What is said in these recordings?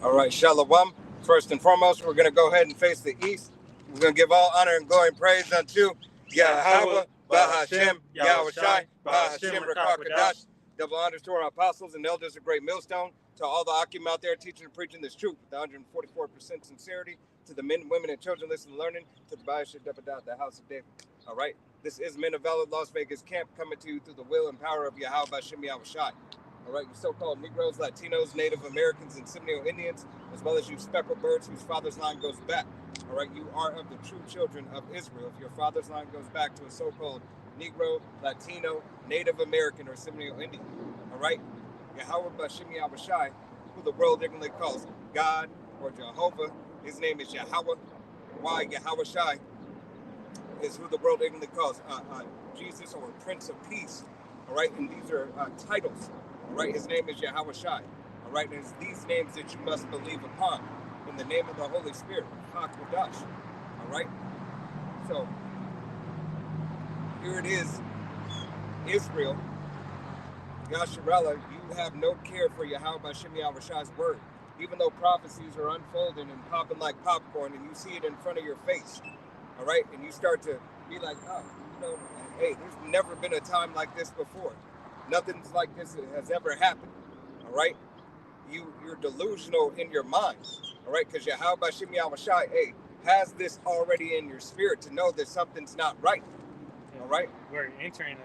All right, Shalom. First and foremost, we're going to go ahead and face the east. We're going to give all honor and glory and praise unto Yahweh, Bahashem, Yahweh Shai, Bahashem, Rakakadash. Double honors to our apostles and elders of Great Millstone, to all the Akim out there teaching and preaching this truth with 144% sincerity, to the men, women, and children listening and learning, to the Baal Shedepadat, the house of David. All right, this is Men of Valor Las Vegas Camp, coming to you through the will and power of Yahweh, Bahashem, Yahweh Shai. All right, you so-called Negroes, Latinos, Native Americans, and Seminole Indians, as well as you speckled birds whose father's line goes back. All right, you are of the true children of Israel. If your father's line goes back to a so-called Negro, Latino, Native American, or Seminole Indian. All right, Yahweh Bashim Yahweh Shai, who the world ignorantly calls God or Jehovah. His name is Yahweh. Why Yahweh Shai is who the world ignorantly calls Jesus or Prince of Peace. All right, and these are titles. All right, his name is Yahweh Shai. All right, and it's these names that you must believe upon in the name of the Holy Spirit, HaKodash. All right, so here it is, Israel, Yasharallah, you have no care for Yahweh Bashim Yahweh Shai's word, even though prophecies are unfolding and popping like popcorn, and you see it in front of your face. All right, and you start to be like, oh, you know, hey, there's never been a time like this before. Nothing's like this has ever happened. All right, you're delusional in your mind. All right, because Yahweh Bashim Yahweh Shai, hey, has this already in your spirit to know that something's not right. All right, we're entering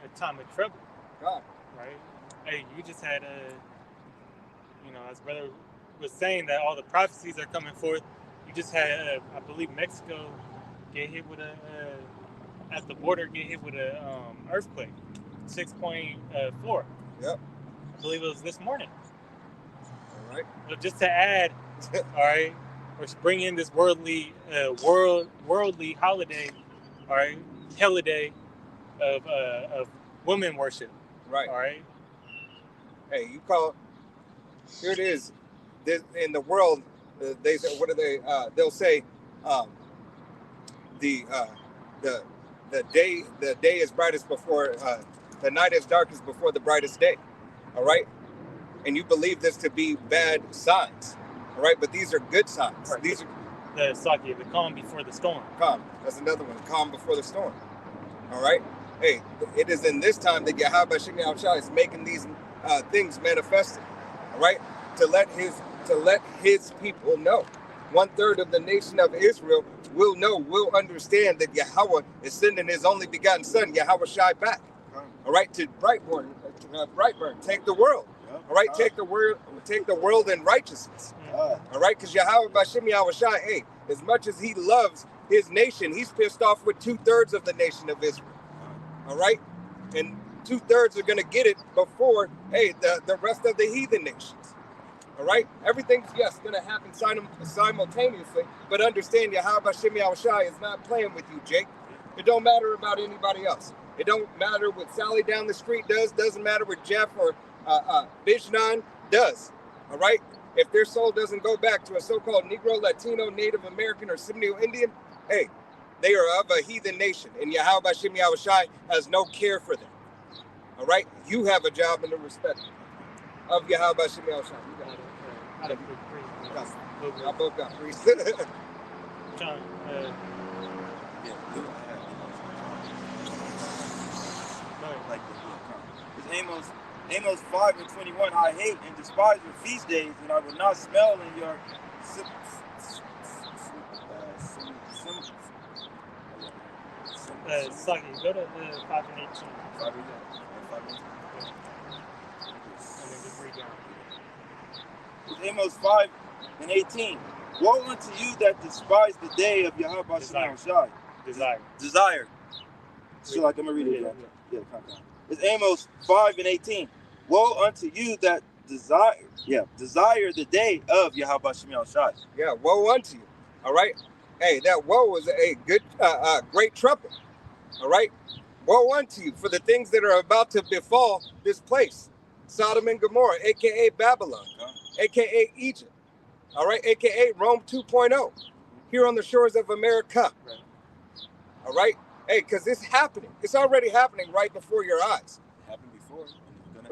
a time of trouble. God, right? Hey, you just had as brother was saying that all the prophecies are coming forth. You just had, I believe, Mexico get hit with at the border get hit with a earthquake, 6.4. Yep. I believe it was this morning. All right. So just to add, all right, or bring in this worldly holiday, all right, holiday of women worship. Right. All right. Hey, you call. Here it is. In the world, they say, what do they? They'll say, the day is brightest before the night is darkest before the brightest day. All right, and you believe this to be bad signs. All right, but these are good signs. Right. These are the calm before the storm. Calm. That's another one. Calm before the storm. All right. Hey, it is in this time that Yahweh Bashim Yahweh Shai is making these things manifested. All right, to let his people know. 1/3 of the nation of Israel will understand that Yahweh is sending his only begotten son, Yahweh Shai, back. All right, to Brightburn, take the world. All right, take the world in righteousness. All right, because Yahweh Bashim Yahweh Shai, hey, as much as he loves his nation, he's pissed off with 2/3 of the nation of Israel. All right, and 2/3 are going to get it before, hey, the rest of the heathen nations. All right, everything's going to happen simultaneously, but understand Yahweh Bashim Yahweh Shai is not playing with you, Jake. It don't matter about anybody else. It don't matter what Sally down the street does. Doesn't matter what Jeff or Bijnan does. All right, if their soul doesn't go back to a so-called Negro, Latino, Native American, or Seminole Indian, hey, they are of a heathen nation, and Yahweh Bashim Yahweh Shai has no care for them. All right, you have a job in the respect of Yahweh Bashim Yahweh Shai. You got it. I both got free. John, like it's Amos 5:21. I hate and despise your feast days, and I will not smell in your Sagi, go to 5:18. And then just read down. Amos 5:18. Woe unto you that despise the day of Yahweh Bashim Shai. Desire. So like I'm gonna read it. Yeah. It's Amos 5:18. Woe unto you that desire the day of Yahweh Bashim Shai. Yeah, woe unto you. All right. Hey, that woe is a good, great trumpet. All right. Woe unto you for the things that are about to befall this place, Sodom and Gomorrah, aka Babylon, aka Egypt. All right, aka Rome 2.0, here on the shores of America. Right. All right. Hey, because it's happening. It's already happening right before your eyes. It happened before.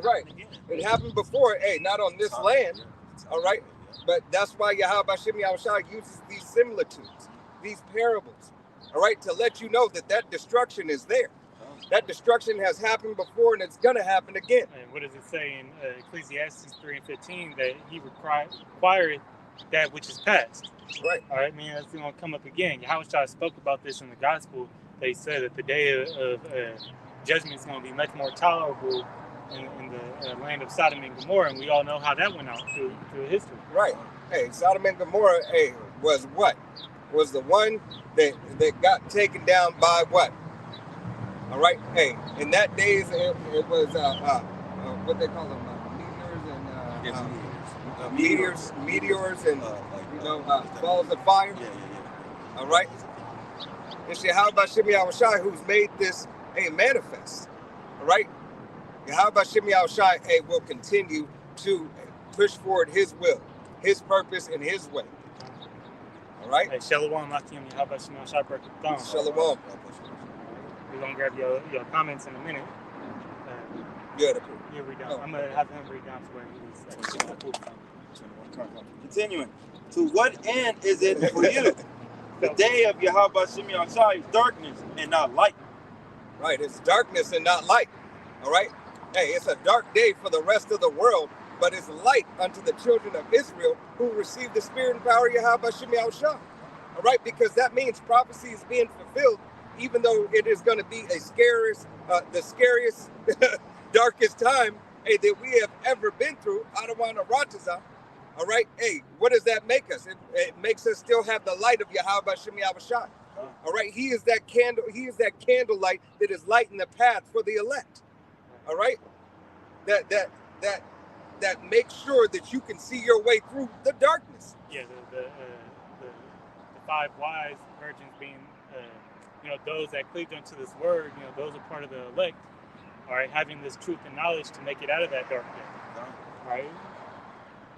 Right. It happened before. Hey, not on this land. All right. But that's why Yahweh Shem Yahushua uses these similitudes, these parables, all right, to let you know that destruction is there. That destruction has happened before and it's going to happen again. And what does it say in Ecclesiastes 3:15? That he required that which is past. Right. All right, man, that's going to come up again. Yahushua spoke about this in the gospel. They said that the day of judgment is going to be much more tolerable in the land of Sodom and Gomorrah, and we all know how that went out through history. Right. Hey, Sodom and Gomorrah, was what? Was the one that got taken down by what? All right. Hey, in that days it was what they call them, meteors and balls of fire. Yeah. All right. It's Yahweh Shem Yahushua who's made this manifest. All right. Yahweh Shem Yahushua will continue to push forward His will, His purpose, and His way. All right. Hey, Shalom, Lakim, Yahweh Shem Yahushua. Shalom. We're gonna grab your comments in a minute. Good. You read down. I'm gonna have him read down to where he was. Continuing. To what end is it for you? The day of Yahweh Shem Yahushua is darkness and not light. Right. It's darkness and not light. All right. Hey, it's a dark day for the rest of the world, but it's light unto the children of Israel who received the spirit and power of Yahweh Shem Yahushua. All right, because that means prophecy is being fulfilled, even though it is going to be the scariest, darkest time that we have ever been through. Adawana Rataza. All right. Hey, what does that make us? It makes us still have the light of Yahweh Shem Yahushua. All right. He is that candle. He is that candlelight that is lighting the path for the elect. All right. That makes sure that you can see your way through the darkness. Yeah. The 5 wise virgins being, those that cleaved unto this word, those are part of the elect. All right, having this truth and knowledge to make it out of that dark day. All right.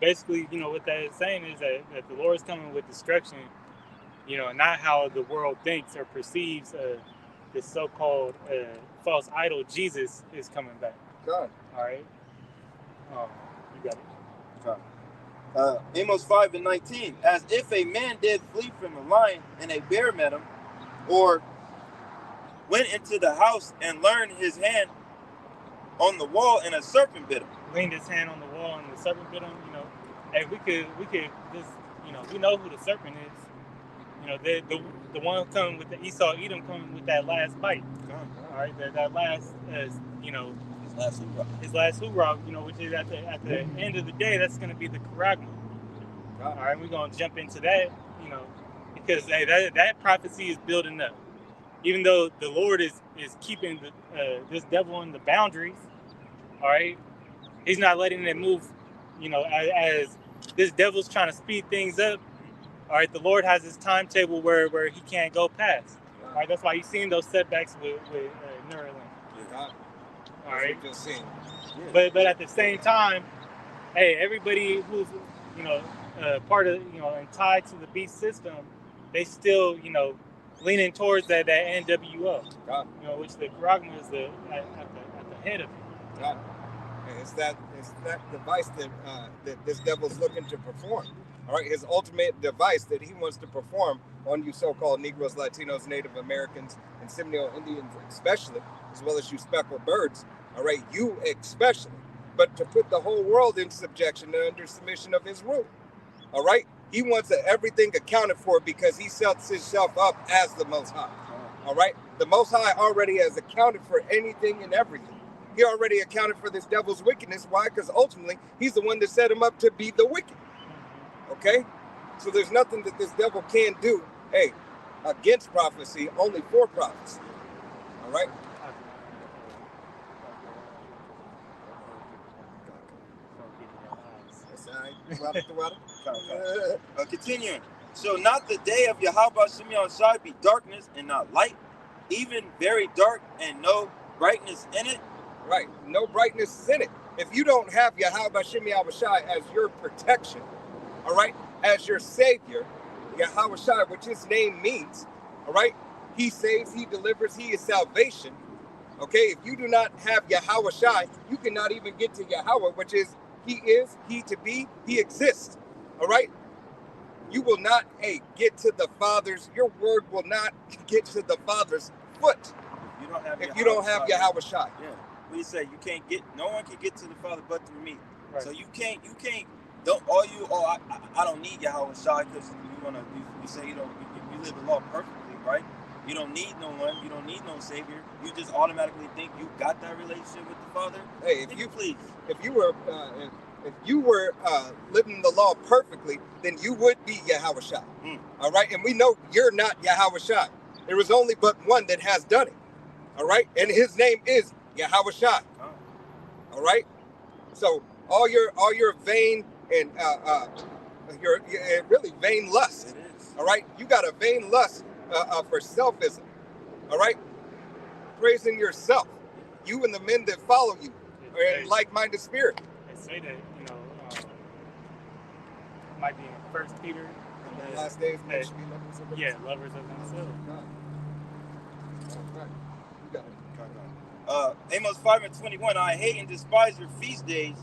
Basically, what that is saying is that the Lord is coming with destruction, not how the world thinks or perceives this so-called false idol Jesus is coming back. God. All right. You got it. God. Amos 5:19. As if a man did flee from a lion and a bear met him, or went into the house and leaned his hand on the wall and a serpent bit him. Leaned his hand on the wall and the serpent bit him. Hey, we could just, we know who the serpent is. The one coming with the Esau Edom coming with that last bite. All right, that last, his last hoorah, which is at the end of the day, that's going to be the charagma. All right, we're going to jump into that, because that prophecy is building up. Even though the Lord is keeping this devil in the boundaries, all right, He's not letting it move, as this devil's trying to speed things up. All right, the Lord has His timetable where He can't go past. All right, that's why you've seen those setbacks with Neuralink. Yeah. All right, Yeah. but at the same time, hey, everybody who's part of and tied to the beast system, they still leaning towards that NWO, which the charagma is at the head of it. God. It's that device that this devil's looking to perform. All right, his ultimate device that he wants to perform on you so-called Negroes, Latinos, Native Americans, and Seminole Indians especially, as well as you speckled birds. All right, you especially, but to put the whole world in subjection and under submission of his rule. All right, he wants everything accounted for because he sets himself up as the Most High. All right, the Most High already has accounted for anything and everything. He already accounted for this devil's wickedness. Why? Because ultimately, he's the one that set him up to be the wicked. Okay? So there's nothing that this devil can do, against prophecy, only for prophecy. All right? Continuing. So not the day of Yahweh Shem Yahushua be darkness and not light, even very dark and no brightness in it. Right. No brightness is in it. If you don't have Yahweh Shem Yahushua as your protection, all right, as your savior, Yahweh, which his name means, all right, he saves, he delivers, he is salvation. Okay, if you do not have Yahweh, you cannot even get to Yahweh, which is he to be, he exists. All right. You will not, get to the Father's. Your word will not get to the Father's foot if you don't have Yahweh Shai. Yeah. What you say? You can't get. No one can get to the Father but through me. Right. So you can't. Don't all you. Oh, I don't need Yahweh Shai because you say you live the law perfectly, right? You don't need no one. You don't need no savior. You just automatically think you got that relationship with the Father. Hey, if you were living the law perfectly, then you would be Yahweh Shai. All right, and we know you're not Yahweh Shai. There is only but one that has done it. All right, and his name is Yahweh Shai. All right, so all your vain and your really vain lust. All right, you got a vain lust for selfism. All right, praising yourself, you and the men that follow you are in like-minded spirit. They say that might be in 1 Peter. In the last days, men should be lovers of themselves. Yeah, lovers of themselves. Right. You got it. Amos 5:21. I hate and despise your feast days,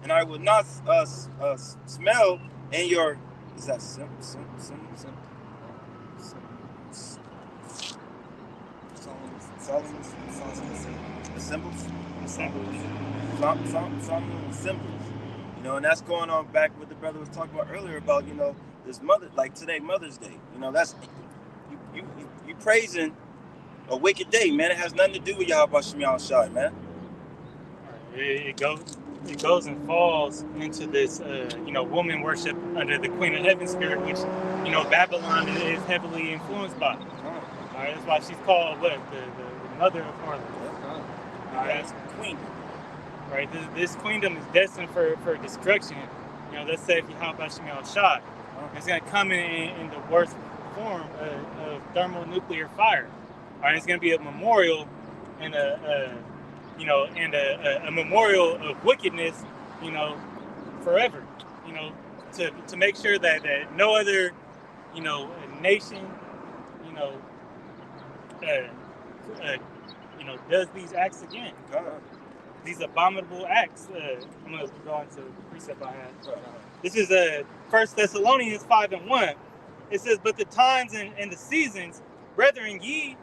and I will not smell in your. Is that symbols? You know, and that's going on back what the brother was talking about earlier about, this mother, like today, Mother's Day. That's you praising a wicked day, man. It has nothing to do with Yahweh Shem Shai, man. It goes and falls into this, woman worship under the Queen of Heaven spirit, which, Babylon is heavily influenced by. All right, that's why she's called what? The mother of harlot. All right, that's queen. Right, this queendom is destined for destruction. Let's say if Yahweh Shem Shai, it's going to come in the worst form of thermonuclear fire. All right, it's going to be a memorial and a memorial of wickedness, forever. To make sure that no other, nation, does these acts again. These abominable acts. I'm going to go into the precept I have. This is 1 Thessalonians 5:1. It says, "But the times and the seasons, brethren, ye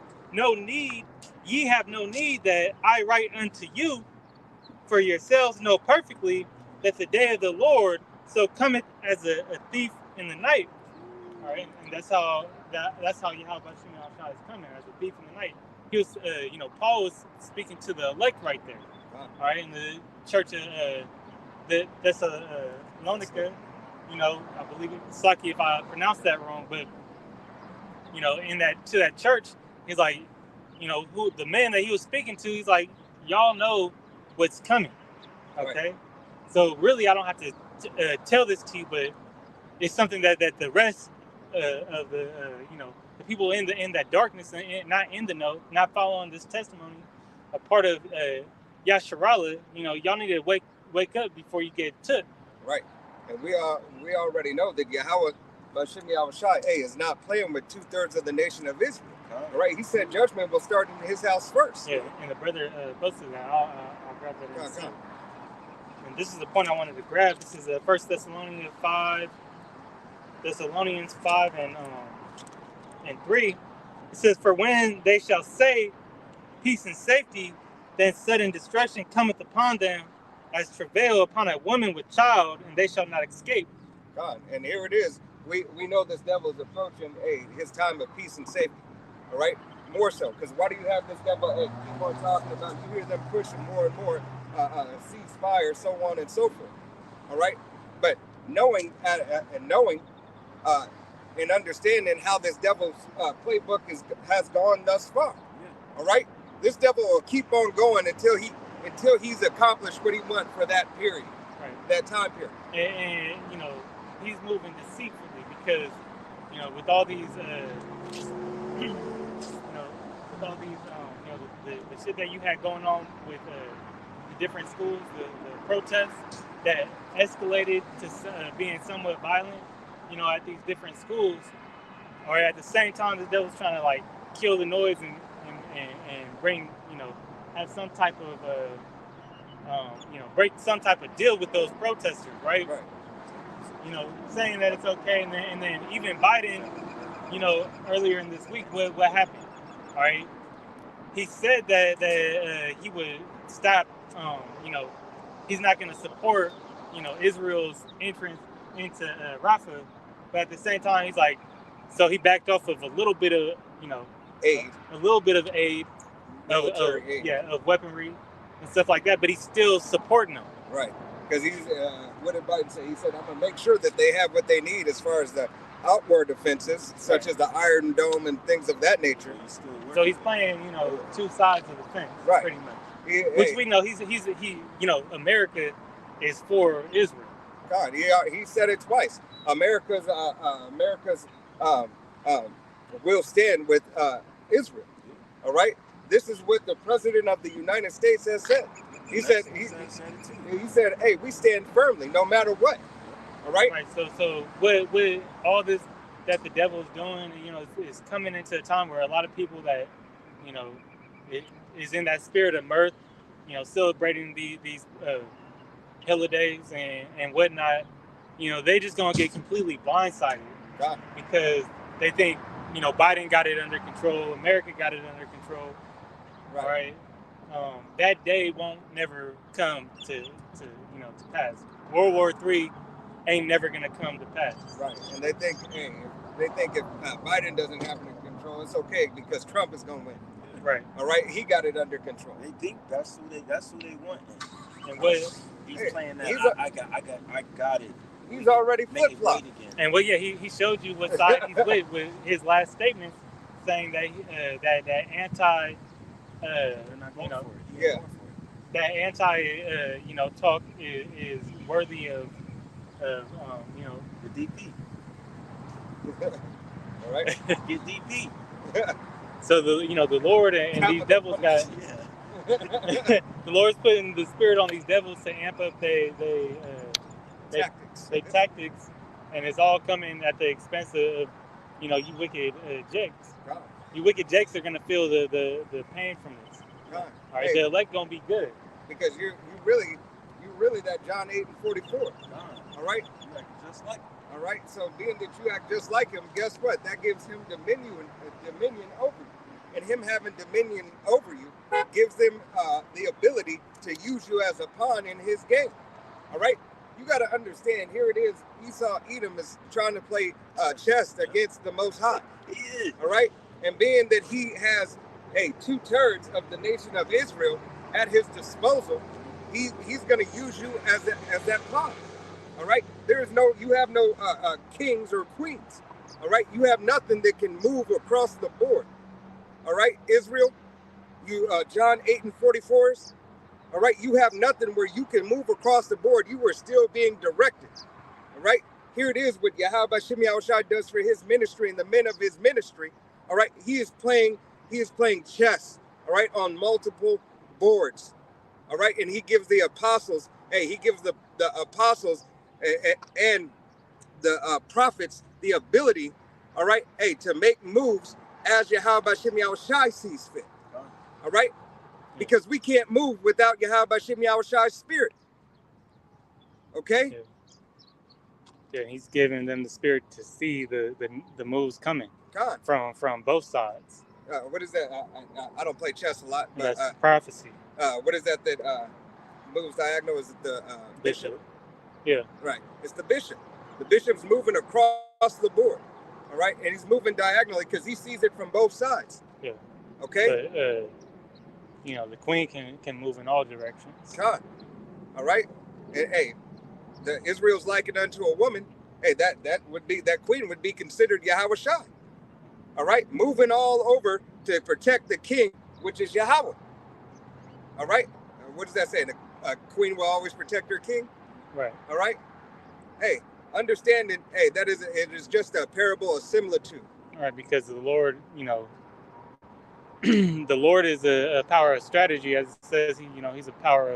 have no need that I write unto you, for yourselves know perfectly that the day of the Lord so cometh as a thief in the night." All right, and that's how Yahweh Shem Shai is coming as a thief in the night. He was, Paul was speaking to the elect right there. All right, in the church of Thessalonica, I believe it's lucky if I pronounced that wrong, but to that church, he's like, who the man that he was speaking to, he's like, y'all know what's coming, okay? Right. So really, I don't have to tell this to you, but it's something that the rest of the the people in that darkness and not in the know, not following this testimony, a part of Yasharallah, y'all need to wake up before you get took. Right, and we already know that Yahweh Shem Shai is not playing with 2/3 of the nation of Israel. Right, he said judgment will start in his house first. Yeah, and the brother posted that. I'll grab that in a second. And this is the point I wanted to grab. This is 1 Thessalonians 5 and 3. It says, "For when they shall say peace and safety, then sudden destruction cometh upon them as travail upon a woman with child, and they shall not escape." God, and here it is. We know this devil is approaching his time of peace and safety. All right, more so, because why do you have this devil? Keep on talking about. You hear them pushing more and more ceasefire, so on and so forth. All right, but knowing and understanding how this devil's playbook has gone thus far. Yeah. All right, this devil will keep on going until he's accomplished what he wants for that period, right? That time period. And he's moving deceitfully because with all these the shit that you had going on with the different schools, the protests that escalated to being somewhat violent, at these different schools, or at the same time the devil's trying to kill the noise and bring, have some type of break some type of deal with those protesters, right? saying that it's okay, and then even Biden, earlier in this week, what happened? All right, he said that he would stop, he's not going to support, Israel's entrance into Rafah, but at the same time, he's like, so he backed off of a little bit of, aid, a little bit of aid, military aid, of weaponry and stuff like that, but he's still supporting them. Right, because he's what did Biden say? He said, "I'm gonna make sure that they have what they need as far as the outward defenses, such as the Iron Dome and things of that nature." So he's playing, two sides of the fence, right, pretty much. Which we know he America is for Israel. God, he said it twice. America's will stand with Israel. All right. This is what the president of the United States has said. He said, "Hey, we stand firmly, no matter what." All right. Right. So with all this that the devil's doing, is coming into a time where a lot of people that, it is in that spirit of mirth, celebrating these holidays and whatnot, they just gonna get completely blindsided because they think, Biden got it under control, America got it under control. Right. That day won't never come to pass. World War III ain't never gonna come to pass. Right. And they think if Biden doesn't have it in control, it's okay because Trump is gonna win. Right. All right. He got it under control. They think that's who they want. And what he's playing that I got it. He's already flip-flopped. And he showed you what side he's with his last statement, saying that that anti that anti talk is worthy of the DP. All right. Get DP. So the Lord and these devils got the Lord's putting the spirit on these devils to amp up their tactics, and it's all coming at the expense of you wicked jakes. You wicked jakes are gonna feel the pain from this. All right, the elect gonna be good because you really that John 8:44. All right, just like. All right, so being that you act just like him, guess what? That gives him dominion over you. And him having dominion over you gives him the ability to use you as a pawn in his game. All right? You got to understand, here it is. Esau Edom is trying to play chess against the Most High. All right? And being that he has 2/3 of the nation of Israel at his disposal, he's going to use you as that pawn. All right, you have no kings or queens. All right, you have nothing that can move across the board. All right, Israel, you John 8:44. All right, you have nothing where you can move across the board. You were still being directed. All right, here it is what Yahweh Hashem Yahushua does for his ministry and the men of his ministry. All right, he is playing chess. All right, on multiple boards. All right, and he gives the apostles. He gives the apostles and the prophets the ability, all right, to make moves as Yahweh Hashem Yahushua sees fit. All right, because we can't move without Yahweh Hashem Yahushua's spirit. Okay. Yeah, he's giving them the spirit to see the moves coming from both sides. What is that? I don't play chess a lot, but that's prophecy. What is that moves diagonal? Is it the bishop? Yeah. Right. It's the bishop. The bishop's moving across the board. All right. And he's moving diagonally because he sees it from both sides. Yeah. Okay. But, the queen can move in all directions. God. All right. And, the Israel's likened unto a woman. That queen would be considered Yahweh Shai. All right. Moving all over to protect the king, which is Yahweh. All right. What does that say? A queen will always protect her king. Right. All right. Understanding. It is just a parable, a similitude. All right, because the Lord, the Lord is a power of strategy, as it says. He's a power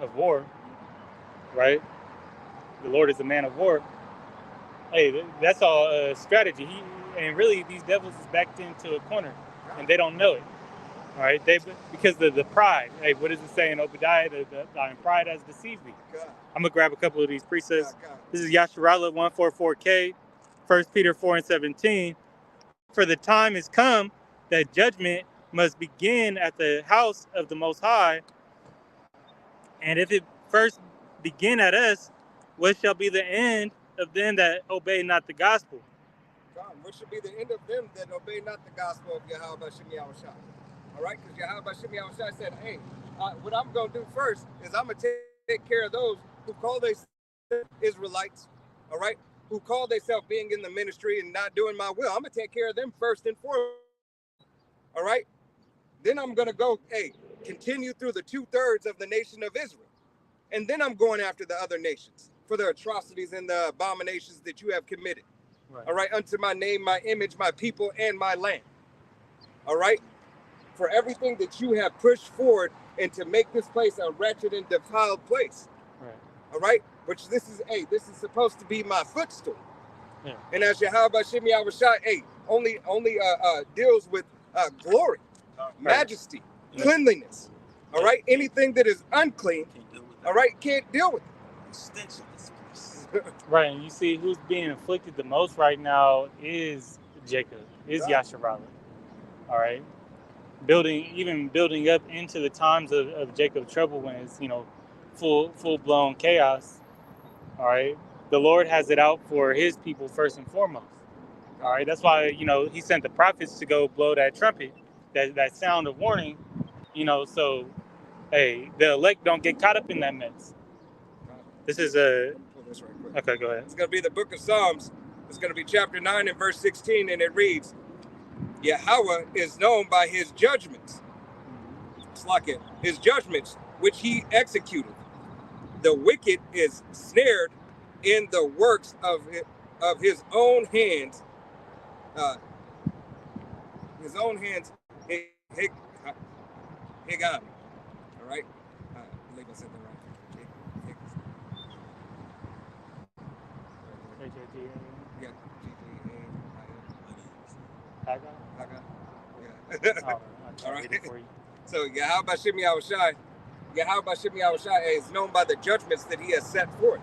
of war. Right. The Lord is a man of war. That's all strategy. And really, these devils is backed into a corner, and they don't know it. All right, because the pride. Hey, what does it say in Obadiah? The pride has deceived me. God. I'm gonna grab a couple of these precepts. God. This is Yasharallah 144K, 1 Peter 4:17. For the time is come that judgment must begin at the house of the Most High, and if it first begin at us, what shall be the end of them that obey not the gospel? God, what should be the end of them that obey not the gospel of Yahweh Shem Yahushua? All right, because Yahweh Shem Yahushua said, hey, what I'm going to do first is I'm going to take care of those who call themselves Israelites, all right, who call themselves being in the ministry and not doing my will. I'm going to take care of them first and foremost, all right? Then I'm going to go, hey, continue through the 2/3 of the nation of Israel. And then I'm going after the other nations for the atrocities and the abominations that you have committed. Right. All right, unto my name, my image, my people, and my land. All right, for everything that you have pushed forward and to make this place a wretched and defiled place. Right. All right, which this is supposed to be my footstool. Yeah. And as Yahweh Shem Yahushua, only deals with glory, majesty, cleanliness. All right, anything that is unclean, all right, can't deal with it. Right, and you see who's being afflicted the most right now is Jacob, is Yasharallah. All right, building up into the times of Jacob's trouble when it's full blown chaos. All right, the Lord has it out for His people first and foremost. All right, that's why He sent the prophets to go blow that trumpet, that sound of warning. So hey, the elect don't get caught up in that mess. This is this right quick. Okay, go ahead. It's going to be the book of Psalms. It's going to be chapter 9 and verse 16, and it reads, Yahweh is known by his judgments. It's like it. His judgments, which he executed. The wicked is snared in the works of his own hands. His own hands, Higan. All right? I believe I said that right. Yeah, Haga. All right. So Yahweh Shem Yahushua is known by the judgments that he has set forth.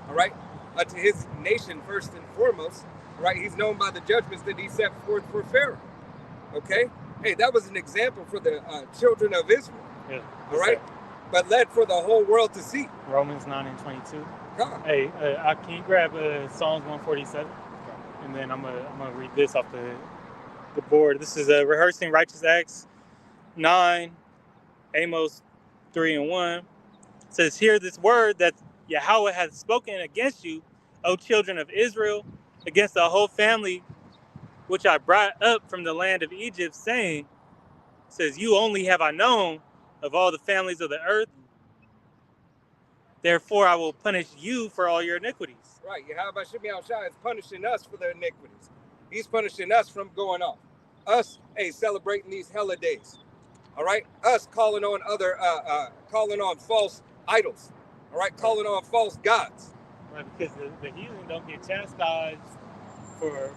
All right, to his nation first and foremost. Right, he's known by the judgments that he set forth for Pharaoh. Okay, hey, that was an example for the children of Israel. Yeah. All right, but led for the whole world to see. Romans 9 and 22. Hey, can you grab Psalms 147? And then I'm gonna read this off the board. This is rehearsing righteous acts 9, Amos 3 and 1. It says, hear this word that Yahweh has spoken against you, O children of Israel, against the whole family which I brought up from the land of Egypt, saying, says, you only have I known of all the families of the earth. Therefore, I will punish you for all your iniquities. Right. Yahweh Shem Yahushua is punishing us for their iniquities. He's punishing us from going off. Us, celebrating these holidays. All right. Us calling on calling on false idols. All right. Calling on false gods. Right. Because the heathen don't get chastised for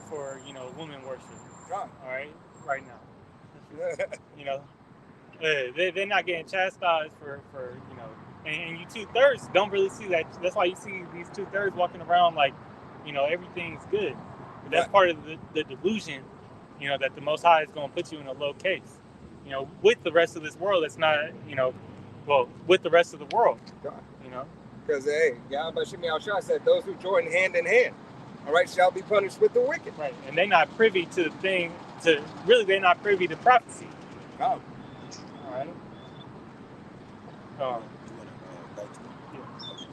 woman worship. God. All right. Right now. They're not getting chastised for And you 2/3 don't really see that. That's why you see these 2/3 walking around like, everything's good. But that's part of the delusion, that the Most High is going to put you in a low case, with the rest of this world. That's not, with the rest of the world, Because, Yahweh Shem Yahushua said, those who join hand in hand, all right, shall be punished with the wicked. Right. And they're not privy to they're not privy to prophecy. Oh. All right.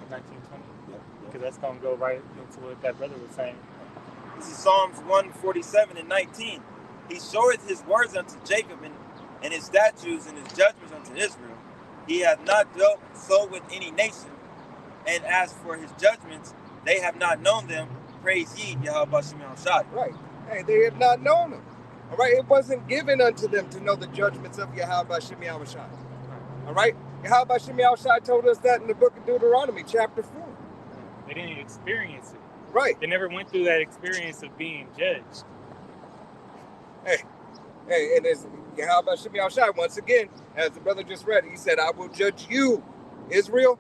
1920, because that's going to go right into what that brother was saying. This is Psalms 147 and 19. He showeth his words unto Jacob and his statutes and his judgments unto Israel. He hath not dealt so with any nation. And as for his judgments, they have not known them. Praise ye, Yahweh Shem Yahushua. Right. Hey, they have not known them. All right. It wasn't given unto them to know the judgments of Yahweh Shem Yahushua. All right. Yahweh Shem Yahushua told us that in the book of Deuteronomy, chapter 4. They didn't experience it. Right. They never went through that experience of being judged. Hey, and Yahweh Shem Yahushai, once again, as the brother just read, he said, I will judge you, Israel.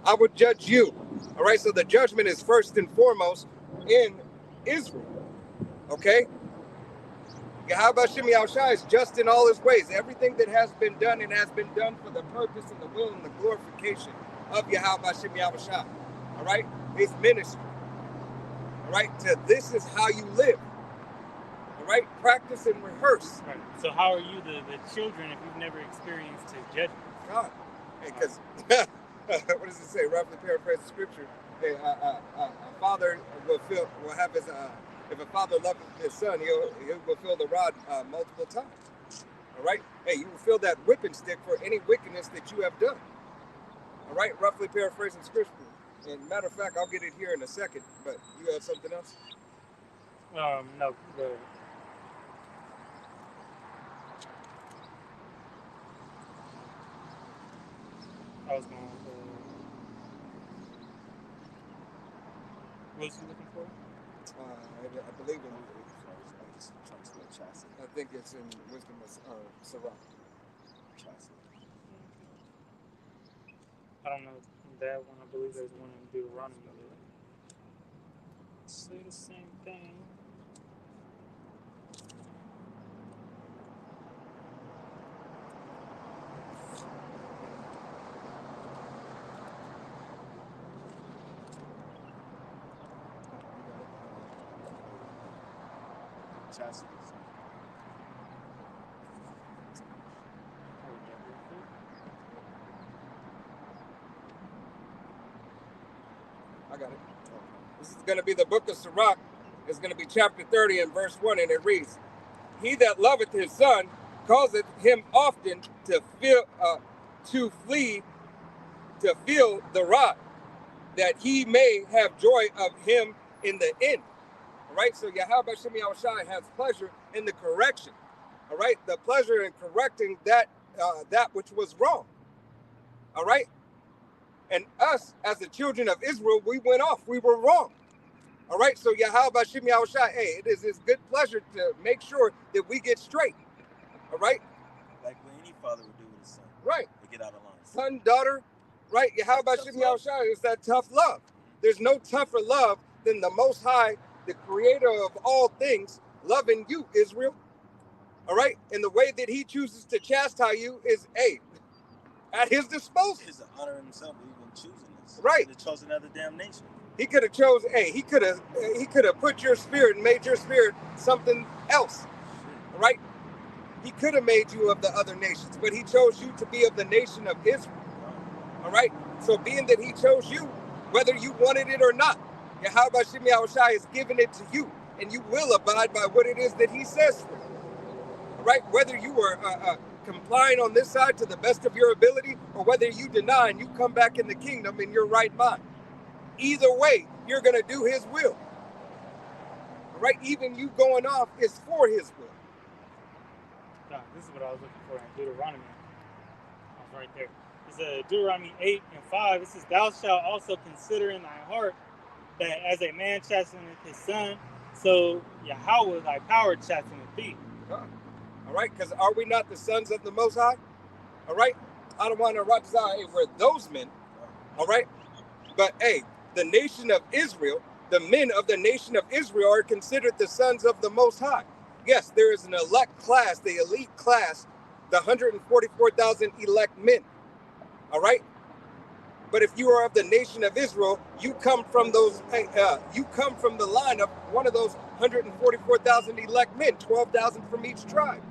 I will judge you. All right, so the judgment is first and foremost in Israel. Okay? Yahweh Shem Yahushai is just in all his ways. Everything that has been done, and has been done for the purpose and the will and the glorification of Yahweh Shem Yahushai. All right? His ministry. All right? So this is how you live. All right? Practice and rehearse. Right. So how are you the children if you've never experienced his judgment? God. Because, what does it say? Roughly paraphrase the scripture. Hey, a father will have his... if a father loves his son, he will feel the rod multiple times. All right? Hey, you will feel that whipping stick for any wickedness that you have done. All right? Roughly paraphrasing scripture. And matter of fact, I'll get it here in a second. But you have something else? No. I was going. What was you looking for? I believe in. I think it's in Wisdom of Sirach. I don't know that one. I believe there's one in Deuteronomy. Say the same thing. Chastity. I got it. This is going to be the book of Sirach. It's going to be chapter 30 and verse 1, and it reads, He that loveth his son causeth him often to feel the rod, that he may have joy of him in the end. All right, so Yahweh Shem Yahushai has pleasure in the correction. All right, the pleasure in correcting that which was wrong. All right, and us as the children of Israel, we went off. We were wrong. All right, so Yahweh Shem Yahushai, hey, it is his good pleasure to make sure that we get straight. All right, like what any father would do with his son. Right, to get out of line. Son, daughter. Right, Yahweh Shem Yahushai is that tough love. There's no tougher love than the Most High, the creator of all things, loving you, Israel. All right? And the way that he chooses to chastise you is, at his disposal. It's an honor in himself even choosing this. Right. He could have chosen another damn nation. He could have chosen, he could have put your spirit and made your spirit something else. All right? He could have made you of the other nations, but he chose you to be of the nation of Israel. All right? So being that he chose you, whether you wanted it or not, Yahweh Shem Yahushai has given it to you, and you will abide by what it is that he says. All right? Whether you are complying on this side to the best of your ability, or whether you deny and you come back in the kingdom in your right mind. Either way, you're going to do his will. All right? Even you going off is for his will. God, this is what I was looking for in Deuteronomy. I was right there. It's Deuteronomy 8 and 5. It says, Thou shalt also consider in thy heart that as a man chasteneth his son, so Yahweh thy power chasteneth thee. All right, because are we not the sons of the Most High? All right, I don't want to rock we're those men. All right, but the nation of Israel, the men of the nation of Israel are considered the sons of the Most High. Yes, there is an elect class, the elite class, the 144,000 elect men. All right, but if you are of the nation of Israel, you come from those. You come from the line of one of those 144,000 elect men, 12,000 from each tribe.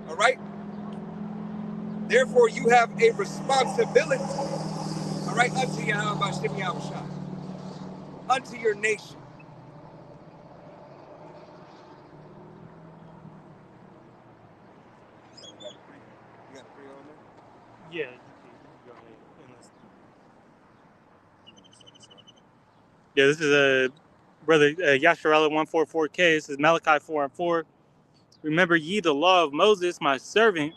All right. Therefore, you have a responsibility. All right, unto Yahweh Shem Yahushai, unto your nation. You got to pray on there? Yeah. Yeah, this is brother Yasharallah 144K. This is Malachi 4 and 4. Remember ye the law of Moses, my servant,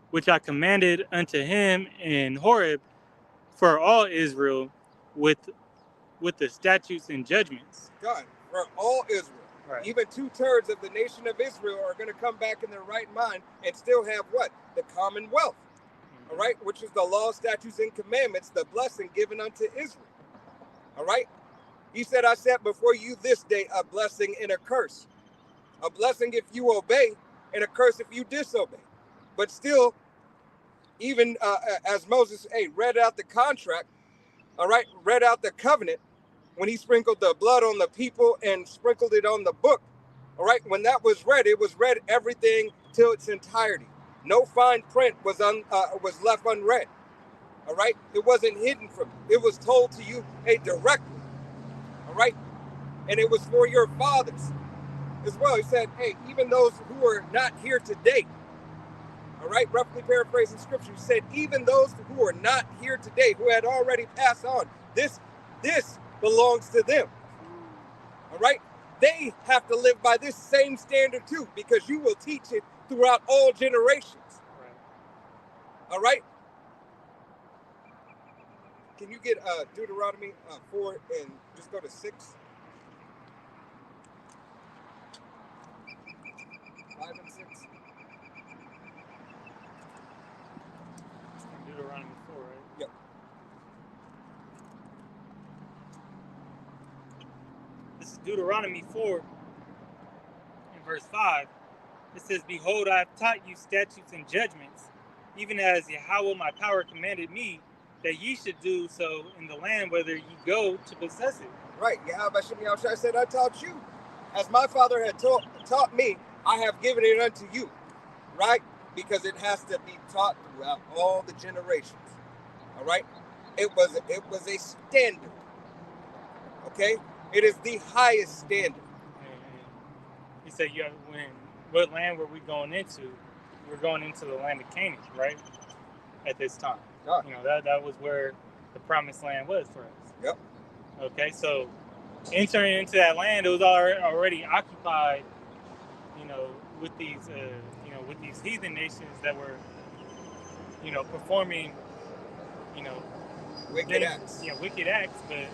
which I commanded unto him in Horeb for all Israel with the statutes and judgments. God, for all Israel. Right. Even 2/3 of the nation of Israel are going to come back in their right mind and still have what? The commonwealth. Mm-hmm. All right, which is the law, statutes, and commandments, the blessing given unto Israel. All right. He said, I set before you this day a blessing and a curse. A blessing if you obey, and a curse if you disobey. But still, even as Moses read out the contract, all right, read out the covenant, when he sprinkled the blood on the people and sprinkled it on the book, all right, when that was read, it was read everything till its entirety. No fine print was left unread. All right, it wasn't hidden from you. It was told to you, directly. All right, and it was for your fathers as well. He said, even those who are not here today. All right, roughly paraphrasing scripture, he said, even those who are not here today, who had already passed on, this belongs to them. All right, they have to live by this same standard too, because you will teach it throughout all generations. Right. All right. Can you get Deuteronomy 4 and just go to 6? 5 and 6. Deuteronomy 4, right? Yep. This is Deuteronomy 4 in verse 5. It says, behold, I have taught you statutes and judgments, even as Yahweh my power commanded me, that ye should do so in the land whither ye go to possess it. Right. Yahweh said, I taught you. As my father had taught me, I have given it unto you. Right? Because it has to be taught throughout all the generations. All right? It was a standard. Okay? It is the highest standard. He said, what land were we going into? We're going into the land of Canaan, right? At this time. Oh. That was where the promised land was for us. Yep. Okay, so entering into that land, it was already occupied, with these heathen nations that were, performing, wicked acts. Yeah, wicked acts, but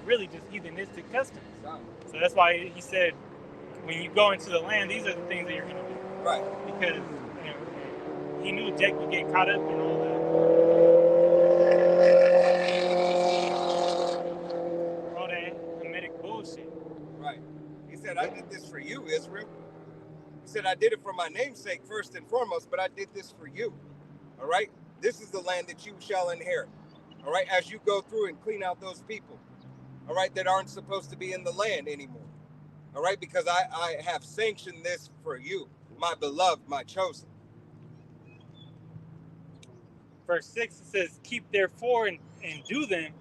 really just heathenistic customs. Oh. So that's why he said, when you go into the land, these are the things that you're going to do. Right. Because he knew Jacob would get caught up in all that Hamitic bullshit. Right. He said, I did this for you, Israel. He said, I did it for my name's sake first and foremost, but I did this for you. All right? This is the land that you shall inherit. All right? As you go through and clean out those people, all right, that aren't supposed to be in the land anymore. All right? Because I have sanctioned this for you, my beloved, my chosen. Verse 6, it says, keep therefore and do them,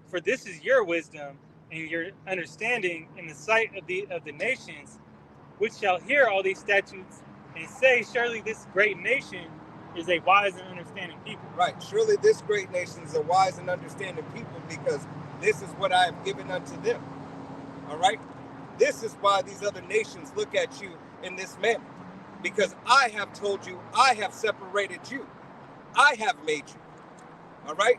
for this is your wisdom and your understanding in the sight of the nations, which shall hear all these statutes and say, surely this great nation is a wise and understanding people. Right. Surely this great nation is a wise and understanding people, because this is what I have given unto them. All right. This is why these other nations look at you in this manner, because I have told you, I have separated you. I have made you. All right.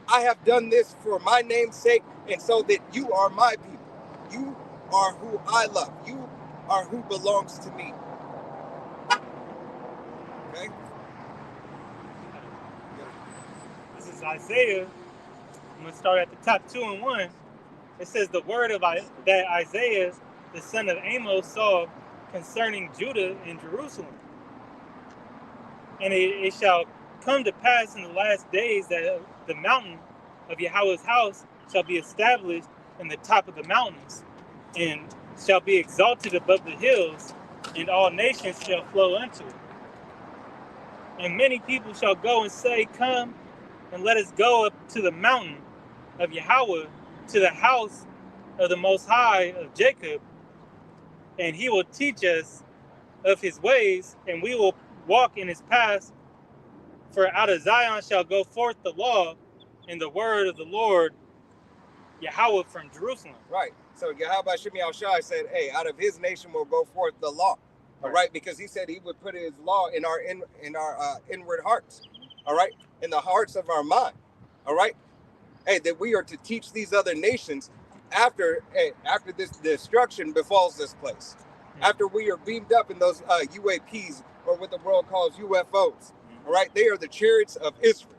I have done this for my name's sake, and so that you are my people. You are who I love. You are who belongs to me. Okay. This is Isaiah. I'm going to start at the top 2 and 1. It says, the word of that Isaiah, the son of Amos, saw concerning Judah and Jerusalem. And it shall come to pass in the last days that the mountain of Yahweh's house shall be established in the top of the mountains, and shall be exalted above the hills, and all nations shall flow unto it. And many people shall go and say, come, and let us go up to the mountain of Yahweh, to the house of the Most High of Jacob, and he will teach us of his ways, and we will walk in his paths. For out of Zion shall go forth the law and the word of the Lord Yahweh from Jerusalem. Right. So Yahweh Shemi Al-Shai said, hey, out of his nation will go forth the law. All right. Because he said he would put his law in our inward hearts. All right. In the hearts of our mind. All right. Hey, that we are to teach these other nations after this destruction befalls this place, after we are beamed up in those UAPs, or what the world calls UFOs, all right, they are the chariots of Israel.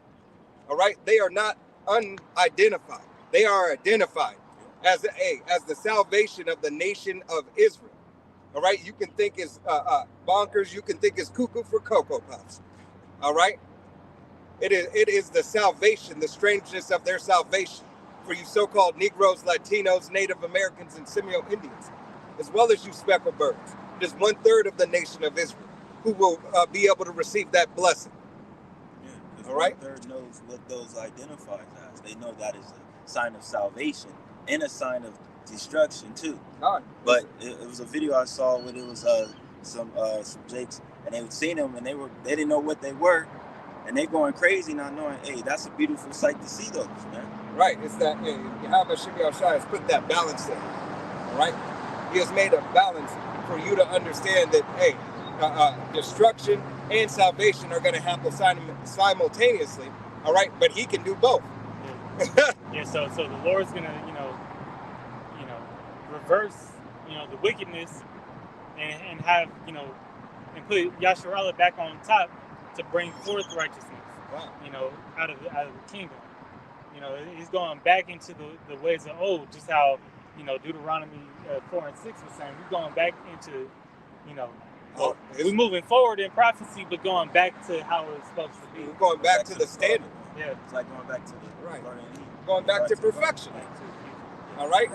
All right, they are not unidentified. They are identified as the salvation of the nation of Israel. All right, you can think it's bonkers. You can think it's cuckoo for Cocoa Puffs. All right, it is the salvation, the strangeness of their salvation for you so-called Negroes, Latinos, Native Americans, and Seminole Indians, as well as you speckled birds. It is 1/3 of the nation of Israel who will be able to receive that blessing. Yeah, all right. 1/3 knows what those identifies as. They know that is a sign of salvation and a sign of destruction too. God. But it was a video I saw when it was some Jakes, and they would see them and they didn't know what they were, and they going crazy not knowing. Hey, that's a beautiful sight to see those, man. Right. It's that Yahweh Shemi Shai has put that balance there. All right. He has made a balance for you to understand that destruction and salvation are going to happen simultaneously. All right, but he can do both. Yeah. So the Lord's going to reverse the wickedness and have and put Yasharallah back on top to bring forth righteousness. Wow. Out of the kingdom. He's going back into the ways of old, just how Deuteronomy 4 and 6 was saying. We're going back into we're moving forward in prophecy, but going back to how it's supposed to be. We're going back to the standard. Yeah, it's like going back to the right. Going back to perfection. All right,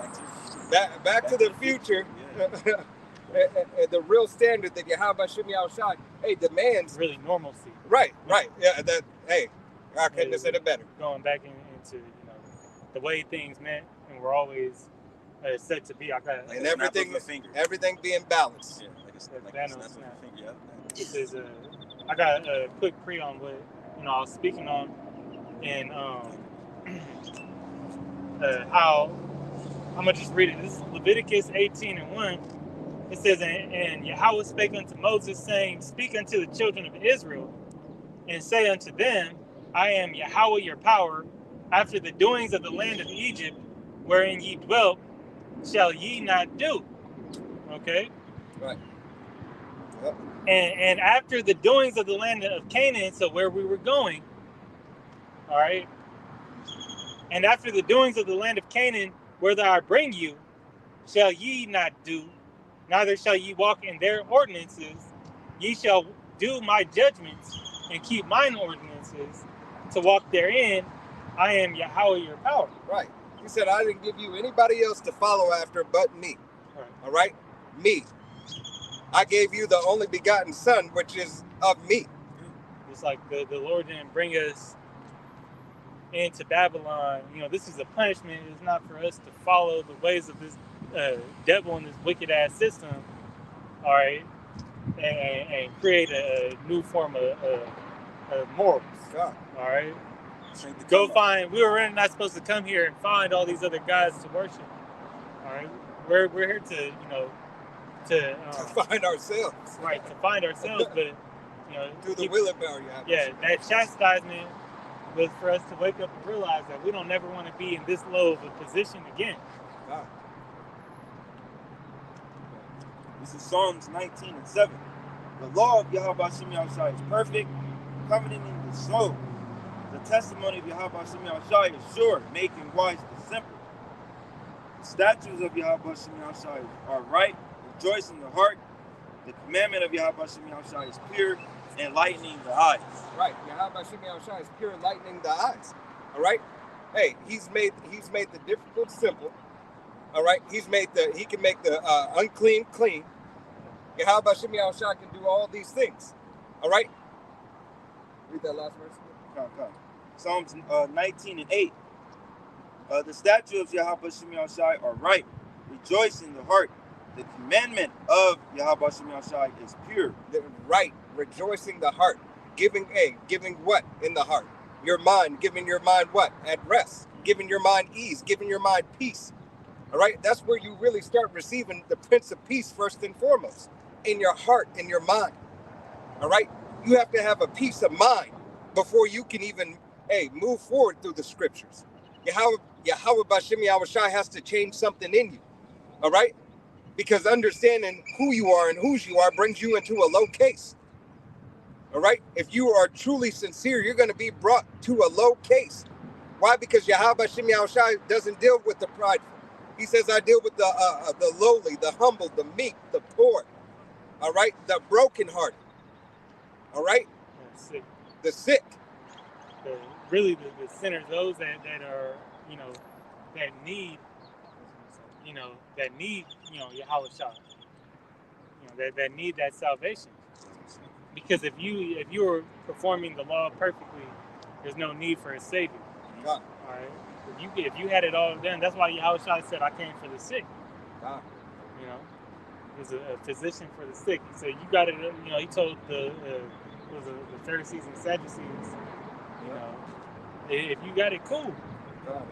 back to the future. The real standard that Yahweh Shemi Shai demands. Really normalcy. Right. Yeah. I couldn't have said it better. Going back into the way things meant, and we're always said to be. And everything being balanced. Yeah, This is I got a quick pre on what I was speaking on, and how I'm gonna just read it. This is Leviticus 18:1. It says, and Yahweh spake unto Moses, saying, Speak unto the children of Israel, and say unto them, I am Yahweh your power. After the doings of the land of Egypt, wherein ye dwelt, shall ye not do. Okay? Right. Yep. And after the doings of the land of Canaan, so where we were going, all right? And after the doings of the land of Canaan, whither I bring you, shall ye not do, neither shall ye walk in their ordinances. Ye shall do my judgments and keep mine ordinances to walk therein. I am Yahweh your power. Right. He said, I didn't give you anybody else to follow after but me. Right. All right? Me. I gave you the only begotten son, which is of me. It's like the Lord didn't bring us into Babylon. This is a punishment. It's not for us to follow the ways of this devil and this wicked ass system. All right? And create a new form of morals. God. All right? Go find. We were really not supposed to come here and find all these other guys to worship. All right, we're here to to find ourselves. Right, to find ourselves, but through the will of power. That chastisement was for us to wake up and realize that we don't never want to be in this low of a position again. God. This is Psalms 19:7. The law of Yahweh Shemi Shai is perfect, comforting the soul. The testimony of Yahweh Shemi Shai is sure, making wise the simple. The statutes of Yahweh Shemi Shai are right, rejoice in the heart. The commandment of Yahweh Shemi Shai is pure, enlightening the eyes. Right, Yahweh Shemi Shai is pure, enlightening the eyes. All right. Hey, he's made the difficult simple. All right. He can make the unclean clean. Yahweh Shemi Shai can do all these things. All right. Read that last verse. Psalms 19:8. The statutes of Yahweh Shemi Shai are right. Rejoice in the heart. The commandment of Yahweh Shemi Shai is pure. Right. Rejoicing the heart. Giving what in the heart? Your mind. Giving your mind what? At rest. Giving your mind ease. Giving your mind peace. All right. That's where you really start receiving the Prince of Peace first and foremost. In your heart, in your mind. All right. You have to have a peace of mind before you can even move forward through the scriptures. Yahweh Bashim Yahushai has to change something in you. All right? Because understanding who you are and whose you are brings you into a low case. All right? If you are truly sincere, you're going to be brought to a low case. Why? Because Yahweh Bashim Yahushai doesn't deal with the prideful. He says, I deal with the lowly, the humble, the meek, the poor. All right? The brokenhearted. All right? Sick. The sick. Really the sinners, those that are, that need, Yahweh Shah. That need that salvation. Because if you were performing the law perfectly, there's no need for a savior. God. All right. If you had it all done, that's why Yahweh Shah said, I came for the sick. God. He's a physician for the sick. He said, you got it. He told the Pharisees and Sadducees, if you got it, cool. God,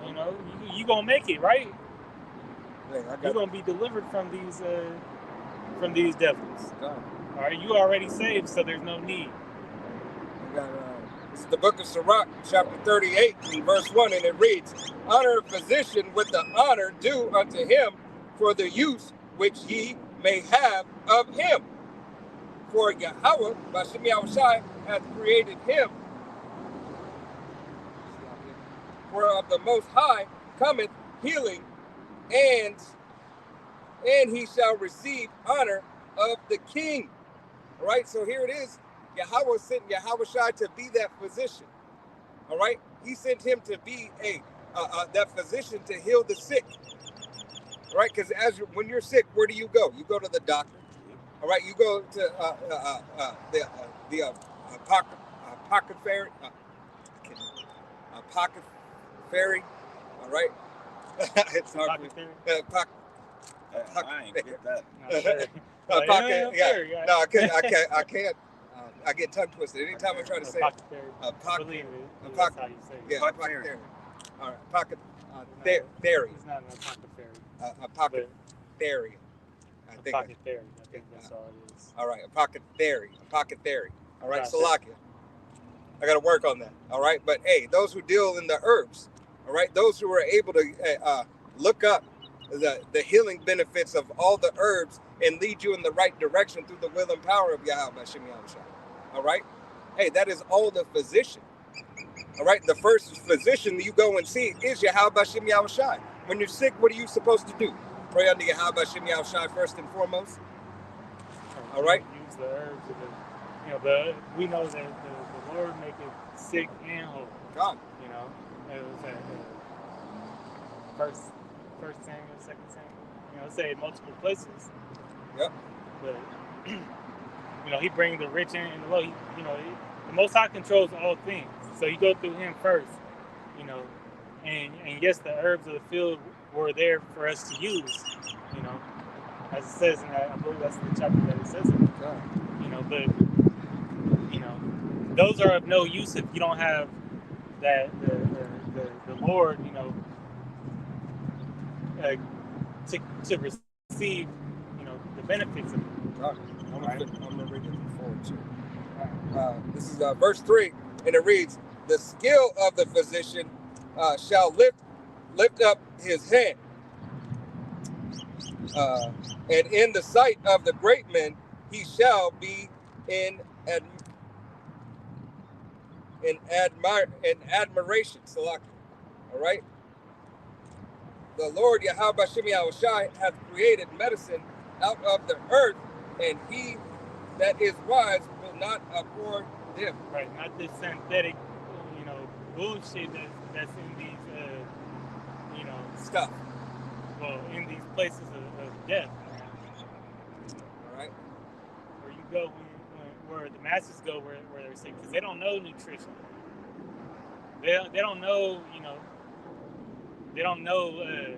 you gonna make it, right? You're gonna be delivered from these devils. God. All right, you already saved, so there's no need. This is the book of Sirach, chapter 38, and verse 1, and it reads, honor a physician with the honor due unto him for the use which ye may have of him. For Yahweh, Bashim Yahushai, hath created him. For of the Most High cometh healing, and he shall receive honor of the king. All right, so here it is. Yahweh sent Yahushai to be that physician. All right, he sent him to be that physician to heal the sick. All right, because when you're sick, where do you go? You go to the doctor. All right, you go to the apothecary. Apothecary. All right, it's hard. I ain't get that. Yeah. No, I can't. I get tongue twisted anytime I try to say apothecary. That's how you say it. Yeah, apothecary. All right, theory. It's not an apothecary. Apothecary. I think that's all it is. All right, apothecary. All right, Salakia. I got to work on that. All right, but hey, those who deal in the herbs, all right, those who are able to look up the healing benefits of all the herbs and lead you in the right direction through the will and power of Yahweh Bashim Yahushai. All right, hey, that is all the physician. All right, the first physician you go and see is Yahweh Bashim Yahushai. When you're sick, what are you supposed to do? Pray unto Yahweh Bashim Yahushai first and foremost. All right. Use the herbs. We know that the Lord maketh sick and whole. God. It was first Samuel, second Samuel. Say in multiple places. Yep. But he brings the rich and the low. The Most High controls all things. So you go through him first. And yes, the herbs of the field were there for us to use. As it says in that, I believe that's the chapter that it says it. But those are of no use if you don't have that the Lord, to receive, the benefits of it. I'm gonna read it forward too. This is verse 3, and it reads, "The skill of the physician shall lift up his hand, and in the sight of the great men he shall be in admiration." Salaki. All right. The Lord Yahweh Bashim Yahushai hath created medicine out of the earth, and he that is wise will not abhor them. Right, not this synthetic, bullshit that's in these, stuff. Well, in these places of death. All right. Where you go, where the masses go, where they're sick, because they don't know nutrition. They don't know, they don't know, they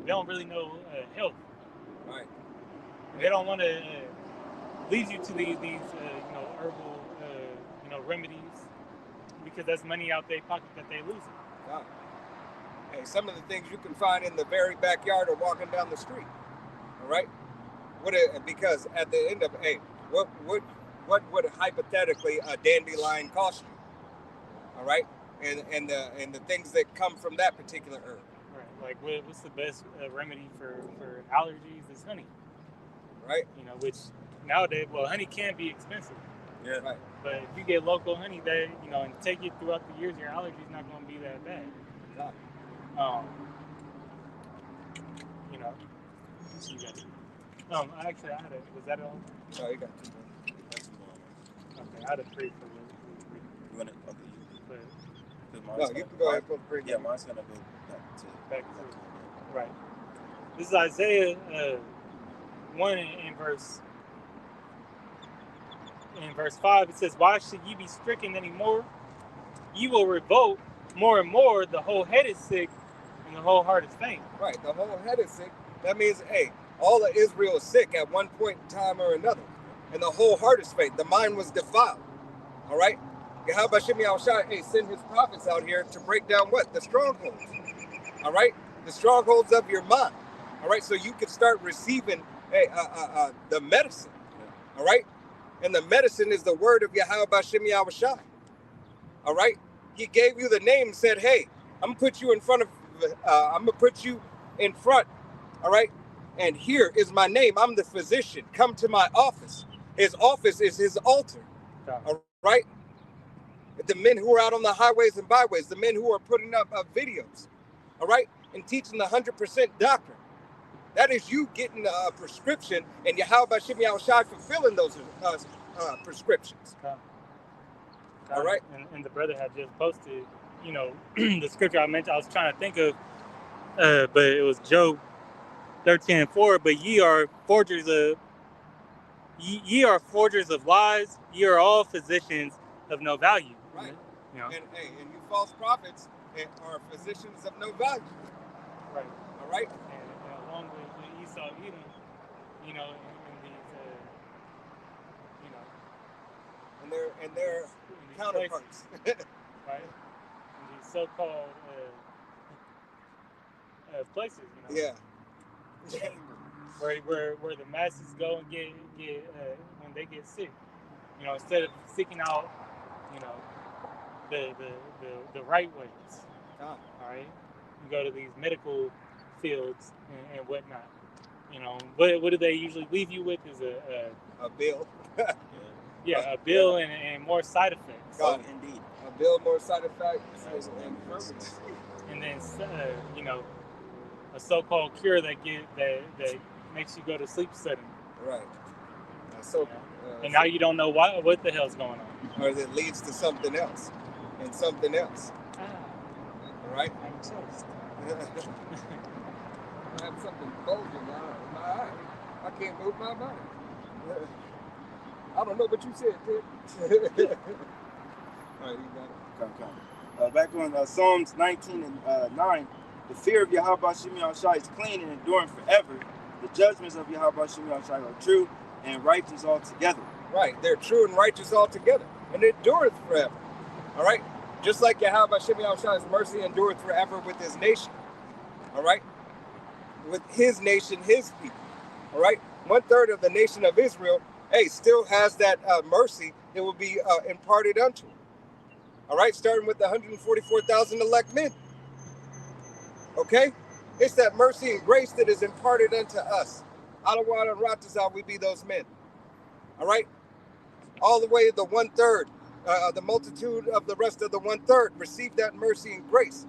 don't really know health. Right. They don't want to lead you to these herbal, remedies, because that's money out their pocket that they lose. God. Hey, some of the things you can find in the very backyard or walking down the street. All right. Because at the end of what would hypothetically a dandelion cost you? All right. and the things that come from that particular herb. Right. Like, what's the best remedy for allergies? Is honey. Right. You know, which nowadays, well, honey can be expensive. Yeah. Right. But if you get local honey, that and take it throughout the years, your allergies not going to be that bad. Right. So you got it. Actually, I had was that all? Oh, you got two. Okay, I had a three for you. You want it? Okay. No, you can go ahead and put three. Yeah, mine's gonna go back to right. This is Isaiah 1 in verse 5. It says, "Why should ye be stricken anymore? Ye will revolt more and more. The whole head is sick, and the whole heart is faint." Right. The whole head is sick. That means, hey, all of Israel is sick at one point in time or another, and the whole heart is faint. The mind was defiled. All right. Yahweh Shem Yahushua, hey, send his prophets out here to break down what? The strongholds. All right? The strongholds of your mind. All right? So you can start receiving the medicine. All right? And the medicine is the word of Yahweh Shem Yahushua. All right? He gave you the name and said, hey, I'm going to put you in front. All right? And here is my name. I'm the physician. Come to my office. His office is his altar. All right? The men who are out on the highways and byways, the men who are putting up videos, all right, and teaching the 100% doctrine. That is you getting a prescription, and Yahweh Shem Yahushua fulfilling those prescriptions. All right? And the brother had just posted, the scripture I mentioned. I was trying to think of, but it was Job 13:4. But ye are forgers of lies. Ye are all physicians of no value. Right. And you false prophets are physicians of no value. Right. All right. And along with Esau, Edom, in these, and their counterparts. Places, right. In these so-called places. Yeah. where the masses go and get when they get sick. Instead of seeking out, the right ways. All right, you go to these medical fields and whatnot. What do they usually leave you with is a bill. A bill and more side effects. Indeed, a bill, more side effects, and then a so-called cure that makes you go to sleep suddenly. Right. And now you don't know what the hell's going on. Or that leads to something else. And something else. All right? I'm toast. I have something bulging in my eye. I can't move my body. I don't know what you said, Ted. All right, you got it. Come. Back on Psalms 19 and 9. The fear of Yahweh Shem Yahushua is clean and enduring forever. The judgments of Yahweh Shem Yahushua are true and righteous altogether. Right, they're true and righteous altogether, and it endureth forever. All right, just like Yahweh Shem Yahushua's mercy endureth forever with his nation. All right, with his nation, his people. All right, 1/3 of the nation of Israel, still has that mercy that will be imparted unto him. All right, starting with the 144,000 elect men. Okay, it's that mercy and grace that is imparted unto us. Alawad and Ratazal, we be those men. All right, all the way to the 1/3, the multitude of the rest of the 1/3 receive that mercy and grace.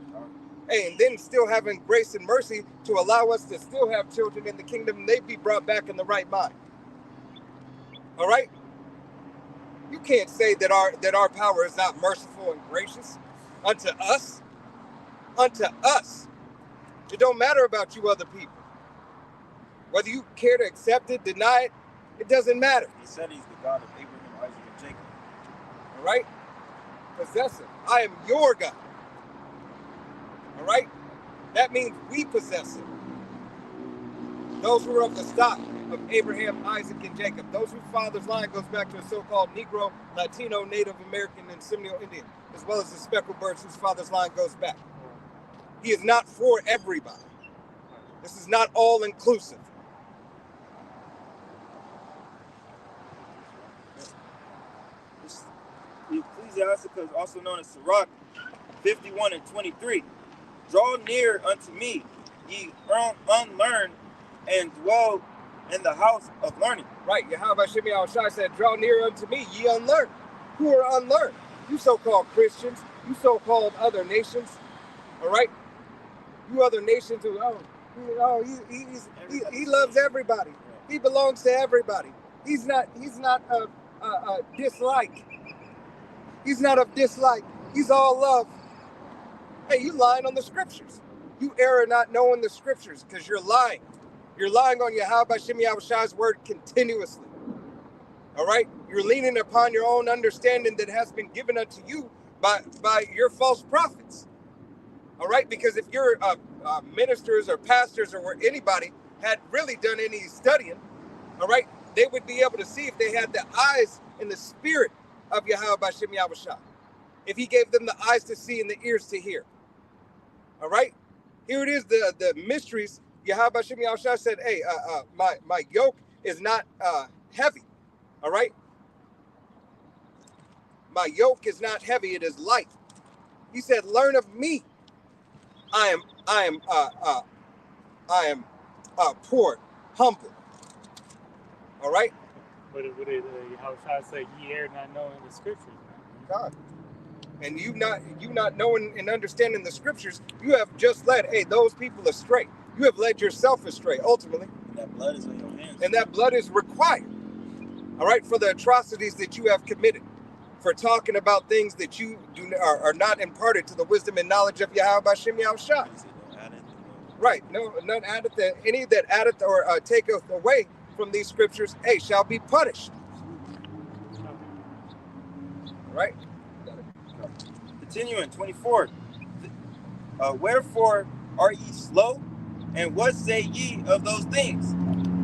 And then still having grace and mercy to allow us to still have children in the kingdom, and they be brought back in the right mind. All right, you can't say that our power is not merciful and gracious unto us. Unto us. It don't matter about you other people. Whether you care to accept it, deny it, it doesn't matter. He said he's the God of Abraham, Isaac, and Jacob. All right? Possessive. I am your God. All right? That means we possess it. Those who are of the stock of Abraham, Isaac, and Jacob. Those whose father's line goes back to a so-called Negro, Latino, Native American, and Seminole Indian, as well as the speckled birds whose father's line goes back. He is not for everybody. This is not all inclusive. The Ecclesiasticus, also known as Sirach 51 and 23. Draw near unto me, ye unlearned, and dwell in the house of learning. Right. Yahweh Shem Yahushua said, draw near unto me, ye unlearned. Who are unlearned? You so-called Christians, you so-called other nations. All right? You other nations who, he loves everybody. He belongs to everybody. He's not of dislike. He's not of dislike. He's all love. Hey, you lying on the scriptures. You err not knowing the scriptures because you're lying. You're lying on Yahweh Shem Yahushua's word continuously. All right? You're leaning upon your own understanding that has been given unto you by your false prophets. All right? Because if your ministers or pastors or anybody had really done any studying, all right, they would be able to see if they had the eyes and the spirit of Yahweh Shem Yahushua. If he gave them the eyes to see and the ears to hear. All right? Here it is, the mysteries. Yahweh Shem Yahushua said, hey, my yoke is not heavy. All right? My yoke is not heavy, it is light. He said, learn of me. I am poor, humble. All right? What did Yahushua say? Ye err not knowing the scriptures. God. And you not knowing and understanding the scriptures, you have just led, those people astray. You have led yourself astray, ultimately. And that blood is on your hands. And that blood is required, all right, for the atrocities that you have committed, for talking about things that you are not imparted to the wisdom and knowledge of Yahweh Shem Yahushua. Right, no, none addeth, any that addeth or taketh away from these scriptures, shall be punished. All right? Continuing, 24. Wherefore are ye slow? And what say ye of those things?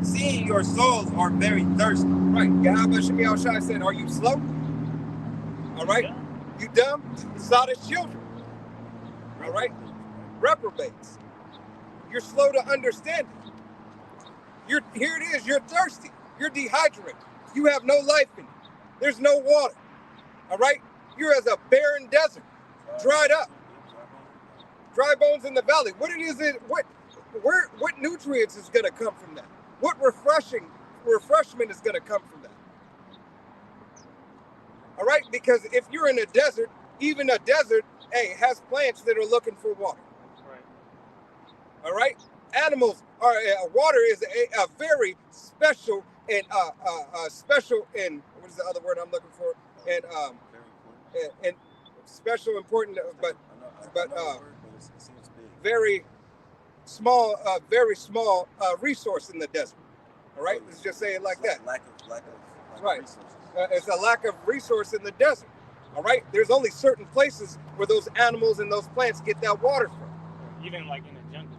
Seeing your souls are very thirsty. Right. Yahweh Shem Yahushua said, are you slow? All right. Yeah. You dumb? Sodist children. All right. Reprobates. You're slow to understand it. Here it is. You're thirsty. You're dehydrated. You have no life in you. There's no water. All right. You're as a barren desert, dried up, dry bones in the valley. What nutrients is going to come from that? What refreshment is going to come from that? All right, because if you're in a desert, even a desert, has plants that are looking for water. Right. All right, animals are. Water is a very special and what is the other word I'm looking for? And special, important, but very small resource in the desert. All right, let's just say it like that. Lack of right. resources. It's a lack of resource in the desert. All right, there's only certain places where those animals and those plants get that water from. Even like in the jungle.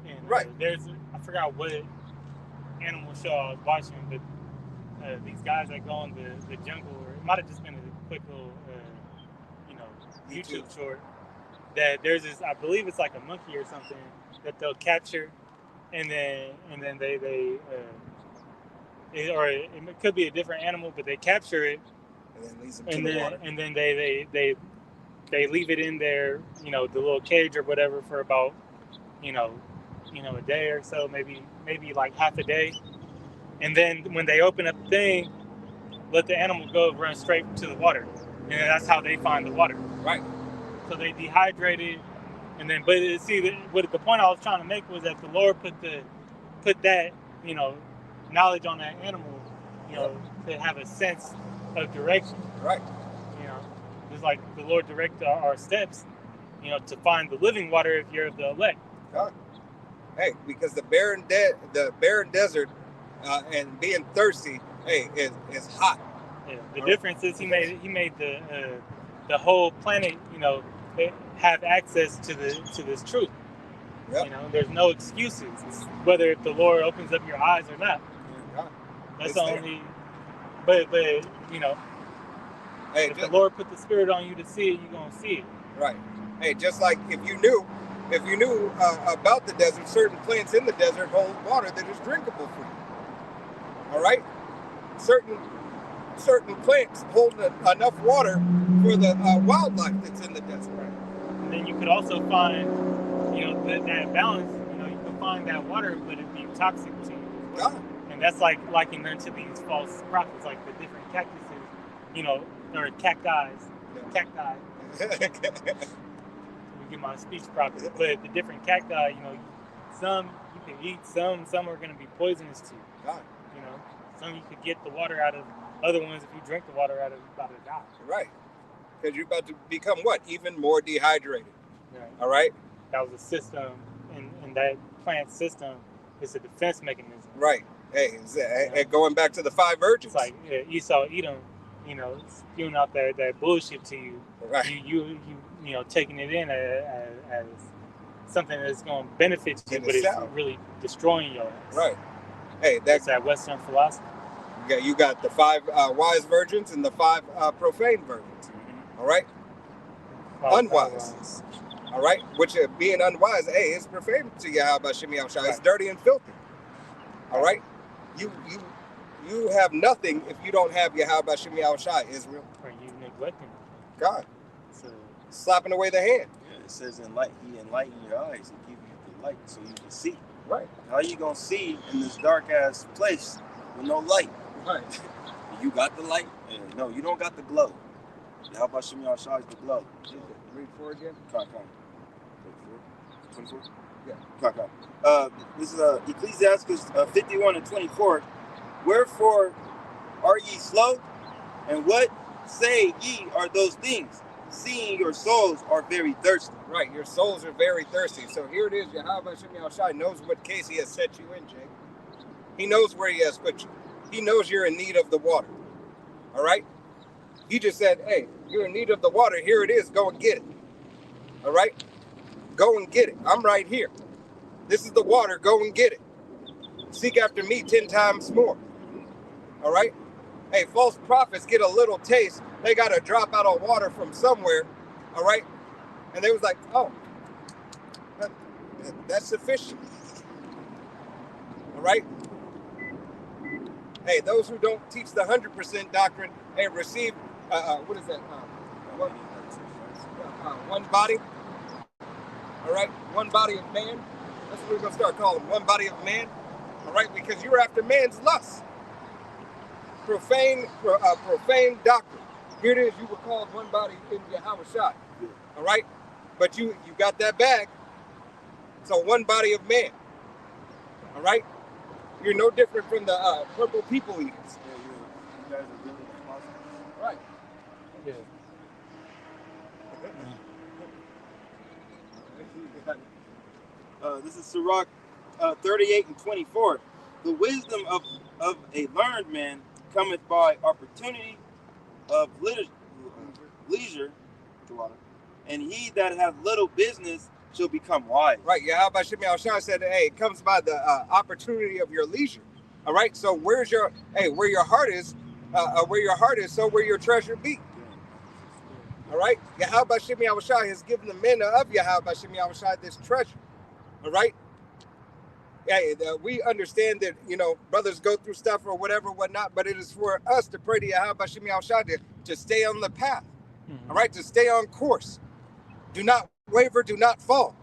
And, right. I forgot what animal show I was watching, but these guys that go in the jungle, or it might have just been a quick little, YouTube short. That there's this, I believe it's like a monkey or something that they'll capture, and then they or it could be a different animal, but they capture it, and then they leave it in their, the little cage or whatever for about, a day or so, maybe like half a day, and then when they open up the thing, let the animal go run straight to the water, and that's how they find the water. Right. So they dehydrate it, and then, but see, what the point I was trying to make was that the Lord put that, knowledge on that animal, to have a sense of direction. Right. Just like the Lord direct our steps, to find the living water if you're of the elect. God. Hey, because the barren desert and being thirsty, is hot. Yeah. The difference is he made the whole planet, have access to this truth. Yep. There's no excuses. It's whether if the Lord opens up your eyes or not. Yeah. That's the only. But if the Lord put the Spirit on you to see it, you're gonna see it. Right. Hey, just like if you knew about the desert, certain plants in the desert hold water that is drinkable for you. All right. Certain plants hold enough water for the wildlife that's in the desert. And then you could also find, that balance. You can find that water, but it'd be toxic to you. God. And that's like liking them to these false prophets, like the different cactuses, or cacti. Cacti. Let me get my speech properly. But the different cacti, some you can eat, some are going to be poisonous to you. God. Some you could get the water out of. Other ones, if you drink the water out of, you're about to die. Right. Because you're about to become what? Even more dehydrated. Right. All right? That was a system, and that plant system is a defense mechanism. Right. Hey, going back to the 5 virgins. It's like Esau, Edom, spewing out that bullshit to you. Right. You taking it in as something that's going to benefit you, but it's really destroying your ass. Right. Hey, that's that Western philosophy. You got the 5 wise virgins and the 5 profane virgins. All right? Unwise. All right? Which being unwise, hey, it's profane to Yahweh Shem Yahushua. It's dirty and filthy. All right? You have nothing if you don't have Yahweh Shem Yahushua, Israel. Or you neglecting God. So, slapping away the hand. Yeah, it says he enlighten your eyes and give you the light so you can see. Right. How you gonna see in this dark ass place with no light? Right. You got the light? No, you don't got the glow. How about Shem Yahushua is the glow? Read 4 again. Come. 24? Yeah. Come. This is Ecclesiastes 51:24. Wherefore are ye slow? And what say ye are those things? Seeing your souls are very thirsty. Right, your souls are very thirsty. So here it is. Yahweh Shem Yahushua knows what case he has set you in, Jake. He knows where he has put you. He knows you're in need of the water. All right? He just said, hey, you're in need of the water. Here it is. Go and get it. All right? Go and get it. I'm right here. This is the water. Go and get it. Seek after me 10 times more. All right? Hey, false prophets get a little taste. They got a drop out of water from somewhere. All right? And they was like, oh, that's sufficient. All right? Hey, those who don't teach the 100% doctrine, hey, receive, what is that? One body. All right? One body of man. That's what we're going to start calling one body of man. All right? Because you're after man's lust. Profane doctrine. Here it is. You were called one body in Yahweh Shai. All right? But you got that bag. So one body of man. All right? You're no different from the purple people eaters. Yeah, you guys are really responsible. Right. Yeah. This is Sirach 38:24. The wisdom of a learned man cometh by opportunity of leisure, and he that hath little business shall become wise. Right. Yahweh Shem Yahushua said, hey, it comes by the opportunity of your leisure. All right. So where your heart is, so where your treasure be. All right. Yahweh Shem Yahushua has given the men of Yahweh Shem Yahushua this treasure. All right. Yeah, we understand that, brothers go through stuff or whatnot, but it is for us to pray to Yahweh Shem Yahushua to stay on the path. All right. To stay on course. Do not waver, do not fall.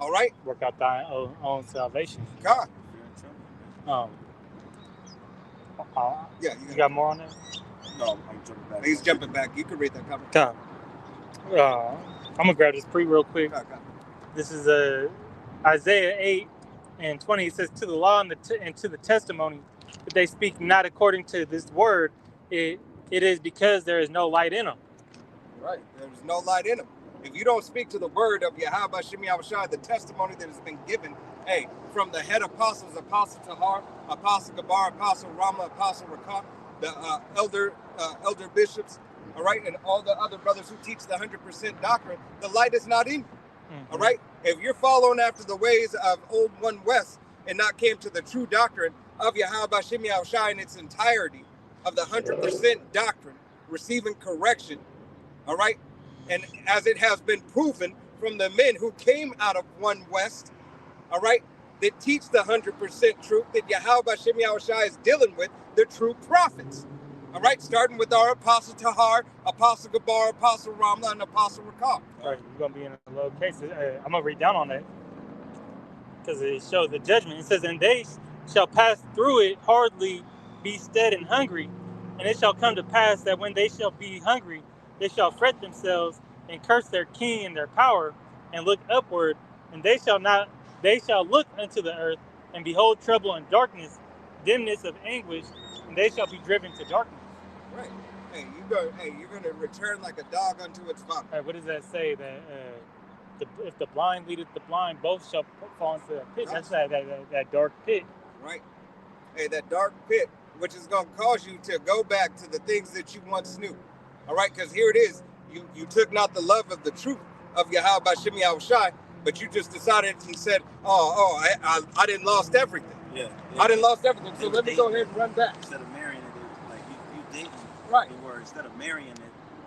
All right? Work out thy own salvation. God. Yeah. You got more on that? No, I'm jumping back. He's jumping back. You can read that comment. Come. I'm going to grab this real quick. This is Isaiah 8:20. It says, to the law and to the testimony that they speak not according to this word, it is because there is no light in them. Right. There's no light in them. If you don't speak to the word of Yahweh Shem Yahushua, the testimony that has been given, hey, from the head apostles, Apostle Tahar, Apostle Gabar, Apostle Rama, Apostle Rakat, the elder bishops, all right, and all the other brothers who teach the 100% doctrine, the light is not in you, all right? If you're following after the ways of Old One West and not came to the true doctrine of Yahweh Shem Yahushua in its entirety, of the 100% doctrine, receiving correction, all right? And as it has been proven from the men who came out of One West, all right, that teach the 100% truth, that Yahweh Shem Yahushua is dealing with the true prophets, All right, starting with our Apostle Tahar, Apostle Gabar, Apostle Ramla, and Apostle Rakam. All right, you're going to be in a low case. I'm going to read down on that because it shows the judgment. It says, and they shall pass through it hardly be stead and hungry. And it shall come to pass that when they shall be hungry, they shall fret themselves and curse their king and their power and look upward. And they shall look unto the earth and behold trouble and darkness, dimness of anguish, and they shall be driven to darkness. Right. You're gonna return like a dog unto its vomit. Right, what does that say? That if the blind leadeth the blind, both shall fall into that pit. That's that dark pit. Right. Hey, that dark pit, which is gonna cause you to go back to the things that you once knew. All right, because here it is. You took not the love of the truth of Yahweh B'Shem Yahushai, but you just decided and said, I didn't lost everything. Yeah. I didn't lost everything. So let me go ahead and run back. Instead of marrying it, like you dating. Right. Or instead of marrying it,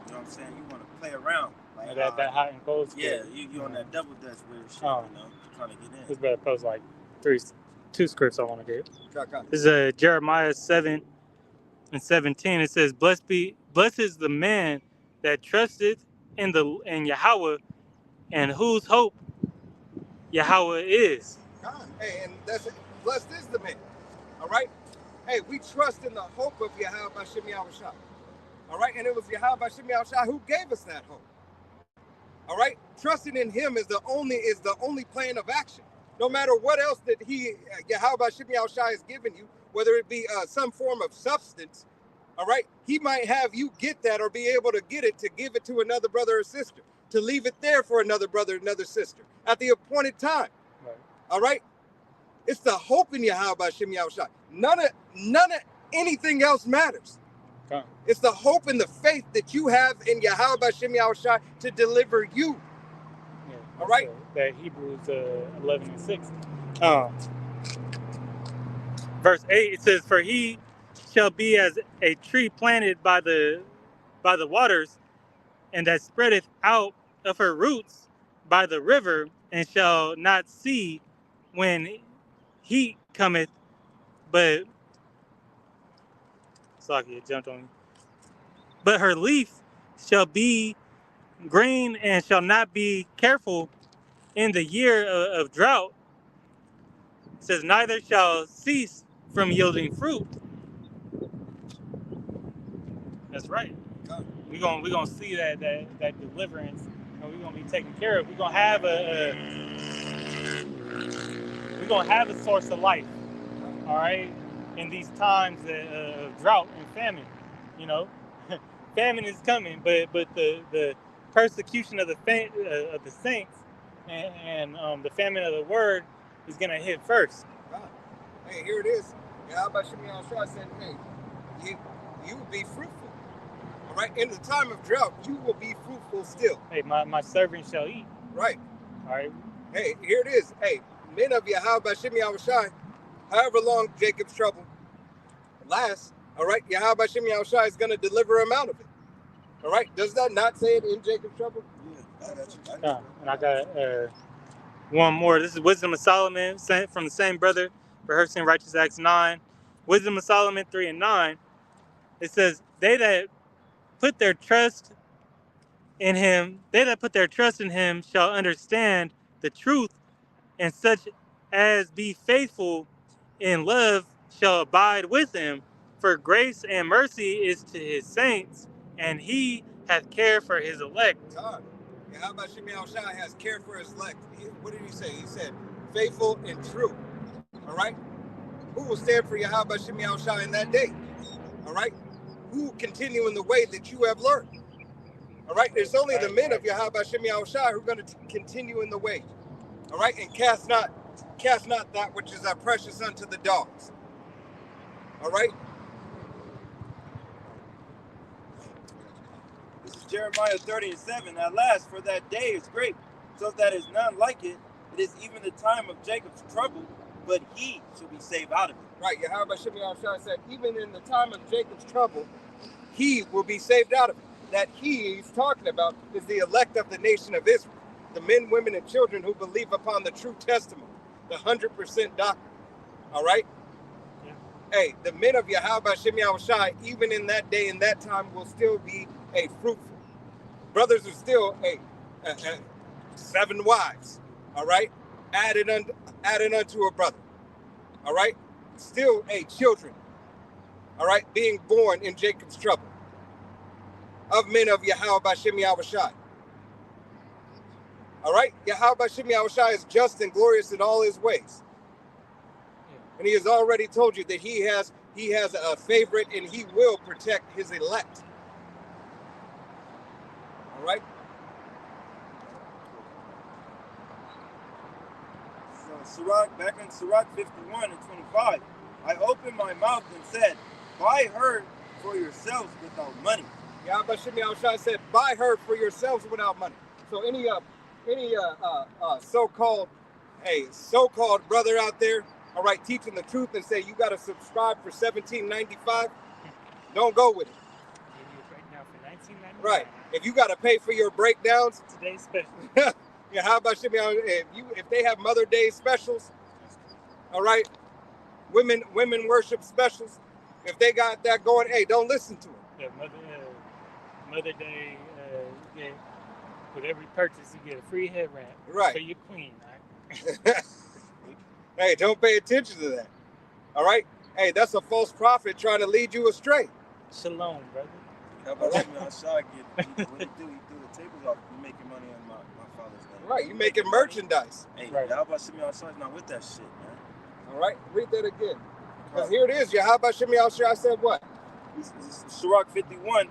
you know what I'm saying? You want to play around. Like that hot and cold. Yeah, you on that double dutch weird shit. Oh. You know, trying to get in. This brother posted like two scripts I want to get. Okay. This is Jeremiah 7:17. It says, "Blessed is the man that trusteth in Yahweh, and whose hope Yahweh is." God. Hey, and that's it. Blessed is the man. All right. Hey, we trust in the hope of Yahweh B'Shem Yahushai. All right, and it was Yahweh B'Shem Yahushai who gave us that hope. All right, trusting in Him is the only plan of action. No matter what else that Yahweh B'Shem Yahushai has given you, whether it be some form of substance, all right, He might have you get that or be able to get it to give it to another brother or sister, to leave it there for another brother, another sister at the appointed time. Right. All right, it's the hope in Yahweh B'Shem Yahushai. None of anything else matters. Okay. It's the hope and the faith that you have in Yahweh B'Shem Yahushai to deliver you. Yeah, all right. That Hebrews 11:6. Verse 8, it says, "For he shall be as a tree planted by the waters, and that spreadeth out of her roots by the river, and shall not see when heat cometh, but sorry, it jumped on me. But her leaf shall be green and shall not be careful in the year of drought." It says, "Neither shall cease from yielding fruit." That's right. We're gonna see that deliverance, and we're gonna be taken care of. We're gonna have a source of life. All right, in these times of drought and famine, you know, famine is coming, but the persecution of the saints and the famine of the word is gonna hit first. Hey, here it is. Yahweh B'Shem Yahushua said, "Hey, you will be fruitful. All right, in the time of drought, you will be fruitful still. Hey, my servant shall eat." Right. All right. Hey, here it is. Hey, men of Yahweh B'Shem Yahushua, however long Jacob's trouble lasts, all right, Yahweh B'Shem Yahushua is going to deliver him out of it. All right, does that not say it in Jacob's trouble? Yeah, I got you. And I got one more. This is Wisdom of Solomon, sent from the same brother, rehearsing righteous acts 9. Wisdom of Solomon 3:9. It says, they that put their trust in him shall understand the truth, and such as be faithful in love shall abide with him. For grace and mercy is to his saints, and he hath care for his elect. God. Yahweh B'Shem Yahushua has care for his elect. What did he say? He said, faithful and true. All right? Who will stand for Yahweh B'Shem Yahushua in that day? All right? Who will continue in the way that you have learned? All right? There's only the men of Yahweh B'Shem Yahushua who are going to continue in the way. All right? And cast not that which is our precious unto the dogs. All right? This is Jeremiah 30:7. At last, for that day is great, so that is none like it. It is even the time of Jacob's trouble, but he shall be saved out of it. Right, Yahweh B'Shem Yahushua said, even in the time of Jacob's trouble, he will be saved out of it. That he's talking about is the elect of the nation of Israel, the men, women, and children who believe upon the true testimony, the 100% doctrine. All right? Yeah. hey, the men of Yahweh Shem Yahushai, even in that day and that time, will still be a fruitful. Brothers are still 7 wives, all right, added unto a brother, all right, still children, all right, being born in Jacob's trouble of men of Yahweh Shem Yahushai. All right, Yahweh Shem Yahushai is just and glorious in all his ways. And he has already told you that he has a favorite and he will protect his elect. All right. So back in Sirach 51 and 25, I opened my mouth and said, buy her for yourselves without money. Yahweh Shem Yahushai said, buy her for yourselves without money. So any so-called brother out there, all right, teaching the truth and say you got to subscribe for $17.95, don't go with it. Breakdown for $19.99. Right. If you got to pay for your breakdowns, today's special. Yeah, how about Shimmy? If they have Mother Day specials, all right, women worship specials, if they got that going, hey, don't listen to them. Yeah, Mother Day, with every purchase you get a free head wrap. Right. For your queen, right? Hey, don't pay attention to that. All right? Hey, that's a false prophet trying to lead you astray. Shalom, brother. How about Shimmy Ashai what he do? He threw the tables off. You making money on my father's name. Right, you making merchandise. Hey, right. How about Shimmy Ashai's not with that shit, man? All right, read that again. Because here it is. Yahweh Shimmy Ashai said what? Sirach 51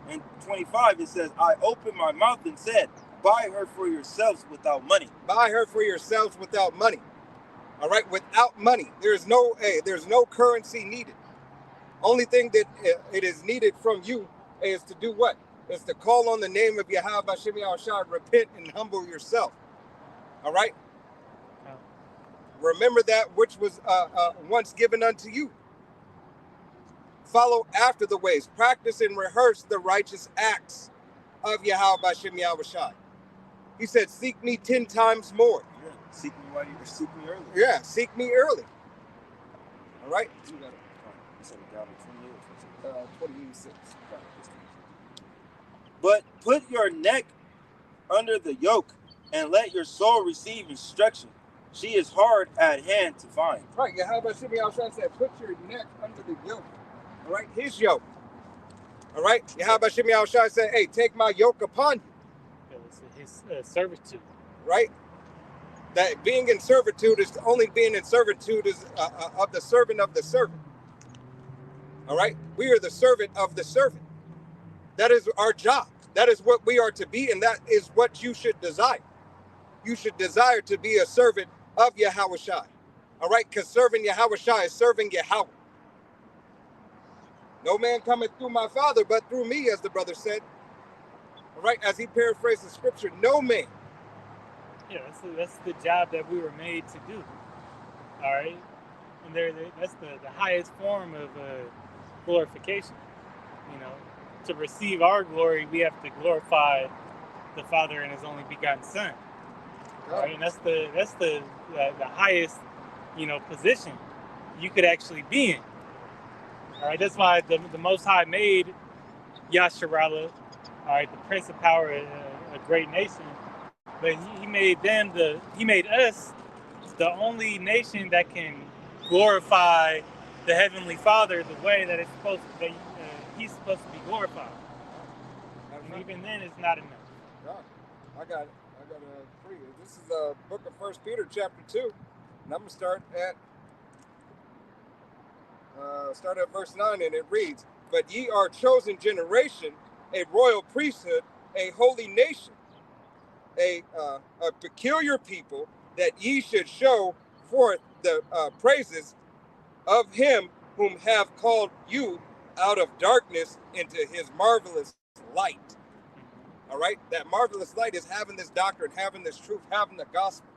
and 25, it says, I opened my mouth and said, buy her for yourselves without money. Buy her for yourselves without money. All right, without money. There's no currency needed. Only thing that it is needed from you is to do what? Is to call on the name of Yahweh Shem Yahushai, repent and humble yourself. All right? Oh. Remember that which was once given unto you. Follow after the ways. Practice and rehearse the righteous acts of Yahweh Shem Yahushai. He said, seek me 10 times more. Yeah, seek me early. Yeah, seek me early. All right? You got it. You said it down to 26. But put your neck under the yoke and let your soul receive instruction. She is hard at hand to find. Right, Yahweh Shem Yahushai said, put your neck under the yoke. All right, his yoke. All right, Yahweh Shem Yahushai said, hey, take my yoke upon you. His servitude. Right? That being in servitude is only being in servitude is of the servant of the servant. All right, we are the servant of the servant. That is our job. That is what we are to be, and that is what you should desire. You should desire to be a servant of Yahushai. All right, because serving Yahushai is serving Yahweh. No man cometh through my Father, but through me, as the brother said. All right, as he paraphrased the scripture, no man. Yeah, that's the job that we were made to do. All right, and that's the highest form of glorification. You know, to receive our glory, we have to glorify the Father and His only begotten Son. All right, and that's the highest, position you could actually be in. All right, that's why the Most High made Yasharallah, all right, the Prince of Power, a great nation. But he made us the only nation that can glorify the Heavenly Father the way that it's supposed to be. He's supposed to be glorified. And even then, it's not enough. God, I got it. I got it for you. This is the book of 1 Peter, chapter 2, and I'm gonna start at verse 9, and it reads, "But ye are a chosen generation, a royal priesthood, a holy nation, a peculiar people, that ye should show forth the praises of Him whom have called you out of darkness into His marvelous light." All right, that marvelous light is having this doctrine, having this truth, having the gospel,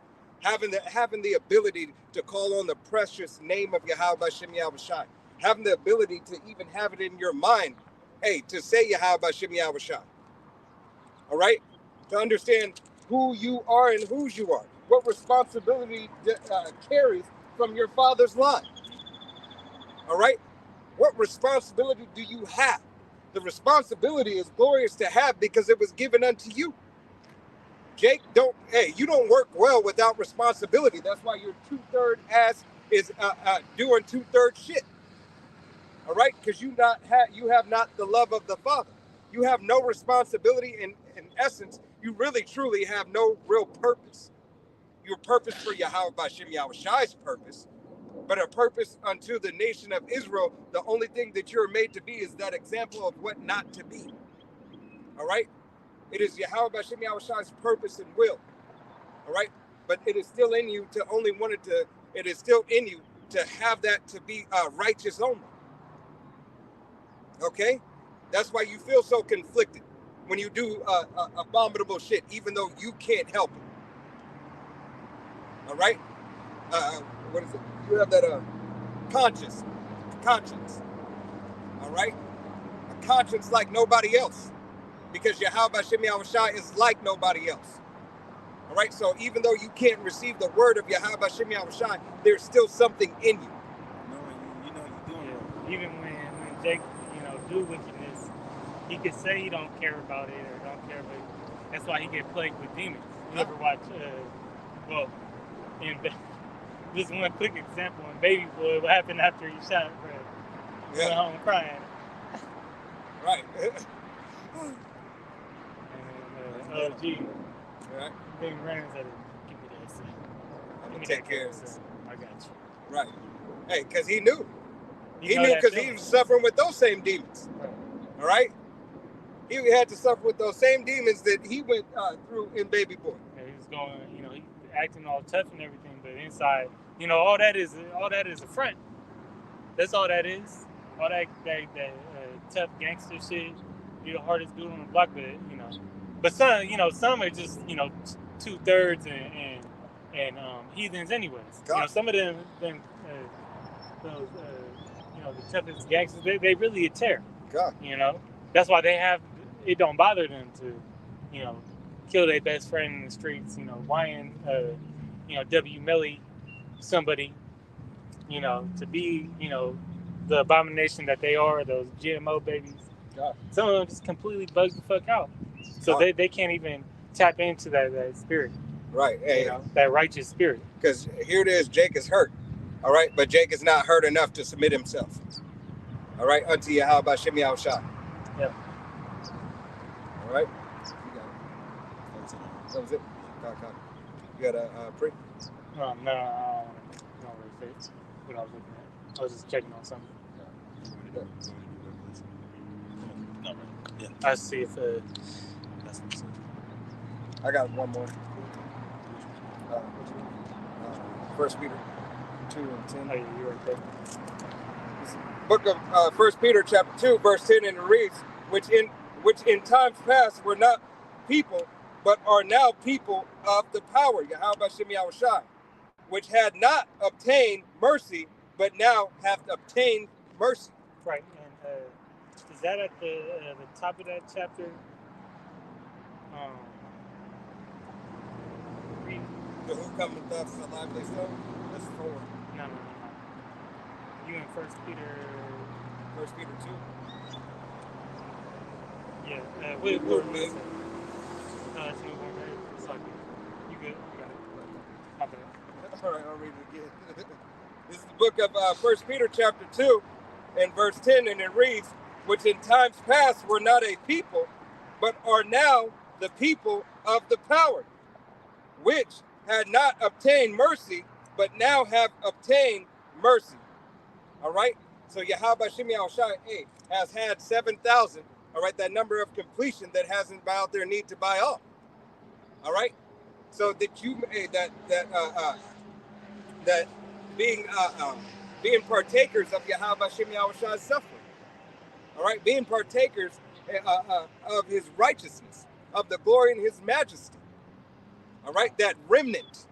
having the ability to call on the precious name of Yahweh Shem Yahushai, having the ability to even have it in your mind, hey, to say Yahweh Shem Yahushai. All right, to understand who you are and whose you are, what responsibility carries from your father's line. All right? What responsibility do you have? The responsibility is glorious to have because it was given unto you. Jake, you don't work well without responsibility. That's why your 2/3 ass is doing 2/3 shit. All right? Because you have not the love of the Father. You have no responsibility. In essence, you really truly have no real purpose. Your purpose for Yahweh B'Shem Yahushai's purpose, but a purpose unto the nation of Israel. The only thing that you're made to be is that example of what not to be. All right? It is Yahweh B'Shem Yahushai's purpose and will. All right? But it is still in you to only want it to, it is still in you to have that to be righteous only. Okay? That's why you feel so conflicted when you do abominable shit, even though you can't help it. All right? What is it? You have that conscience. All right? A conscience like nobody else. Because Yahweh B'Shem Yahushai is like nobody else. All right? So even though you can't receive the word of Yahweh B'Shem Yahushai, there's still something in you. You know you're doing it. Even when Jake, do wickedness, he could say he don't care about it or don't care, but that's why he get plagued with demons. You ever watch, just one quick example in Baby Boy, what happened after he shot Fred? He went home crying. Right. And OG. Right. Big Reynolds said, give me that son. I'm going to take care of this. I got you. Right. Hey, because he knew. He knew because he was suffering with those same demons. Right. All right? He had to suffer with those same demons that he went through in Baby Boy. Yeah, he was going, he acting all tough and everything, but inside, all that is a front. That's all that is. All that tough gangster shit. You're the hardest dude on the block, but some are just 2/3 and heathens anyways. Some of them those the toughest gangsters, they really a terror. God. That's why it don't bother them to kill their best friend in the streets. Wyan W. Melly, somebody to be the abomination that they are, those GMO babies. God. Some of them just completely bug the fuck out. So they can't even tap into that spirit. Right. Hey, that righteous spirit. Because here it is, Jake is hurt. All right. But Jake is not hurt enough to submit himself. All right. Unto Yahweh B'Shem Yahushai. Yep. All right. You got it. That was it. You got a pre? No, I don't really fit what I was looking at. I was just checking on something. Yeah. I see if I got one more. 1 Peter 2:10. Oh, yeah, you're right there. Book of 1 Peter chapter 2, verse 10, and it reads, which in times past were not people, but are now people of the power, Yahweh B'Shem Yahushai, which had not obtained mercy, but now have obtained mercy. Right, and is that at the top of that chapter? The who cometh up the lively stone? That's 4. No. You in 1 Peter 2? Yeah. What is it? No, it's newborn baby. It's like, you good? You got it. My bad. All right, I'll read it again. This is the book of 1 Peter chapter 2 and verse 10, and it reads, which in times past were not a people, but are now the people of the power, which had not obtained mercy, but now have obtained mercy. All right? So Yahweh B'Shem Yahushai has had 7,000, all right, that number of completion that hasn't bowed their knee to buy off. All right? So that you that being partakers of Yahweh B'Shem Yahushai's suffering. All right? Being partakers of his righteousness, of the glory and his majesty. All right, that remnant.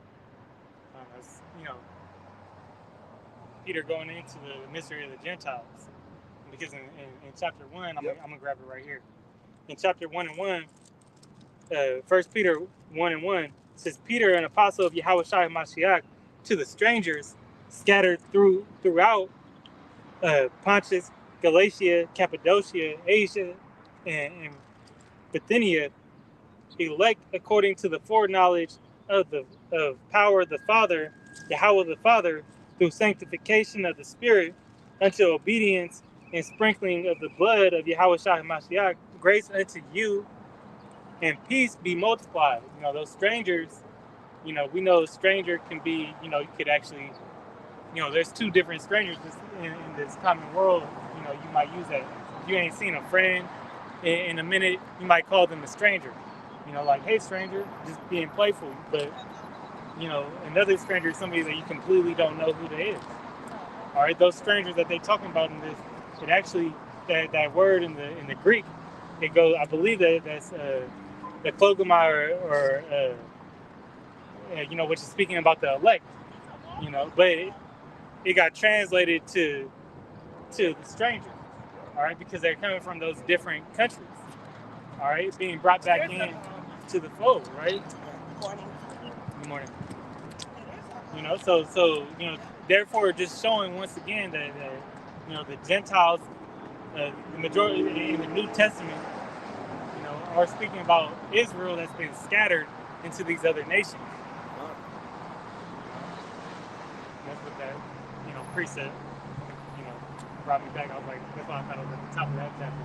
Peter going into the mystery of the Gentiles, because in chapter 1, I'm gonna grab it right here. In chapter 1:1, 1 Peter 1:1 says, Peter, an apostle of Yahweh Shai Mashiach, to the strangers scattered throughout Pontus, Galatia, Cappadocia, Asia, and Bithynia, elect according to the foreknowledge of power of the Father, Yahweh the Father, through sanctification of the Spirit, unto obedience and sprinkling of the blood of Yahweh Shai Mashiach, grace unto you and peace be multiplied. Those strangers, we know a stranger can be, you could actually, there's two different strangers in this common world. You might use that. If you ain't seen a friend in a minute, you might call them a stranger. Like, hey, stranger, just being playful. But, another stranger is somebody that you completely don't know who they is. All right, those strangers that they're talking about in this, it actually, that word in the Greek, it goes, I believe that's the klogomai or which is speaking about the elect, but it got translated to the stranger, all right, because they're coming from those different countries, all right, being brought back in to the fold, right? Good morning. So therefore, just showing once again that the Gentiles, the majority in the New Testament, are speaking about Israel that's been scattered into these other nations. That's what that precept brought me back. I was like, that's why I thought I was at the top of that chapter.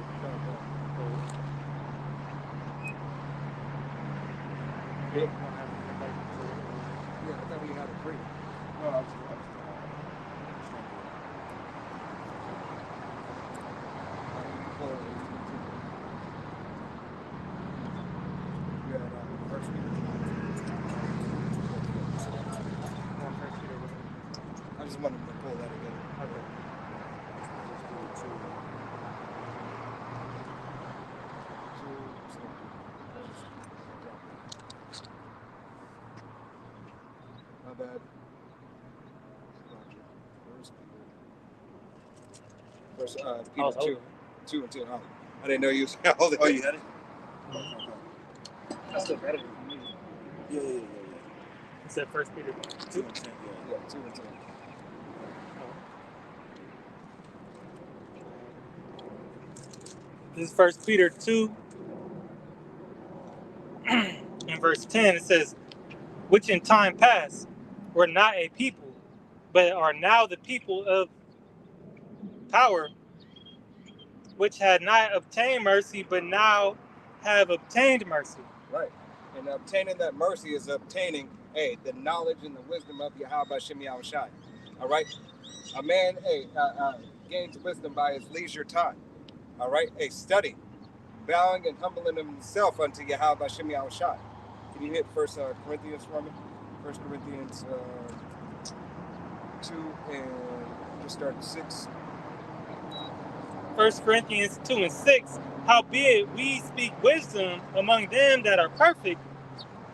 Yeah, I thought we had a free. No, I was I just wanted to pull that again. Okay. My bad. First Peter 2 and 2. Oh, I didn't know you was all the Oh, you had it? Mm-hmm. That's still better than me. Yeah. You said 1 Peter 2 and 10, yeah, 2 and 10. This is 1 Peter 2 in verse 10. It says, which in time past were not a people, but are now the people of power, which had not obtained mercy, but now have obtained mercy. Right. And obtaining that mercy is obtaining, the knowledge and the wisdom of Yahweh Shem Yahushai. All right. A man, gains wisdom by his leisure time. All right. Study, bowing and humbling himself unto Yahweh Shem Yahushai. Can you hit 1 Corinthians for me? 1 Corinthians 2 and just start at 6. 1 Corinthians 2 and 6. Howbeit we speak wisdom among them that are perfect,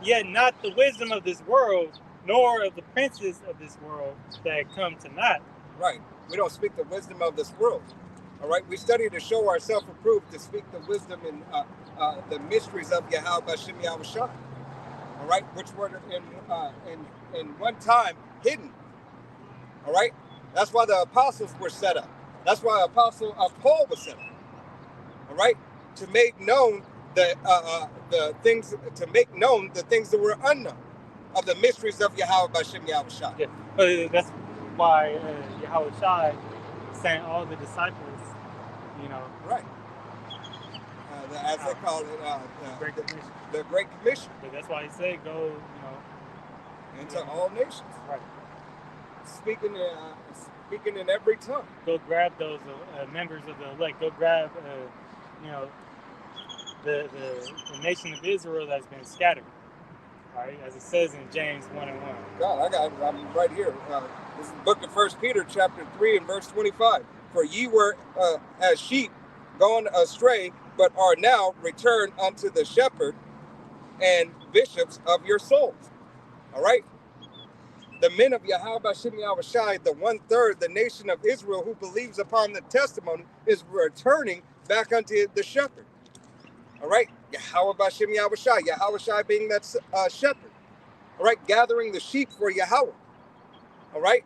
yet not the wisdom of this world, nor of the princes of this world that come to naught. Right. We don't speak the wisdom of this world. All right. We study to show ourselves approved, to speak the wisdom and the mysteries of Yahweh Shem Yahushai. All right, which were in one time hidden. All right, that's why the apostles were set up. That's why Apostle Paul was set up. All right, to make known the things, that were unknown, of the mysteries of Yahweh Shem Yahushai. Yeah, but that's why Yahweh Shai sent all the disciples. Right. As they call it, the Great Commission. But that's why he said, go, into all nations. Right. Speaking in every tongue. Go grab those members of the elect. Go grab, the nation of Israel that's been scattered. All right, as it says in James 1 and 1. God, I'm right here. This is the book of 1 Peter, chapter 3, and verse 25. For ye were as sheep gone astray, but are now returned unto the shepherd and bishops of your souls. All right? The men of Yahweh Shem Yahushai, the 1/3, the nation of Israel who believes upon the testimony, is returning back unto the shepherd. All right? Yahweh Shem Yahushai, Yahushai being that shepherd. All right? Gathering the sheep for Yahweh. All right?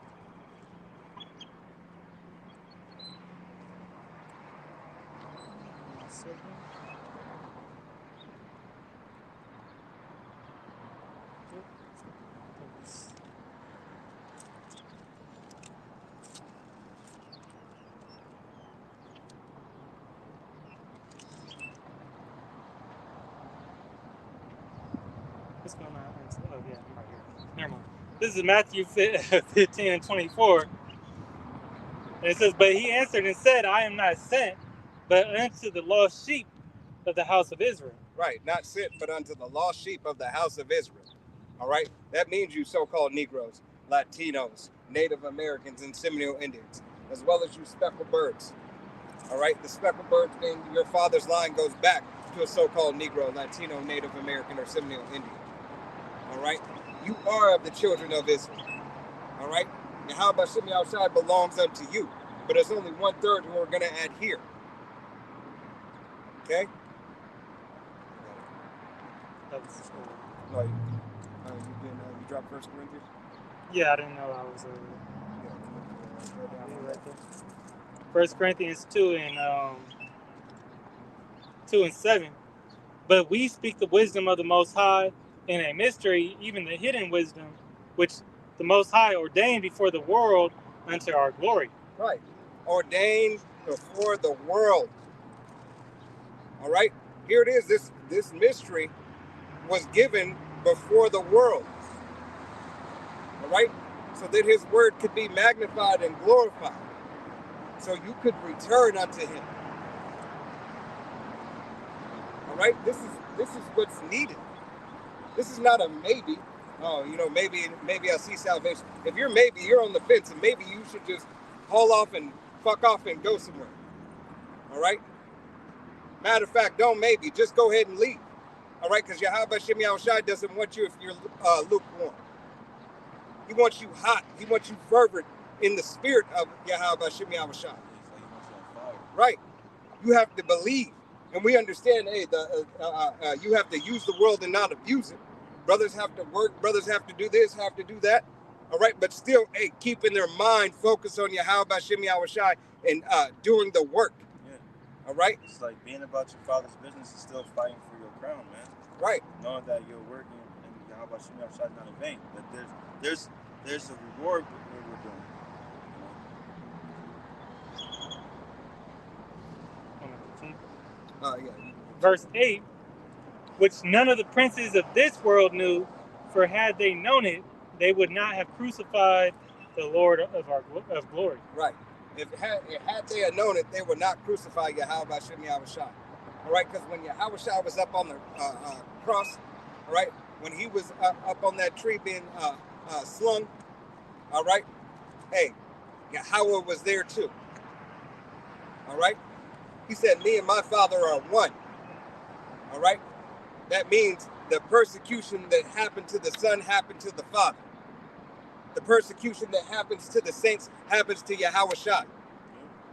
What's going on? Oh, yeah, I'm right here. Never mind. This is Matthew 15 and 24. And it says, "But he answered and said, I am not sent, but unto the lost sheep of the house of Israel." Right, not sent, but unto the lost sheep of the house of Israel. All right, that means you so-called Negroes, Latinos, Native Americans, and Seminole Indians, as well as you speckled birds. All right, the speckled birds being your father's line goes back to a so-called Negro, Latino, Native American, or Seminole Indian. All right, you are of the children of Israel. All right, Yahweh Hashem Yahushai belongs unto you, but there's only 1/3 who are going to adhere. Okay. That's No, you dropped 1 Corinthians. yeah, I didn't know I was right there. 1 Corinthians 2 and 7. "But we speak the wisdom of the Most High in a mystery, even the hidden wisdom, which the Most High ordained before the world unto our glory." Right. Ordained before the world. All right. Here it is. This mystery was given before the world. All right. So that his word could be magnified and glorified. So you could return unto him. All right. This is what's needed. This is not a maybe. Oh, maybe I see salvation. If you're on the fence, and maybe you should just haul off and fuck off and go somewhere. All right. Matter of fact, don't maybe. Just go ahead and leave. All right, because Yahweh Hashem Yahushai doesn't want you if you're lukewarm. He wants you hot. He wants you fervent in the spirit of Yahweh Hashem Yahushai. Right. You have to believe. And we understand, hey, you have to use the world and not abuse it. Brothers have to work. Brothers have to do this, have to do that. All right. But still, hey, keeping their mind focused on Yahweh Hashem Yahushai and doing the work. Yeah. All right. It's like being about your father's business is still fighting for your crown, man. Right. Knowing that you're working and Yahweh Hashem Yahushai is not in vain. But there's a reward with what we're doing. Yeah. Verse 8, "Which none of the princes of this world knew, for had they known it, they would not have crucified the Lord of glory." Right. If had they had known it, they would not crucify Yahweh Hashem Yahushai. All right, because when Yahushua was up on the cross, all right, when he was up on that tree being slung, all right, hey, Yahweh was there too. All right. He said, "Me and my Father are one." All right. That means the persecution that happened to the Son happened to the Father. The persecution that happens to the saints happens to Yahushua.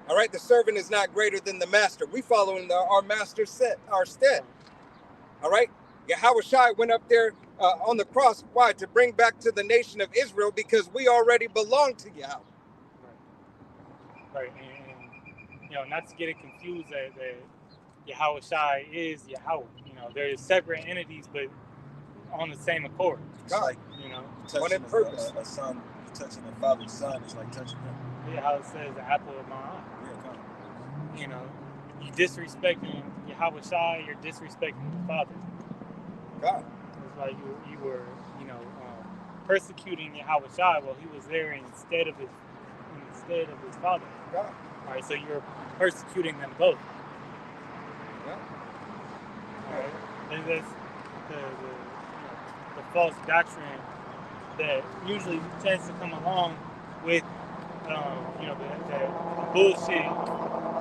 All right. The servant is not greater than the master. We follow in our master's stead. All right. Yahushua went up there on the cross. Why? To bring back to the nation of Israel, because we already belong to Yahweh. Right. And not to get it confused that Yahushua is Yahweh. They're separate entities, but on the same accord. It's like, one in purpose. A son, you touching a father's son is like touching him. Yeah, how it says the apple of my eye. Yeah, come on. You disrespecting Yahushua, you're disrespecting the Father. God. It's like you were, persecuting Yahushua while he was there instead of his Father. God. All right, so you're persecuting them both. Yeah. All right, and that's the false doctrine that usually tends to come along with, the bullshit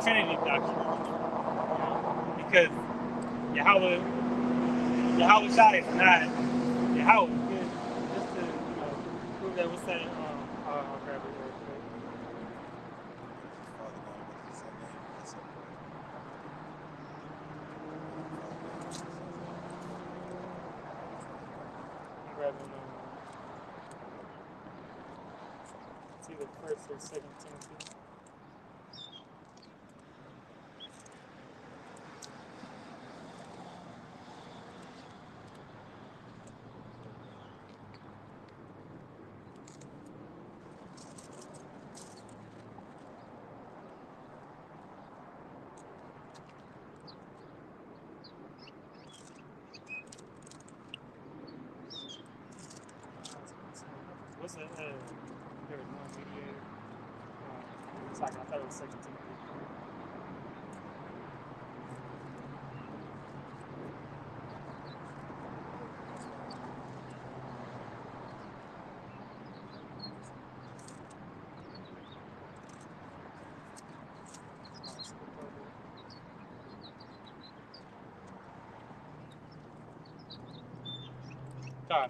Trinity doctrine. Because Yahushua is not Yahweh. Just to prove that, what's that? I'll grab it real quick. I'm grabbing it's either 1st or 2nd Timothy. What's the there was one mediator? It's like I thought it was Second Timothy.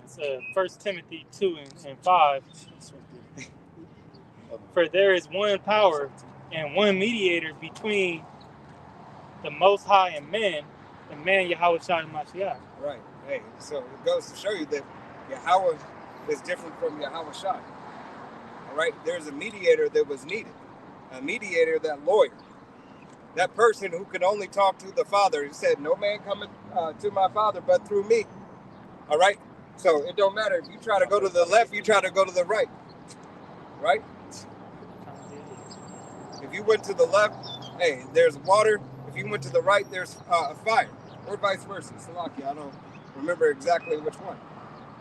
It's 1 Timothy 2 and 5. For there is one power and one mediator between the Most High and men, the man Yahawashi Mashiach. Right. Hey, so it goes to show you that Yahweh is different from Yahawashi. All right. There's a mediator that was needed, a mediator, that lawyer, that person who could only talk to the Father. He said, "No man cometh to my Father but through me." All right. So it don't matter if you try to go to the left, you try to go to the right. Right? If you went to the left, hey, there's water. If you went to the right, there's fire, or vice versa. Salaki, I don't remember exactly which one.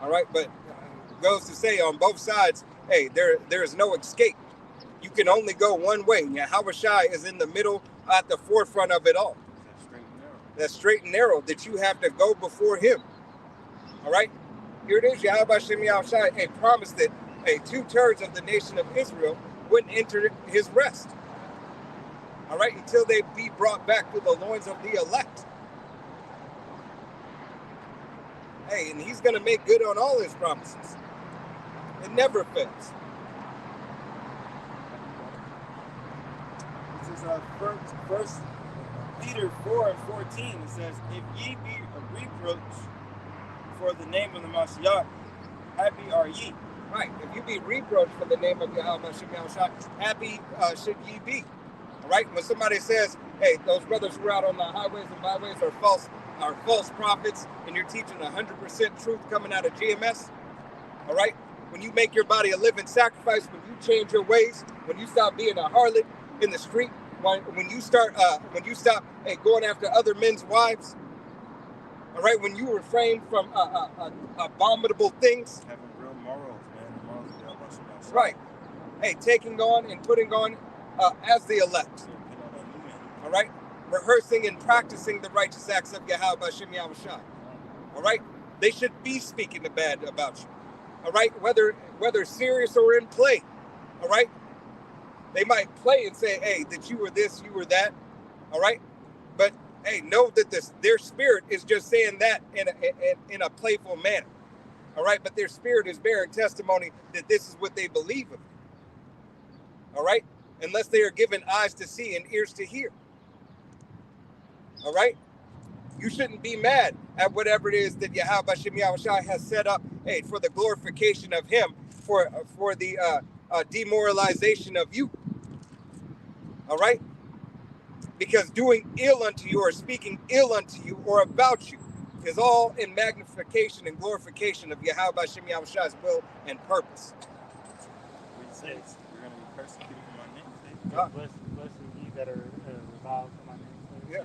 All right, but it goes to say on both sides, hey, there is no escape. You can only go one way. Yahawashi is in the middle, at the forefront of it all. That's straight and narrow that you have to go before him. All right, here it is. Yahawashi promised that 2/3 of the nation of Israel wouldn't enter his rest. All right, until they be brought back to the loins of the elect. Hey, and he's going to make good on all his promises. It never fails. This is First Peter 4:14. It says, "If ye be a reproach for the name of the Mashiach, happy are ye." Right. If you be reproached for the name of Yahweh Shemyahushai, happy should ye be. All right. When somebody says, "Hey, those brothers who are out on the highways and byways are false prophets," and you're teaching 100% truth coming out of GMS, all right. When you make your body a living sacrifice, when you change your ways, when you stop being a harlot in the street, when you stop going after other men's wives, all right. When you refrain from abominable things, having real morals, man. The morals of Yahweh. Right. Hey, taking on and putting on as the elect. All right. Rehearsing and practicing the righteous acts of Yahweh Shem Yahushai. All right. They should be speaking the bad about you. All right. Whether serious or in play. All right. They might play and say, "Hey, that you were this, you were that." All right. But hey, know that their spirit is just saying that in a playful manner. All right, but their spirit is bearing testimony that this is what they believe of. All right, unless they are given eyes to see and ears to hear. All right, you shouldn't be mad at whatever it is that Yahweh Shem Yahushai has set up, hey, for the glorification of Him, for the demoralization of you. All right, because doing ill unto you or speaking ill unto you or about you is all in magnification and glorification of Yahweh Shem Yahushai's will and purpose. What say? You're going to be persecuted for my name's Blessed ye that are reviled for my name's sake. Yeah. I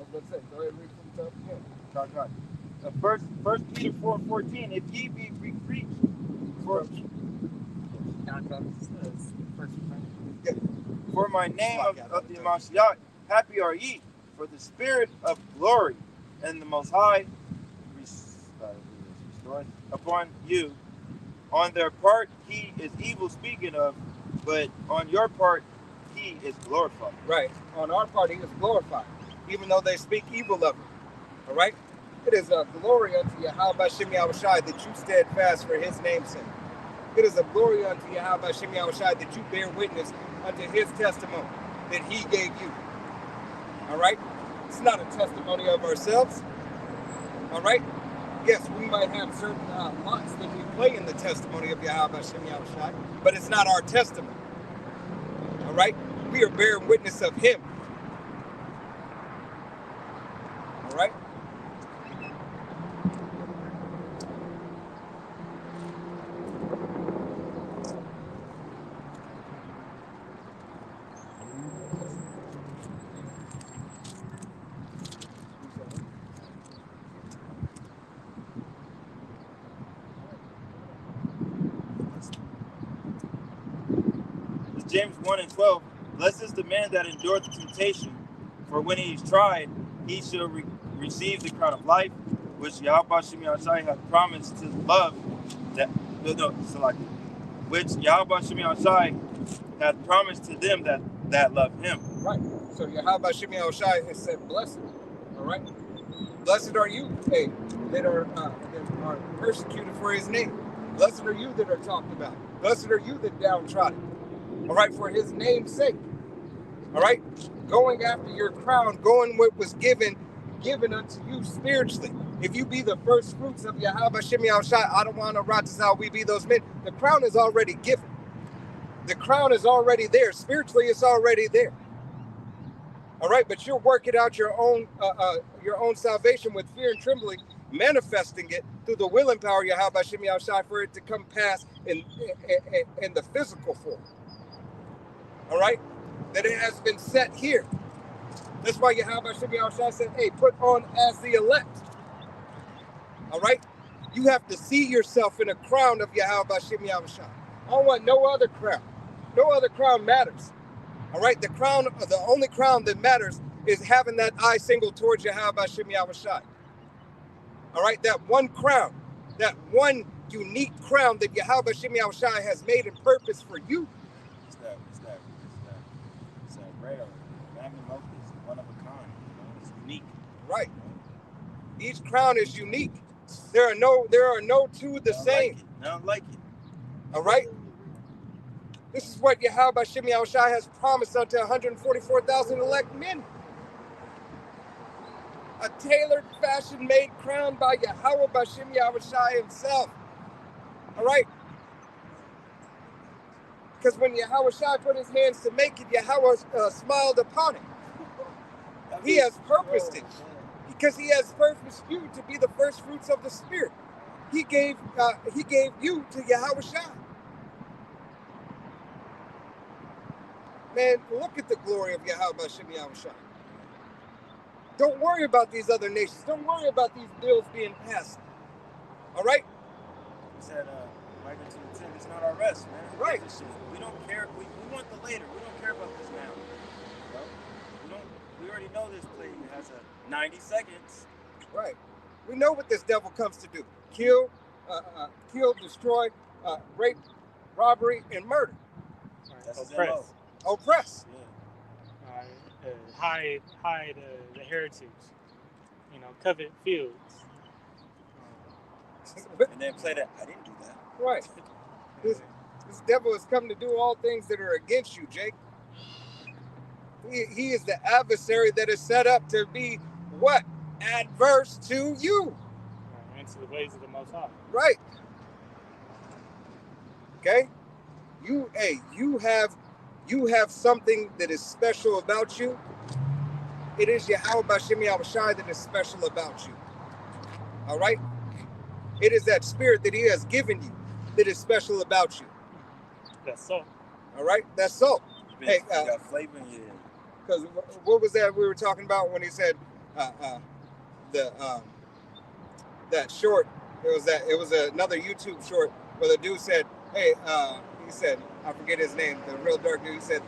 was going to say, go ahead and read from the top again. First Peter 4:14. If ye be reproached for my name of the Mashiach, happy are ye, for the spirit of glory and the Most High restored upon you. On their part, he is evil speaking of, but on your part, he is glorified. Right. On our part, he is glorified, even though they speak evil of him. All right. It is a glory unto Yahweh Shem Yahushai that you steadfast for his name's sake. It is a glory unto Yahweh Shem Yahushai that you bear witness unto his testimony that he gave you. All right? It's not a testimony of ourselves. All right? Yes, we might have certain lots that we play in the testimony of Yahweh Shem Yahushai, but it's not our testimony. All right? We are bearing witness of him. All right? James 1:12, blessed is the man that endureth temptation, for when he is tried, he shall receive the crown of life, which Yahweh Shem Yahshai hath promised to love that which Yahweh Shem Yahshai hath promised to them that love him. Right. So Yahweh Shem Yahshai has said, blessed. All right. Blessed are you, hey, that are persecuted for his name. Blessed are you that are talked about. Blessed are you that downtrodden. All right, for his name's sake. All right, going after your crown, going what was given unto you spiritually. If you be the first fruits of Yahweh Shem Yahushai, I don't want to rot this out, we be those men. The crown is already given. The crown is already there. Spiritually, it's already there. All right, but you're working out your own salvation with fear and trembling, manifesting it through the will and power of Yahweh Shem Yahushai for it to come past in the physical form. All right, that it has been set here. That's why Yahweh Shem Yahushai said, hey, put on as the elect. All right, you have to see yourself in a crown of Yahweh Shem Yahushai. I don't want no other crown. No other crown matters. All right, the only crown that matters is having that eye single towards Yahweh Shem Yahushai. All right, that one crown, that one unique crown that Yahweh Shem Yahushai has made in purpose for you. It's that rare, magnum opus, one of a kind. It's unique. Right. Each crown is unique. There are no two the same. Not like it. All right. This is what Yahweh Shem Yahushai has promised unto 144,000 elect men. A tailored, fashion-made crown by Yahweh Shem Yahushai himself. All right? Because when Yahushai put his hands to make it, Yahweh smiled upon it. He has purposed it. Because he has purposed you to be the first fruits of the Spirit. He gave you to Yahushai. Man, look at the glory of Yahweh Shem Yahushai. Don't worry about these other nations. Don't worry about these bills being passed. All right? He said, Michael 10, it's not our rest, man. Right. We don't care. We want the later. We don't care about this now. We already know this play has a 90 seconds. Right. We know what this devil comes to do. Kill, destroy, rape, robbery, and murder. That's Oppress. Yeah. Hide the heritage. Covet fields. And then play that. I didn't do that. Right. This devil has come to do all things that are against you, Jake. He is the adversary that is set up to be what? Adverse to you. Into the ways of the Most High. Right. Okay? You have something that is special about you. It is Yahweh Shem Yahushai that is special about you. All right? It is that spirit that he has given you that is special about you. That's so. All right? That's so. Hey, you got flavor in here. Because what was that we were talking about when he said that short? It was another YouTube short where the dude said, "Hey," he said, I forget his name, the real dark dude. He said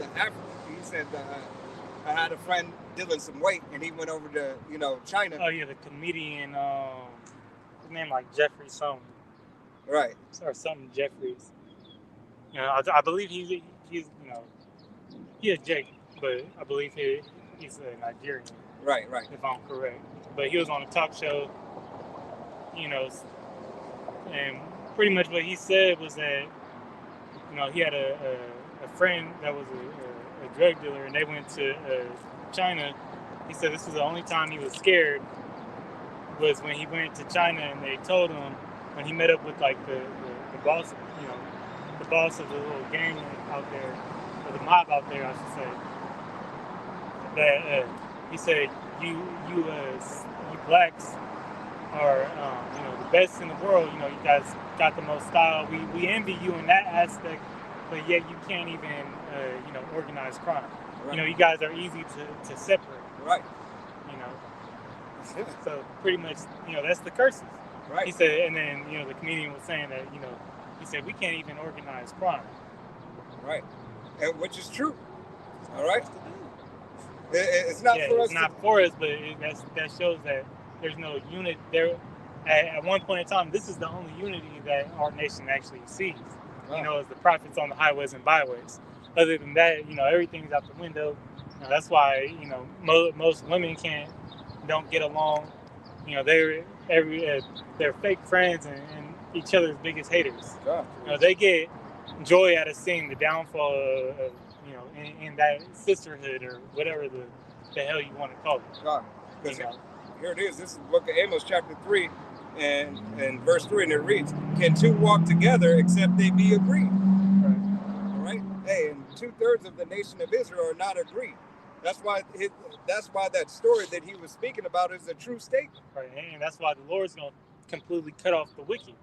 I had a friend dealing some weight, and he went over to China. Oh yeah, the comedian. His name like Jeffrey something. Right. Or something Jeffries. I believe he's he is Jake, but I believe he's a Nigerian. Right. If I'm correct. But he was on a talk show, and pretty much what he said was that, he had a friend that was a drug dealer, and they went to China. He said this was the only time he was scared was when he went to China, and they told him when he met up with like the boss, the boss of the little gang out there, or the mob out there, I should say, that he said you blacks are the best in the world. You guys got the most style. We envy you in that aspect, but yet you can't even organize crime. Right. You guys are easy to separate. Right. So pretty much that's the curses. Right. He said, and then the comedian was saying that he said we can't even organize crime. Right. and which is true. All right, it's not for us. It's not for us, but that shows that there's no unity there. At one point in time, this is the only unity that our nation actually sees. Wow. As the prophets on the highways and byways. Other than that, everything's out the window. That's why most women don't get along. They're fake friends and each other's biggest haters. Yeah. They get joy out of seeing the downfall of in that sisterhood or whatever the hell you want to call it. God, here it is. This is the book of Amos, chapter 3, and verse 3, and it reads, "Can two walk together except they be agreed?" Right. All right. Hey, and 2/3 of the nation of Israel are not agreed. That's why that story that he was speaking about is a true statement. Right, and that's why the Lord's going to completely cut off the wicked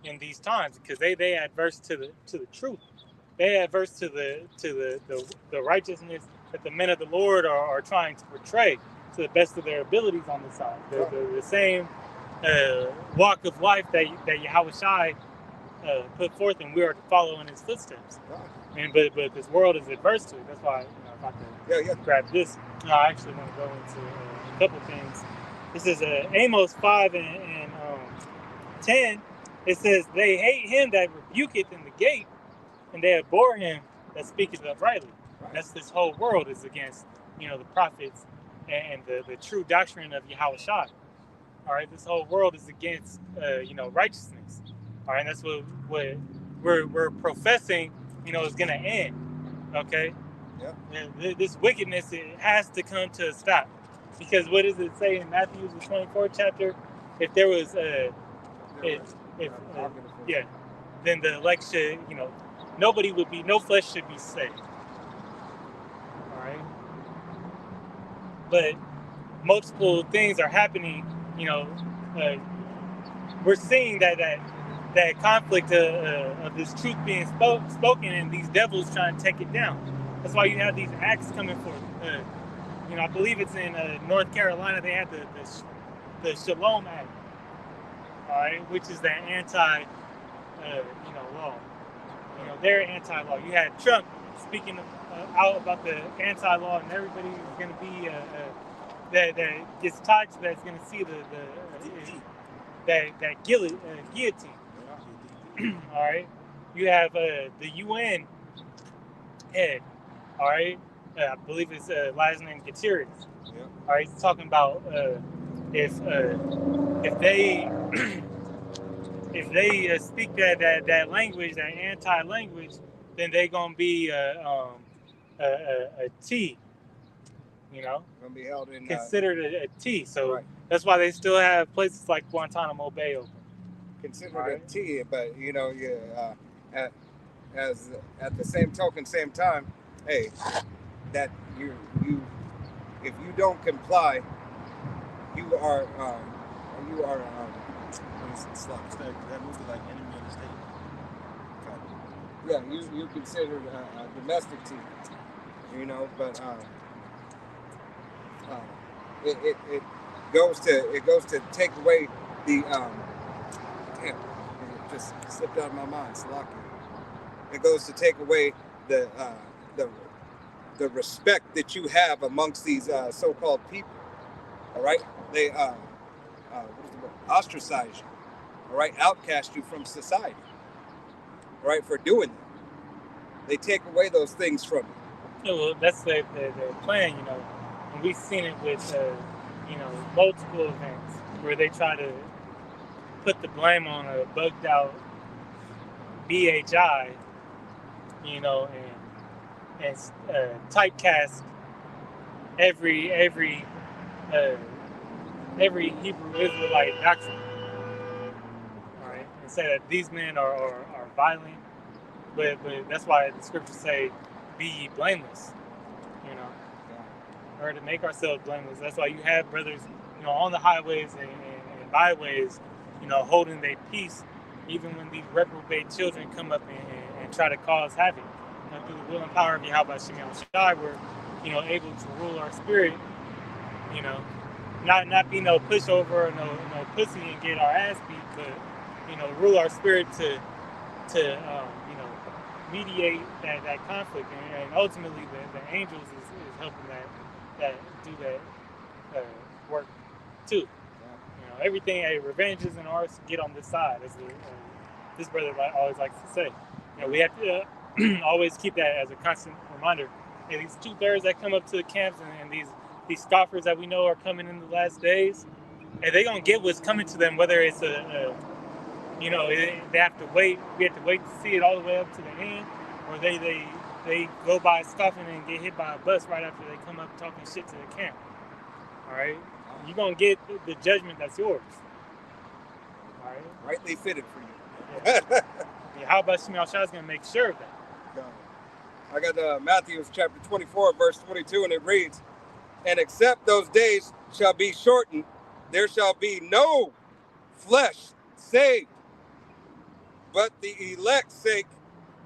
in these times, because they adverse to the truth. They adverse to the righteousness that the men of the Lord are trying to portray to the best of their abilities on the side. The same walk of life that Yahushua put forth, and we are to follow in his footsteps. Right. But this world is adverse to it. That's why if I could grab this, I actually want to go into a couple things. This is Amos 5 and 10. It says, "They hate him that rebuketh in the gate, and they abhor him that speaketh uprightly." Right. That's this whole world is against, the prophets and the true doctrine of Yahushua. All right, this whole world is against, righteousness. All right, and that's what we're professing, is going to end. Okay. Yeah. This wickedness, it has to come to a stop, because what does it say in Matthew the 24th chapter? If there was then the elect should, nobody would be, no flesh should be saved. All right. But multiple things are happening. We're seeing that conflict of this truth being spoken, and these devils trying to take it down. That's why you have these acts coming forth. I believe it's in North Carolina. They had the Shalom Act, all right, which is the anti, law. They're anti-law. You had Trump speaking out about the anti-law, and everybody is going to be that gets tied to that is going to see that guillotine. All right. You have the UN head. All right. I believe his last name Gutierrez. Yeah. All right. He's talking about if they speak that language, that anti-language, then they're gonna be a T. Gonna be held in considered a T. So right. That's why they still have places like Guantanamo Bay open. Considered right. A T, but at the same token, same time, hey, that you if you don't comply, you are that movie like enemy of the state. Yeah, you considered a domestic T, but it goes to take away the damn, it just slipped out of my mind. Slocky. It goes to take away the respect that you have amongst these so-called people. All right, they what is the word? Ostracize you. All right, outcast you from society. All right, for doing that, they take away those things from you. Yeah, well, that's their plan, and we've seen it with multiple events where they try to put the blame on a bugged out BHI, and typecast every Hebrew Israelite doctrine. All right, and say that these men are violent, but that's why the scriptures say, "Be ye blameless," or to make ourselves blameless. That's why you have brothers, on the highways and byways, holding their peace, even when these reprobate children come up and try to cause havoc. Through the will and power of Yahweh Shem Shai, we're, able to rule our spirit, not be no pushover or no pussy and get our ass beat, but, rule our spirit to mediate that conflict, and ultimately the angels is helping that do that work too. Everything, revenge isn't ours to get on this side, as this brother always likes to say. We have to always keep that as a constant reminder. And these 2/3 that come up to the camps, and these scoffers that we know are coming in the last days, and they're gonna get what's coming to them, whether it's they have to wait. We have to wait to see it all the way up to the end, or they go by scoffing and get hit by a bus right after they come up talking shit to the camp. All right, you're gonna get the judgment that's yours. All right, rightly fitted for you. Yeah. How about Shimei Shai is gonna make sure of that? I got Matthew chapter 24, verse 22, and it reads, "And except those days shall be shortened, there shall be no flesh saved. But the elect's sake,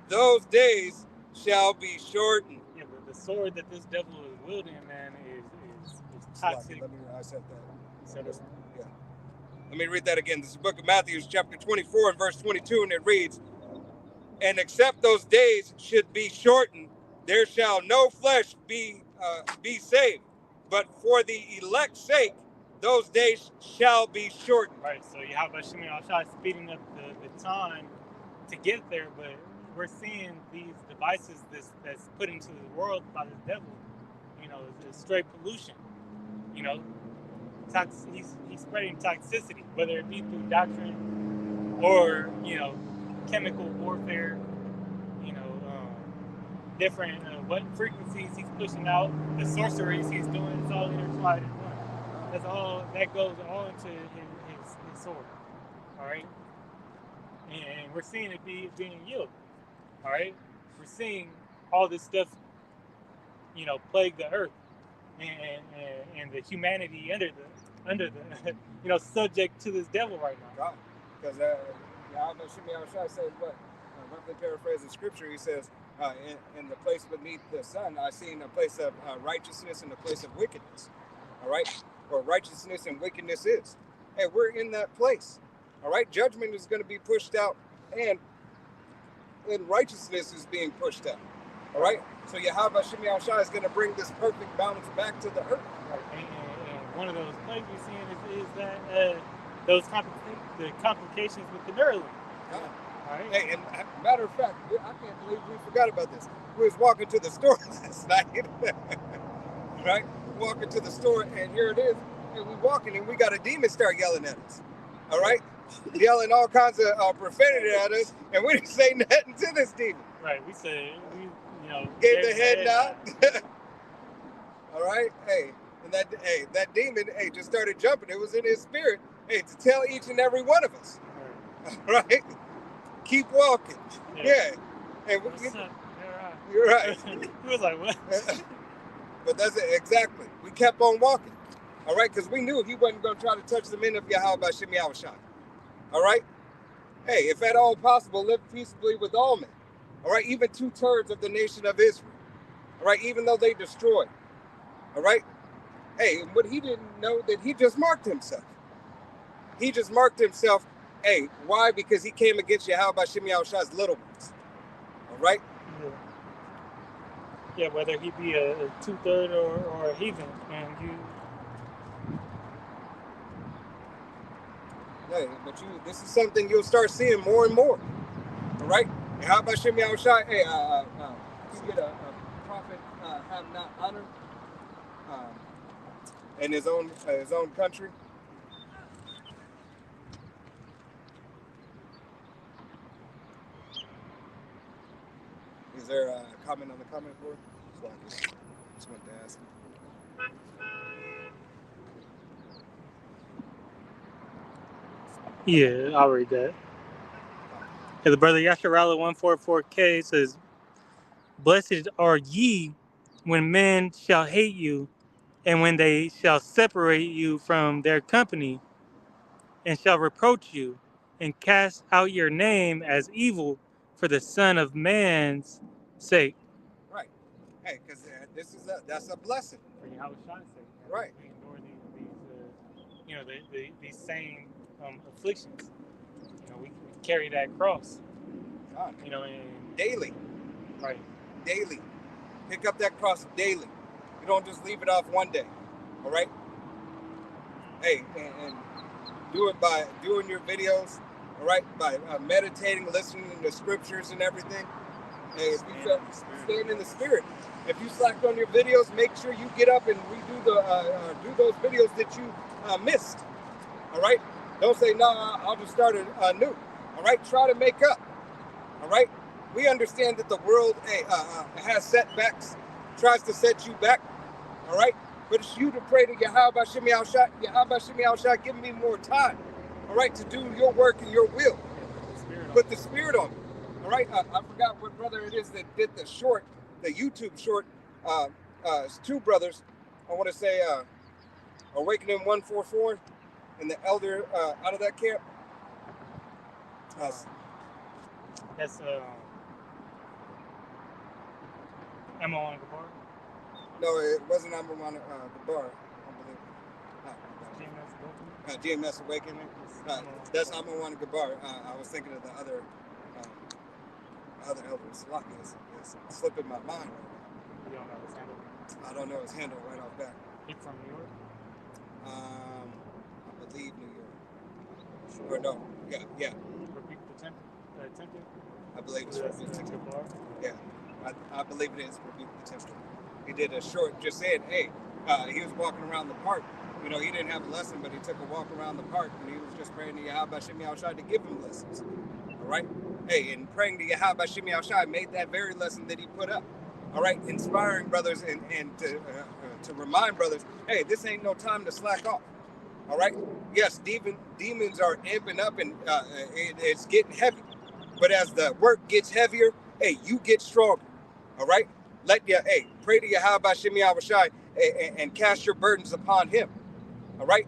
those days shall be shortened." Yeah, but the sword that this devil is wielding, man, is toxic. I said that. Yeah. Let me read that again. This is the book of Matthew, chapter 24, and verse 22, and it reads, "And except those days should be shortened, there shall no flesh be saved. But for the elect's sake, those days shall be shortened." Right. So Yahweh Shimei Shai speeding up the time to get there, but we're seeing these devices that's put into the world by the devil. It's straight pollution. He's spreading toxicity, whether it be through doctrine or chemical warfare. Different what frequencies he's pushing out, the sorceries he's doing. It's all intertwined in one. That's all that goes all into his sword. All right, and we're seeing it being yielded. All right, we're seeing all this stuff, plague the earth and the humanity under the subject to this devil right now. Because Yahweh Shimei Shai says what? Roughly paraphrasing scripture, he says, in the place beneath the sun, I seen a place of righteousness and a place of wickedness. All right, where righteousness and wickedness is, and we're in that place. All right, judgment is going to be pushed out, and righteousness is being pushed out. All right, so Yahweh Shimei Shai is going to bring this perfect balance back to the earth. Right. And one of those plagues we're seeing is that those complications with the Neuralink. All right. Hey, and matter of fact, I can't believe we forgot about this. We was walking to the store last night, right? Walking to the store, and here it is. And we walking, and we got a demon start yelling at us. All right, yelling all kinds of profanity at us, and we didn't say nothing to this demon. Right. We said gave the head nod. All right. Hey, and that demon, just started jumping. It was in his spirit, to tell each and every one of us. All right. Keep walking. Yeah. And you're right. He was like, what? But that's it, exactly. We kept on walking. All right, because we knew he wasn't going to try to touch the men of Yahweh Shimei Shai. All right? Hey, if at all possible, live peaceably with all men. All right, even 2/3 of the nation of Israel. All right, even though they destroyed. All right? Hey, what he didn't know that he just marked himself. He just marked himself. Hey, why? Because he came against Yahweh Shimei Shai's little ones. All right? Yeah, whether he be a 2/3 or a heathen, and you. Hey, but this is something you'll start seeing more and more. All right? Yahweh Shimei Shai, hey, get a prophet have not honor in his own country. Is there a comment on the comment board? So I just went to ask. Yeah, I'll read that. Okay, the brother Yasharala 144K says, "Blessed are ye when men shall hate you, and when they shall separate you from their company, and shall reproach you, and cast out your name as evil for the Son of Man's sake." Right. Hey, because that's a blessing. For Yahweh Shai's sake. Right. We endure these same afflictions. We carry that cross. God. And daily. Right. Daily. Pick up that cross daily. You don't just leave it off one day. All right? Hey, and do it by doing your videos, all right? By meditating, listening to the scriptures and everything. Hey, if you feel, staying in the spirit. If you slacked on your videos, make sure you get up and redo do those videos that you missed. All right? Don't say, no, I'll just start anew. All right? Try to make up. All right? We understand that the world has setbacks, tries to set you back. All right? But it's you to pray to Yahweh Shemi Al-Shai. Yahweh Shemi Al-Shai, give me more time. All right? To do your work and your will. Put the spirit on me. All right? I forgot what brother it is that did the short, the YouTube short. It's two brothers. I want to say Awakening 144 and the elder out of that camp. That's Amon Gabar? No, it wasn't Amon Gabar, I believe. GMS Awakening. That's Amon Gabar. I was thinking of the other elder. Slocky is slipping my mind right now. You don't know his handle? I don't know his handle right off back. He's from New York? I believe New York. Sure. Or no, yeah. Repeat the temple? I believe it's Repeat the Temple. Yeah, I believe it is Repeat the Temple. He did a short, just saying, hey, he was walking around the park. You know, he didn't have a lesson, but he took a walk around the park and he was just praying to Yahweh Shemi Al-Shai to give him lessons. All right? Hey, and praying to Yahweh Shemi Al-Shai made that very lesson that he put up. All right? Inspiring brothers and to remind brothers, hey, this ain't no time to slack off. All right? Yes, demons are amping up and it's getting heavy. But as the work gets heavier, hey, you get stronger. All right? Pray to Yahweh Shemi Al-Shai and cast your burdens upon him. All right?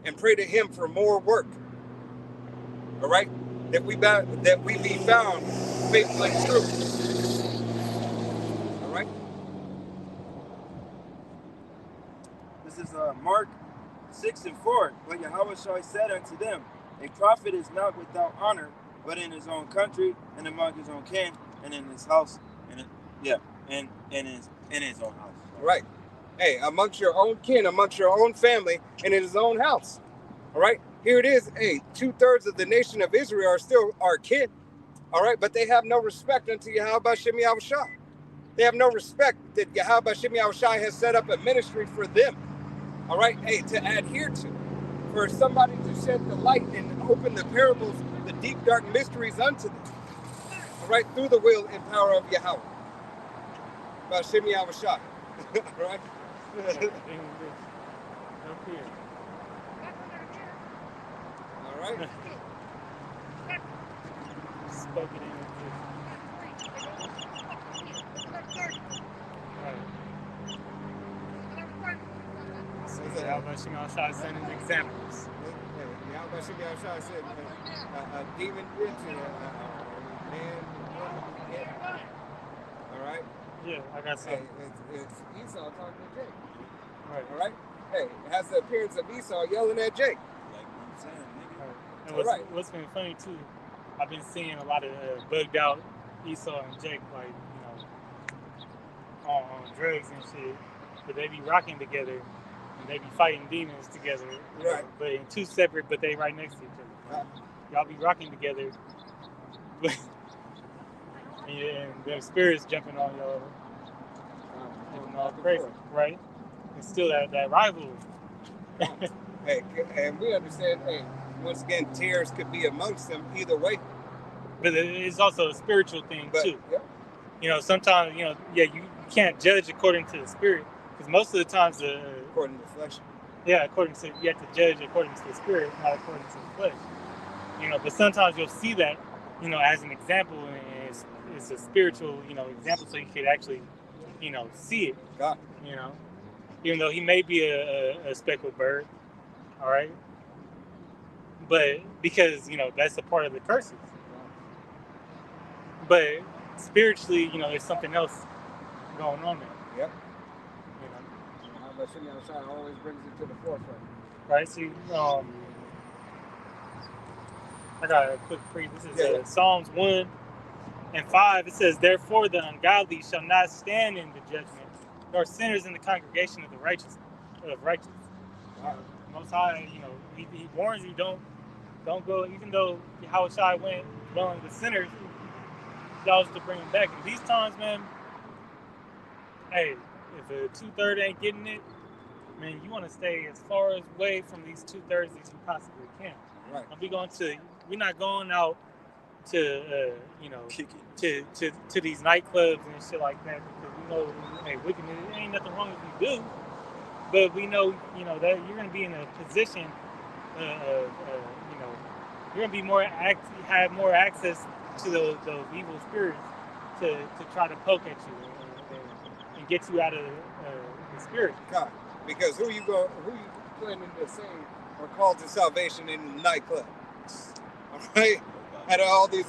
And pray to him for more work. All right? That we be found faithful and true. All right? This is Mark 6:4. But Yahweh Shai said unto them, a prophet is not without honor, but in his own country, and among his own kin, and in his house, and in his own house. Right. Hey, amongst your own kin, amongst your own family, and in his own house. All right. Here it is. Hey, 2/3 of the nation of Israel are still our kin. All right, but they have no respect unto Yahweh Shemi Al-Shai. They have no respect that Yahweh Shemi Al-Shai has set up a ministry for them. All right, hey, to adhere to, for somebody to shed the light and open the parables, the deep dark mysteries unto them. All right, through the will and power of Yahweh. By Shemi Al-Shai. All right. All right. Spoken in. So Yahweh Shemi Al-Shai sending examples. Yahweh Shemi Al-Shai said a demon into a man. All right. Yeah, I got some. Hey, it's Esau talking to Jake. Right. All right. Hey, it has the appearance of Esau yelling at Jake. Like I'm saying, nigga. Right. And what's been funny too, I've been seeing a lot of bugged out Esau and Jake, like, you know, on drugs and shit. But they be rocking together and they be fighting demons together. Right. But in two separate, but they right next to each other. Y'all be rocking together. And their spirits jumping on y'all. All crazy, right? It's still that rivalry. Hey, and we understand, hey, once again, tears could be amongst them either way. But it's also a spiritual thing, too. Yeah. You know, sometimes, you know, you can't judge according to the spirit. Because most of the times... according to the flesh. Yeah, you have to judge according to the spirit, not according to the flesh. You know, but sometimes you'll see that, you know, as an example, and it's a spiritual, you know, example, so you could actually, you know, see it. God. You know, even though he may be a speckled bird, all right? But because, you know, that's a part of the curses. But spiritually, you know, there's something else going on there. Yep. You know? How about Shemi Al-Shai always brings it to the forefront. Right? See, I got a quick free. This is Psalms 1, And 5, it says, therefore the ungodly shall not stand in the judgment, nor sinners in the congregation of the righteous. Most High, he warns you, don't go, even though Yahushua went dwelling with sinners, he always to bring them back. In these times, man, hey, if a 2/3 ain't getting it, man, you want to stay as far away from these 2/3 as you possibly can. Right. We're not going out to to these nightclubs and shit like that, because we know, hey, wickedness, ain't nothing wrong if we do, but we know, that you're gonna be in a position you're gonna be have more access to those evil spirits to try to poke at you and get you out of the spirit. God, because who you planning to say are called to salvation in the nightclub? All right. At all these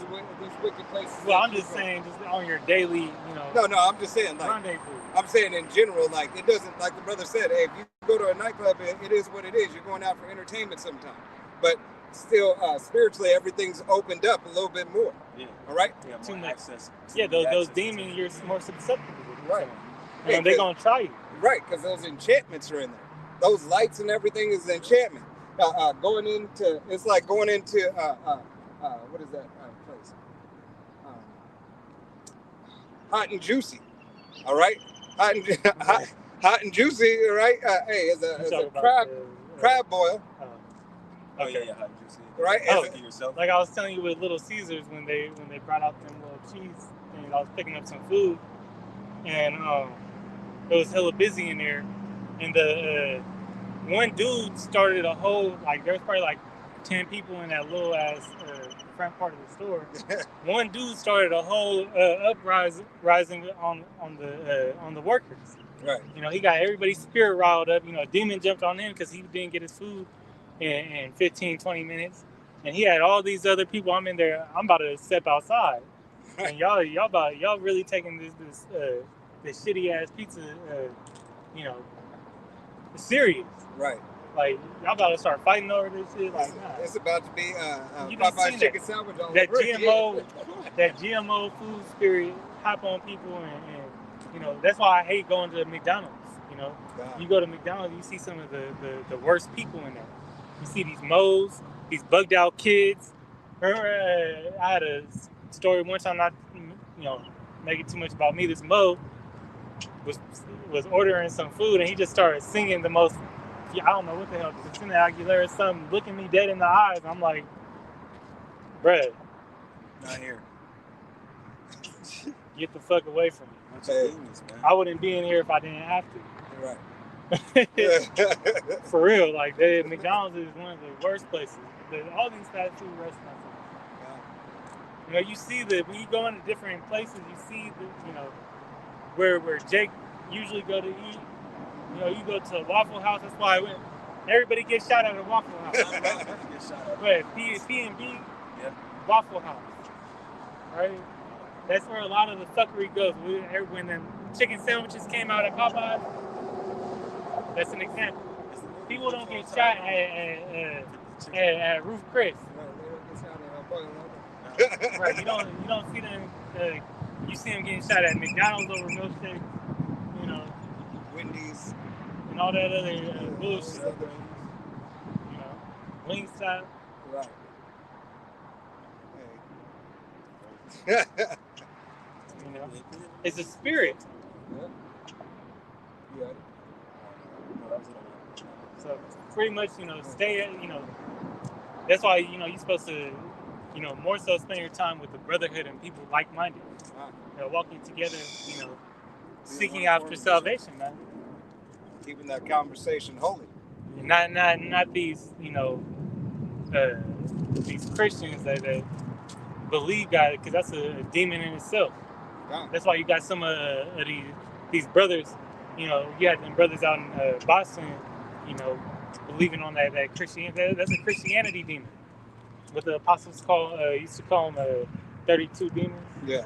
wicked places. Well, I'm just saying, just on your daily, No, I'm just saying, like, rendezvous. I'm saying in general, like, it doesn't, like the brother said, hey, if you go to a nightclub, it is what it is. You're going out for entertainment sometimes. But still, spiritually, everything's opened up a little bit more. Yeah. All right? Yeah, too much access. Yeah, those demons, you're more susceptible to. Right. And they're going to try you. Right, because those enchantments are in there. Those lights and everything is enchantment. It's like going into, what is that place? Hot and Juicy. All right? Hot and Juicy, all right? Hey, it's a crab boil. Okay. Yeah, hot and juicy. Right? Like I was telling you with Little Caesars when they brought out them little cheese things, I was picking up some food, and it was hella busy in there, and the one dude started a whole, like, there was probably like 10 people in that little ass front part of the store. One dude started a whole uprising on the workers. Right. He got everybody's spirit riled up. A demon jumped on him because he didn't get his food in 15, 20 minutes. And he had all these other people. I'm in there. I'm about to step outside. And y'all really taking this shitty ass pizza, serious. Right. Like, y'all about to start fighting over this shit. Like, nah. It's about to be Popeye's chicken sandwich on that the GMO, that GMO food spirit hop on people, and that's why I hate going to McDonald's. You go to McDonald's, you see some of the worst people in there. You see these moles, these bugged out kids. Remember, I had a story one time, not make it too much about me. This mo was ordering some food, and he just started singing the most. I don't know what the hell, Christina Aguilera or something, looking me dead in the eyes. I'm like, bruh, not here. Get the fuck away from me. Hey. I wouldn't be in here if I didn't have to. Right. For real, like, McDonald's is one of the worst places. All these fast food restaurants. You see that when you go into different places, you see where Jake usually go to eat. You go to a Waffle House. That's why everybody gets shot at a Waffle House. But P&B, Waffle House, right? That's where a lot of the fuckery goes. When the chicken sandwiches came out at Popeyes, that's an example. People don't get shot at Ruth Chris. Right? You don't see them. You see them getting shot at McDonald's over milkshake. Wendy's. And all that other bullshit. Wingstop. Right. Hey. It's a spirit. Yeah. So pretty much, stay, that's why, you're supposed to, more so spend your time with the brotherhood and people like-minded. Walking together, seeking after salvation, man. Keeping that conversation holy. Not these, these Christians that believe God, because that's a demon in itself. Yeah. That's why you got some of these brothers, you had them brothers out in Boston, believing on that Christianity. That's a Christianity demon. What the apostles used to call them 32 demons. Yeah.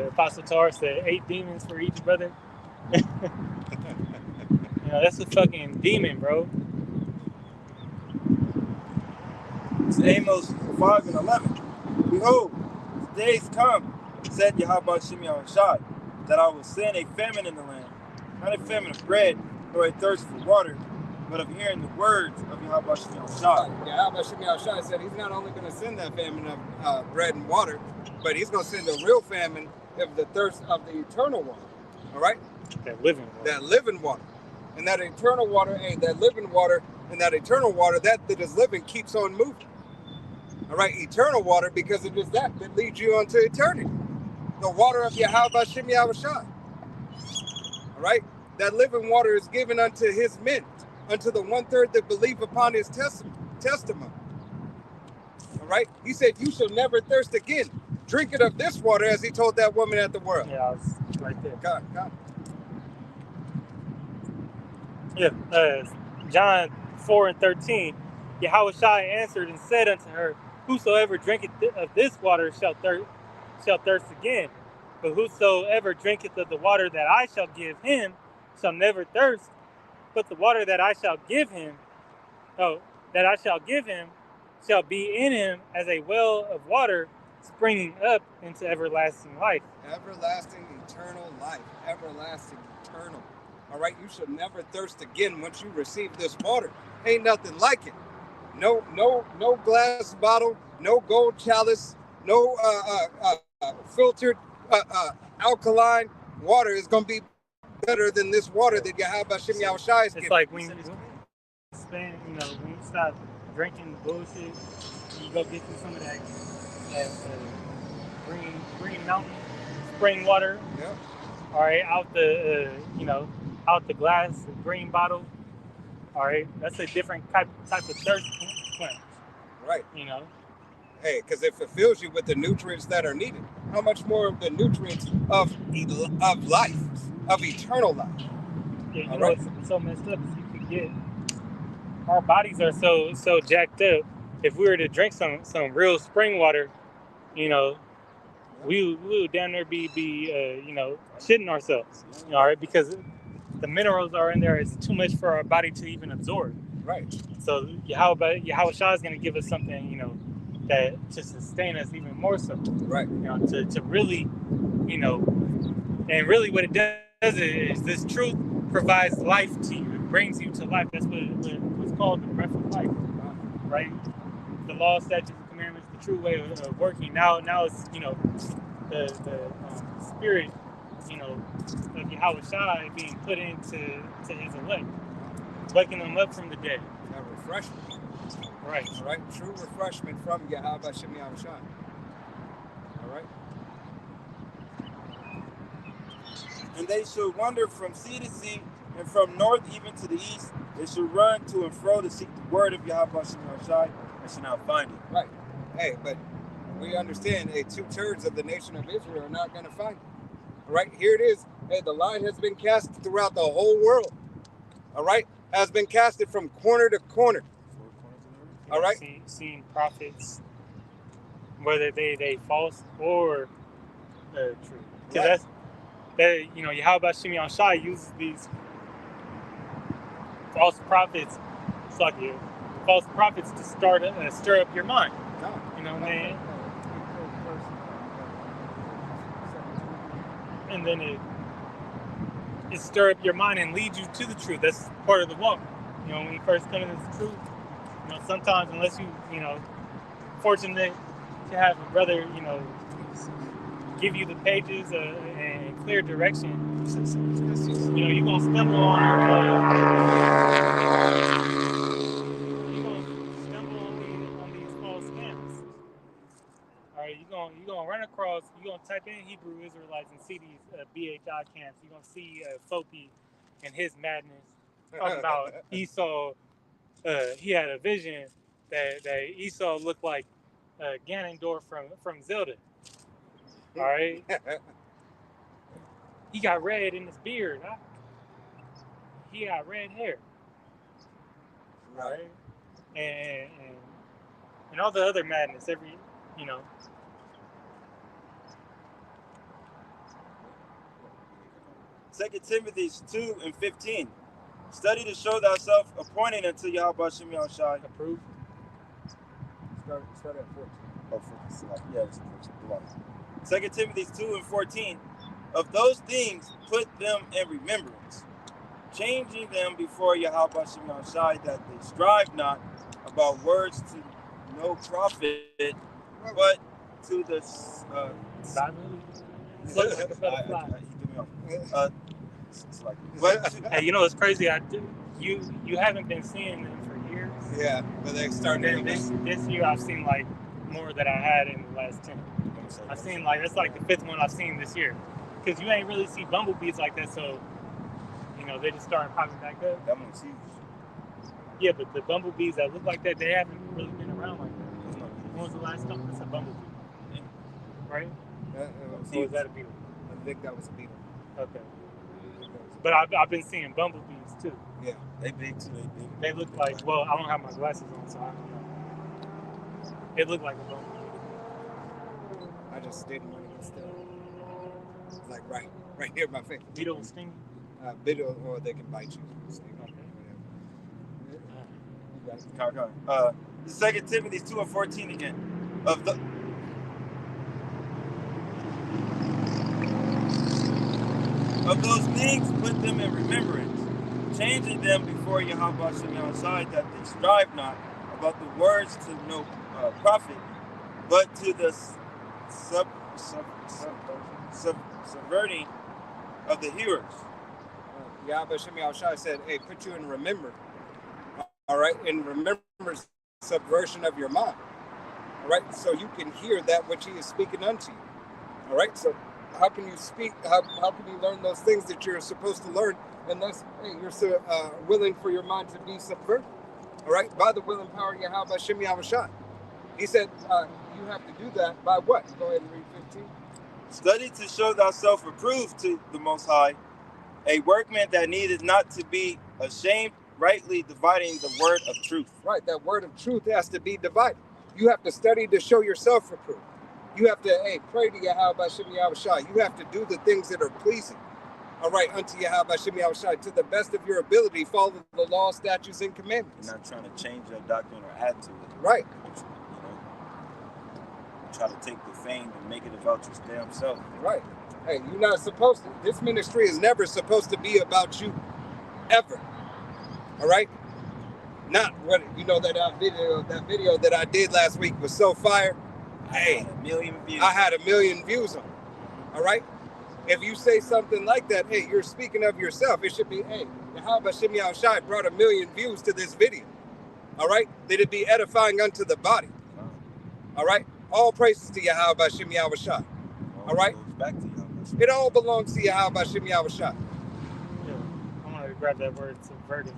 Apostle Tar said 8 demons for each brother. That's a fucking demon, bro. It's Amos 5:11. Behold, the days come, said Yahweh Shimei Shai, that I will send a famine in the land, not a famine of bread, nor a thirst for water, but of hearing the words of Yahweh Shimei Shai. Yahweh Shimei Shai said he's not only going to send that famine of bread and water, but he's going to send a real famine of the thirst of the eternal water. All right? That living water. That living water. And that eternal water, that living water, and that eternal water, that is living keeps on moving. All right? Eternal water, because it is that leads you unto eternity. The water of Yahweh Shimei Shai. All right? That living water is given unto his men, unto the 1/3 that believe upon his testimony. All right? He said, you shall never thirst again. Drink it of this water, as he told that woman at the well. Yeah, I was right there. God. Yeah, John 4:13. Yahweh Shai answered and said unto her, whosoever drinketh of this water shall thirst again. But whosoever drinketh of the water that I shall give him shall never thirst. But the water that I shall give him, shall be in him as a well of water springing up into everlasting life. Everlasting, eternal life. Everlasting, eternal. All right, you shall never thirst again once you receive this water. Ain't nothing like it. No glass bottle, no gold chalice, no filtered alkaline water is going to be better than this water that Yahweh Shimei Shai is giving. It's like when you stop drinking bullshit, you go get you some of that green mountain spring water. Yeah. All right, out the glass, the green bottle. All right, that's a different type of thirst quench. Right. Hey, because it fulfills you with the nutrients that are needed. How much more of the nutrients of life, of eternal life? Yeah, what's so messed up is you could get, our bodies are so jacked up. If we were to drink some real spring water, we would down there be shitting ourselves. All right, because the minerals are in there. It's too much for our body to even absorb. Right. So Yahweh Shai is going to give us something, that to sustain us even more so. Right. To really, and really what it does is this truth provides life to you. It brings you to life. That's what's called the breath of life. Right. The law, statutes, and commandments, the true way of working. Now it's the spirit, of Yahweh Shai being put into his elect, waking them up from the dead. A refreshment. Right. All right. True refreshment from Yahweh Shimei Shai. All right. And they shall wander from sea to sea, and from north even to the east. They shall run to and fro to seek the word of Yahweh Shimei Shai, and shall not find it. Right. Hey, but we understand 2/3 of the nation of Israel are not going to find it. All right. Here it is. Hey, the line has been cast throughout the whole world. All right. Has been casted from corner to corner. All right. Seeing prophets, whether they false or true. Because that Yahweh Shimei Shai uses these false prophets, to stir up your mind. Man. And then it stir up your mind and lead you to the truth. That's part of the walk. When you first come to this truth, sometimes unless you fortunate to have a brother, give you the pages and clear direction, you're gonna stumble on these false camps. All right, you're gonna run across. You're gonna type in Hebrew Israelites and see these BHI camps. You're gonna see Fopi and his madness talking about Esau. He had a vision that Esau looked like Ganondorf from Zelda. All right, he got red in his beard. He got red hair. Right, and all the other madness. 2 Timothy 2:15. Study to show thyself appointed unto Yahweh Shimei Shai. Approved. Start at 14. Oh, 14. Yeah, it's 14. 2 Timothy 2:14. Of those things, put them in remembrance, changing them before Yahweh Shem Shai, that they strive not about words to no profit, but to the He threw me off. It's like, but hey, you know what's crazy? You haven't been seeing them for years. Yeah, but they started this year. I've seen like more than I had in the last 10. I've seen like it's like the 5th one I've seen this year, because you ain't really see bumblebees like that. So you know they just started popping back up. That one's huge. Yeah, but the bumblebees that look like that, they haven't really been around like that. When was the last time? It's a bumblebee, right? So is that a beetle? I think that was a beetle. Okay. But I've been seeing bumblebees too. Yeah, they big too. They look like, well, I don't have my glasses on, so I don't know. They look like a bumblebee. I just didn't want to get still. Like right here in my face. Beetle sting? Beetle, or they can bite you. Sting, whatever. 2 Timothy 2:14 again. Of those things, put them in remembrance, changing them before Yahweh Shem Shai, that they strive not about the words to no profit, but to the subverting of the hearers. Yahweh Shem Shai said, hey, put you in remembrance. All right, in remembrance, subversion of your mind. All right, so you can hear that which he is speaking unto you. All right, so how can you speak? How can you learn those things that you're supposed to learn unless you're so willing for your mind to be subverted? All right, by the will and power of Yahweh Shem Shai. He said you have to do that by what? Go ahead and read 15. Study to show thyself approved to the Most High, a workman that needeth not to be ashamed, rightly dividing the word of truth. Right, that word of truth has to be divided. You have to study to show yourself approved. You have to, pray to Yahweh Shem Shai. You have to do the things that are pleasing. All right, unto Yahweh Shem Shai, to the best of your ability, follow the law, statutes, and commandments. You're not trying to change your doctrine or add to it. Right. Try to take the fame and make it about your damn self. Right. Hey, you're not supposed to. This ministry is never supposed to be about you, ever. All right. Not what that video that I did last week was so fire. Hey, I had 1 million views. I had 1 million views on it. All right. If you say something like that, hey, you're speaking of yourself. It should be, hey, Yahweh Shem Shai brought 1 million views to this video. All right. That it be edifying unto the body. All right. All praises to Yahweh Shem Shai. All right. Back to Yahweh. It all belongs to Yahweh Shem Shai. Yeah, I'm gonna grab that word subverting.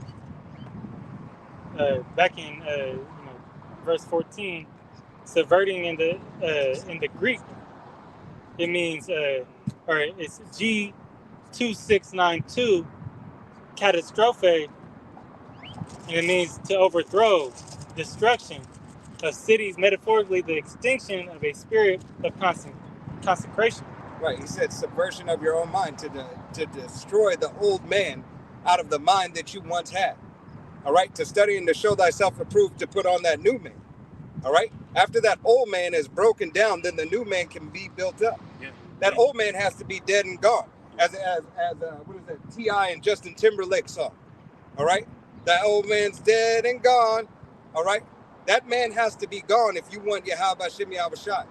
Back in verse 14, subverting in the Greek, it means it's G2692 catastrophe, and it means to overthrow, destruction of cities, metaphorically the extinction of a spirit of consecration. Right, he said subversion of your own mind, to destroy the old man out of the mind that you once had. All right, to study and to show thyself approved, to put on that new man. All right, after that old man is broken down, then the new man can be built up. Yeah. That old man has to be dead and gone, as what is that, T.I. and Justin Timberlake song. All right, that old man's dead and gone. All right, that man has to be gone if you want Yahweh Shem Shai.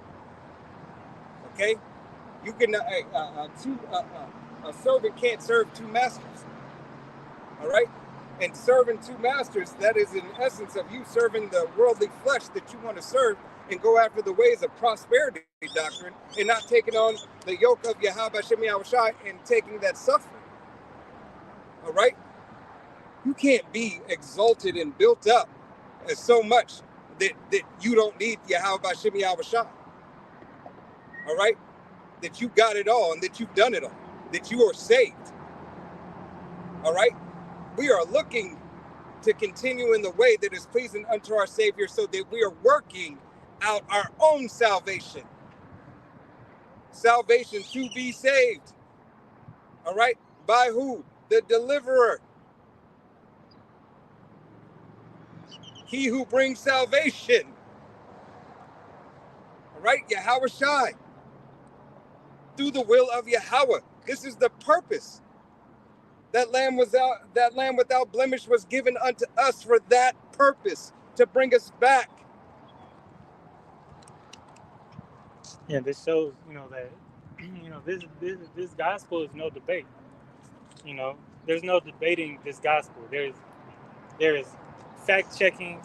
Okay, you can a servant can't serve two masters. All right. And serving two masters, that is in essence of you serving the worldly flesh that you want to serve and go after the ways of prosperity doctrine and not taking on the yoke of Yahweh Shem Shai and taking that suffering. All right? You can't be exalted and built up as so much that you don't need Yahweh Shem Shai. All right? That you got it all and that you've done it all. That you are saved. All right? We are looking to continue in the way that is pleasing unto our Savior, so that we are working out our own salvation. Salvation to be saved. All right? By who? The deliverer. He who brings salvation. All right? Yahweh Shai. through the will of Yahweh. This is the purpose. That lamb without blemish was given unto us for that purpose, to bring us back. Yeah, this shows, that, this gospel is no debate. There's no debating this gospel. There is fact checking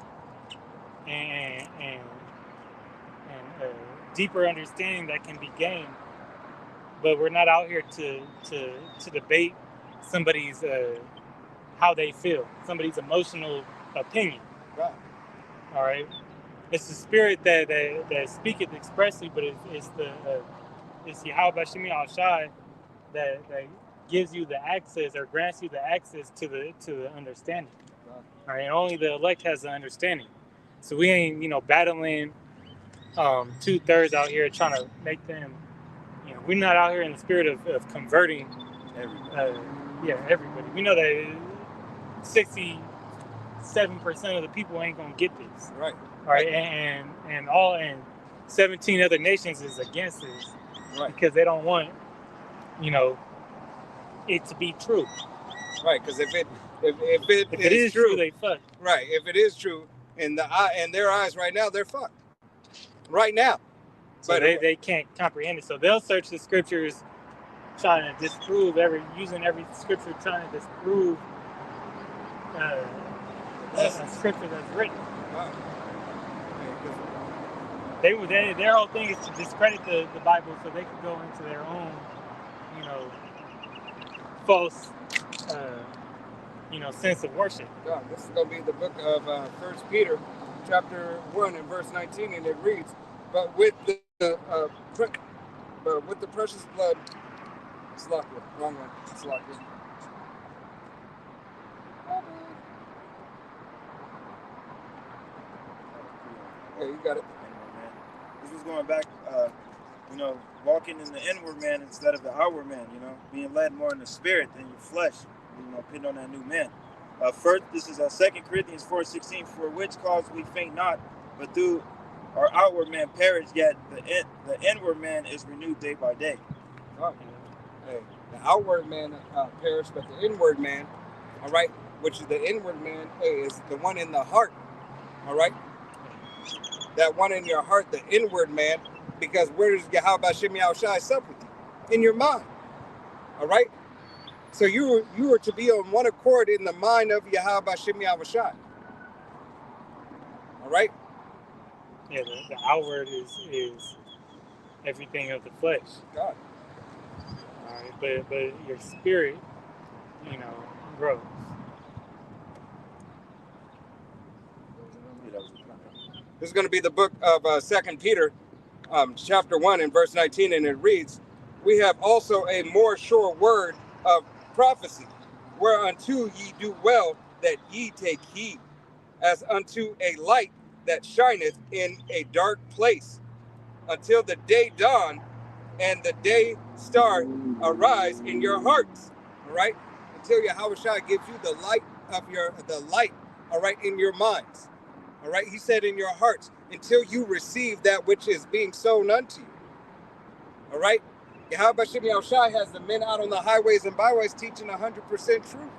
and deeper understanding that can be gained. But we're not out here to debate somebody's how they feel, somebody's emotional opinion. Right. All right. It's the spirit that speaketh expressly, but it's Yahweh Bashimi Al-Shai that gives you the access or grants you the access to the understanding. Right. All right. And only the elect has the understanding. So we ain't battling 2/3 out here trying to make them. We're not out here in the spirit of converting everybody. We know that 67% of the people ain't gonna get this. Right. All right. And 17 other nations is against this. Right. Because they don't want, it to be true. Right. Because if it is true, they fuck. Right. If it is true, in their eyes right now, they're fucked. Right now. So they can't comprehend it. So they'll search the scriptures trying to disprove using every scripture trying to disprove a scripture that's written. Wow. Their whole thing is to discredit the Bible so they can go into their own, false, sense of worship. God, this is going to be the book of 1 Peter, chapter 1 and verse 19, and it reads, But with the precious blood, Slakia, wrong one, Slakia. Yeah, you got it. This was going back, walking in the inward man instead of the outward man, being led more in the spirit than your flesh, putting on that new man. First, this is 2 Corinthians 4:16, for which cause we faint not, but through our outward man perish, yet the inward man is renewed day by day. Oh, hey, the outward man perish, but the inward man, all right, which is the inward man, is the one in the heart, all right? That one in your heart, the inward man, because where does Yahweh Bashim Yahushai sup with you? In your mind, all right? So you were to be on one accord in the mind of Yahweh Bashim Yahushai, all right? Yeah, the outward is everything of the flesh. God. All right, but your spirit, grows. This is going to be the book of 2 Peter, chapter 1 and verse 19, and it reads, We have also a more sure word of prophecy, whereunto ye do well that ye take heed, as unto a light that shineth in a dark place, until the day dawn and the day star arise in your hearts. All right, until Yahweh gives you the light, all right, in your minds. All right, he said in your hearts, until you receive that which is being sown unto you. All right, Yahweh Bashim Yahushai has the men out on the highways and byways teaching 100% truth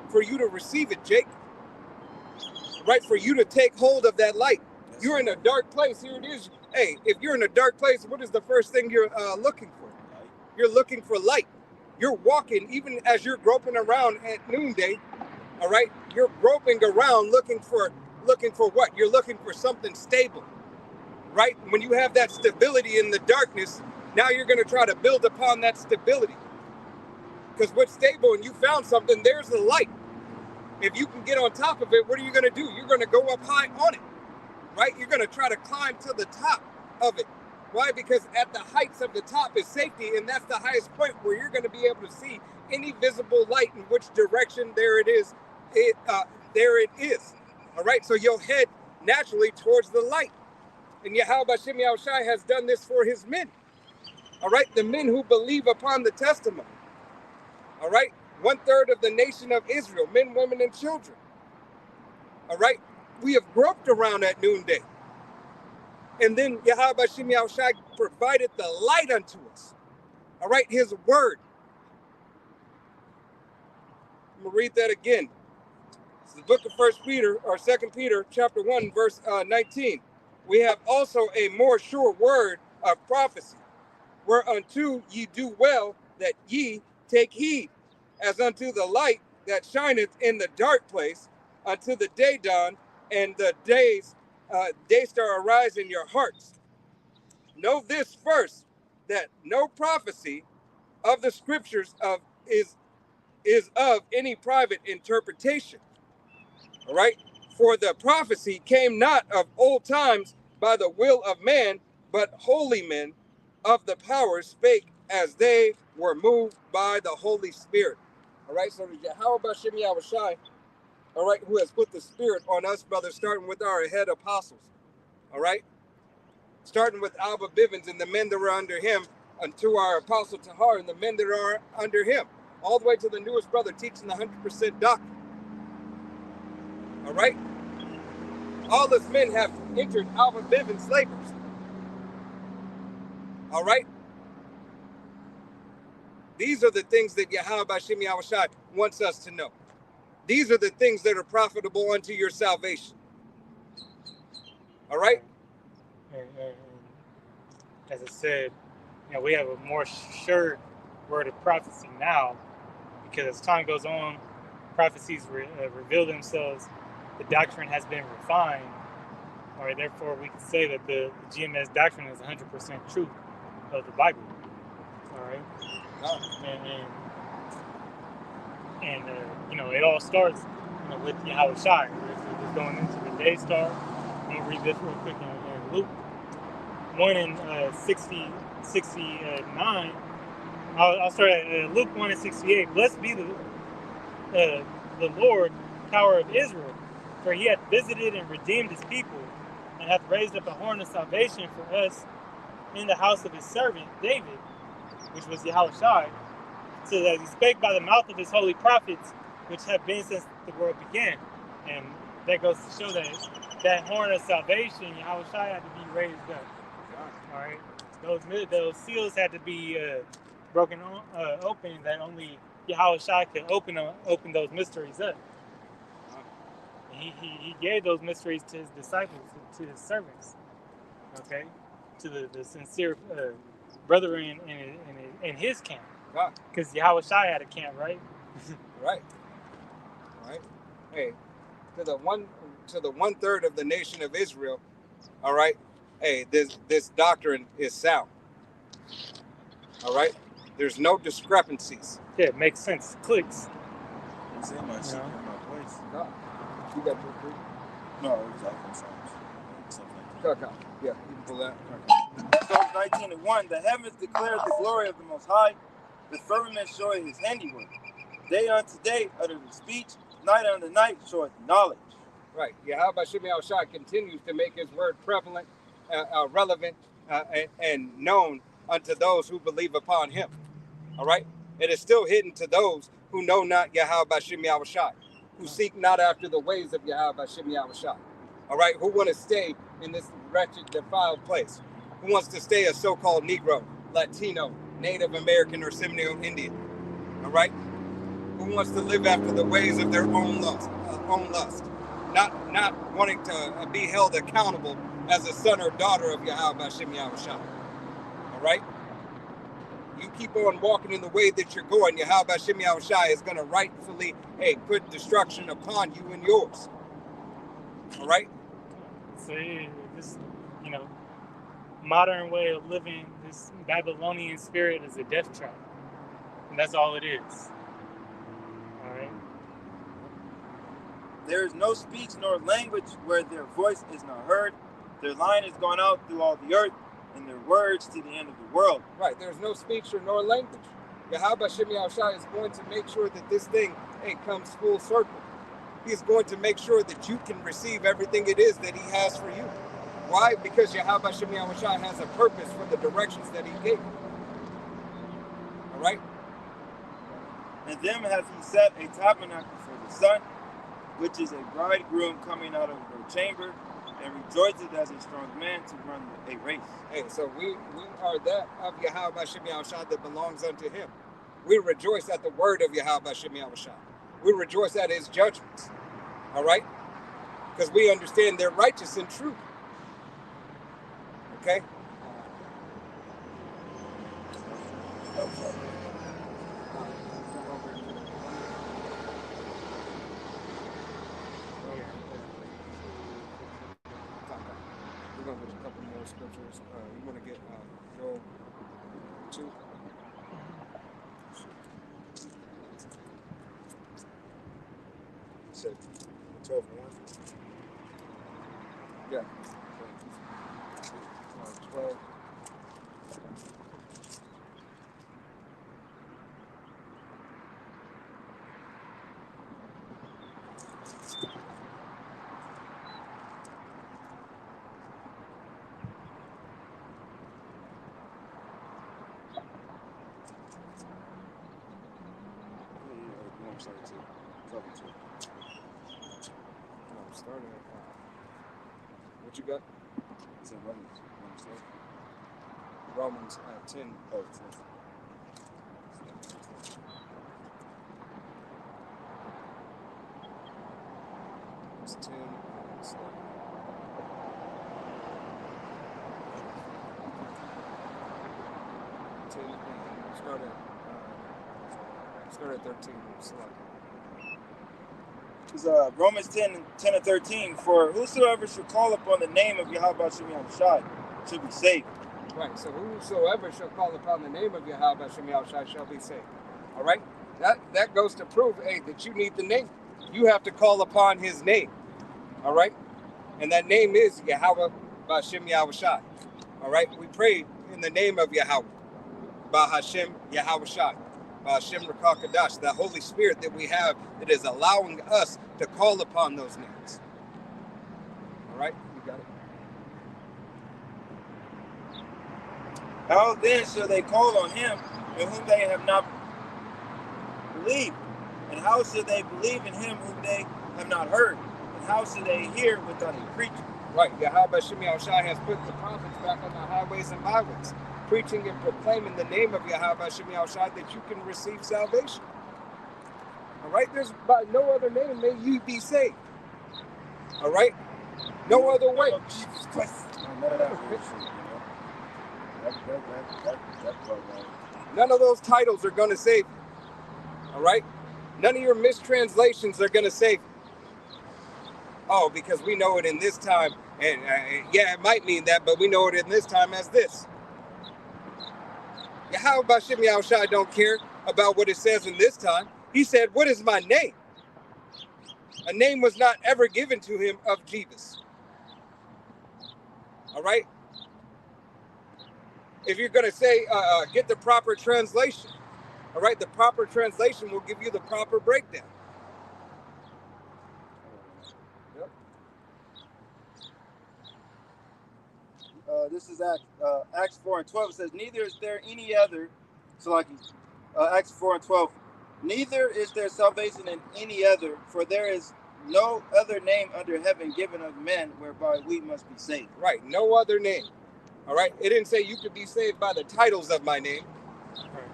for you to receive it, Jake. Right, for you to take hold of that light. You're in a dark place. Here it is. Hey, if you're in a dark place, what is the first thing you're looking for? You're looking for light. You're walking, even as you're groping around at noonday. All right, you're groping around looking for what? You're looking for something stable. Right? When you have that stability in the darkness, now you're going to try to build upon that stability. Because what's stable and you found something, there's the light. If you can get on top of it, what are you going to do? You're going to go up high on it, right? You're going to try to climb to the top of it. Why? Because at the heights of the top is safety, and that's the highest point where you're going to be able to see any visible light in which direction there it is. There it is. All right, so you'll head naturally towards the light. And Yahweh Bashim Yahushai has done this for his men. All right, the men who believe upon the testimony. All right, 1/3 of the nation of Israel, men, women, and children. All right, we have groped around at noonday. And then Yahweh Bashim Yahushai provided the light unto us. All right, his word. I'm going to read that again. It's the book of 2 Peter, chapter 1, verse 19. We have also a more sure word of prophecy, whereunto ye do well that ye take heed, as unto the light that shineth in the dark place, until the day dawn and the day star arise in your hearts. Know this first, that no prophecy of the scriptures is of any private interpretation. All right? For the prophecy came not of old times by the will of man, but holy men of the power spake as they were moved by the Holy Spirit. All right, so how about Shemi Awashai? All right, who has put the Spirit on us, brothers, starting with our head apostles. All right, starting with Alba Bivens and the men that were under him, unto our apostle Tahar and the men that are under him, all the way to the newest brother teaching the 100% doctrine. All right, all these men have entered Alba Bivens' labors. All right, these are the things that Yahweh Shemi Awashai wants us to know. These are the things that are profitable unto your salvation. All right? And as I said, we have a more sure word of prophecy now, because as time goes on, prophecies reveal themselves. The doctrine has been refined. All right, therefore, we can say that the GMS doctrine is 100% true of the Bible. All right? And it all starts with Yahweh Shai. We're going into the day star. I'm going to read this real quick in Luke 1 and 69. I'll start at Luke 1 and 68. Blessed be the Lord, power of Israel, for he hath visited and redeemed his people, and hath raised up a horn of salvation for us in the house of his servant David, which was Yahweh Shai, so that he spake by the mouth of his holy prophets, which have been since the world began. And that goes to show that horn of salvation, Yahweh Shai, had to be raised up. All right, those seals had to be broken open. That only Yahweh Shai could open those mysteries up. And he gave those mysteries to his disciples, to his servants. Okay, to the sincere brethren in his camp. Because Yahweh Shai had a camp, right? Right. Hey, to the 1/3 of the nation of Israel, all right. Hey, this doctrine is sound. All right. There's no discrepancies. Yeah, it makes sense. Clicks. Say my seat in my place. No. You got your free? No, it was iPhone songs. Okay. Yeah, you can pull that. Psalms 19:1. The heavens declare the glory of the Most High. The firmament showing his handiwork. Day unto day uttereth speech. Night unto night showeth knowledge. Right. Yahweh Shemi Awashai continues to make his word prevalent, relevant, and known unto those who believe upon him. All right. It is still hidden to those who know not Yahweh Shemi Awashai, who seek not after the ways of Yahweh Shemi Awashai. All right. Who want to stay in this wretched, defiled place? Who wants to stay a so-called Negro, Latino, Native American, or Seminole Indian? All right. Who wants to live after the ways of their own lust, not wanting to be held accountable as a son or daughter of Yahweh Shemi Awashai. All right. You keep on walking in the way that you're going, Yahweh Shemi Awashai is going to rightfully, put destruction upon you and yours. All right. See, this, modern way of living, this Babylonian spirit is a death trap, and that's all it is. All right. There is no speech nor language where their voice is not heard. Their line is gone out through all the earth, and their words to the end of the world. Right. There's no speech or nor language. Yahweh Shemi Awashai is going to make sure that this thing comes full circle. He's going to make sure that you can receive everything it is that he has for you. Why? Because Yahweh Shemi Awashai has a purpose for the directions that he gave. All right. And them hath he set a tabernacle for the sun, which is a bridegroom coming out of her chamber, and rejoiceth as a strong man to run a race. Hey, so we are that of Yahweh B'Shem Yahushua that belongs unto him. We rejoice at the word of Yahweh B'Shem Yahushua. We rejoice at his judgments. All right? Because we understand they're righteous and true. Okay? We're going to get a couple more scriptures. You want to get Joel 2? Said 12 and 1. Yeah. 12. Starting at what you got? It's in Romans. Romans 10. Oh, 10. It's 10. Start at 13. It's Romans 10 and 13. For whosoever should call upon the name of Yahweh B'Shem Yahushua should be saved. Right. So whosoever shall call upon the name of Yahweh B'Shem Yahushua shall be saved. All right. That goes to prove, hey, that you need the name. You have to call upon his name. All right. And that name is Yahweh B'Shem Yahushua. All right. We pray in the name of Yahweh B'Hashem Yahushua. Shem Rakakadash, the Holy Spirit that we have that is allowing us to call upon those names. All right, you got it. How then shall they call on him in whom they have not believed? And how shall they believe in him whom they have not heard? And how shall they hear without a preacher? Right, Yahweh B'Shem Yahushua has put the prophets back on the highways and byways, preaching and proclaiming the name of Yahweh B'Shem Yahushua that you can receive salvation. All right, there's by no other name may you be saved. All right, no other way. Jesus Christ. None of that bullshit, None of those titles are going to save you. All right, none of your mistranslations are going to save you. Oh, because we know it in this time, and yeah, it might mean that, but we know it in this time as this. Yahweh B'Shem Yahushua don't care about what it says in this time. He said, what is my name? A name was not ever given to him of Jesus. All right? If you're going to say, get the proper translation, all right, the proper translation will give you the proper breakdown. Yep. This is Acts 4 and 12. It says, neither is there any other, so like Acts 4 and 12, neither is there salvation in any other, for there is no other name under heaven given of men whereby we must be saved. Right, no other name. All right, it didn't say you could be saved by the titles of my name.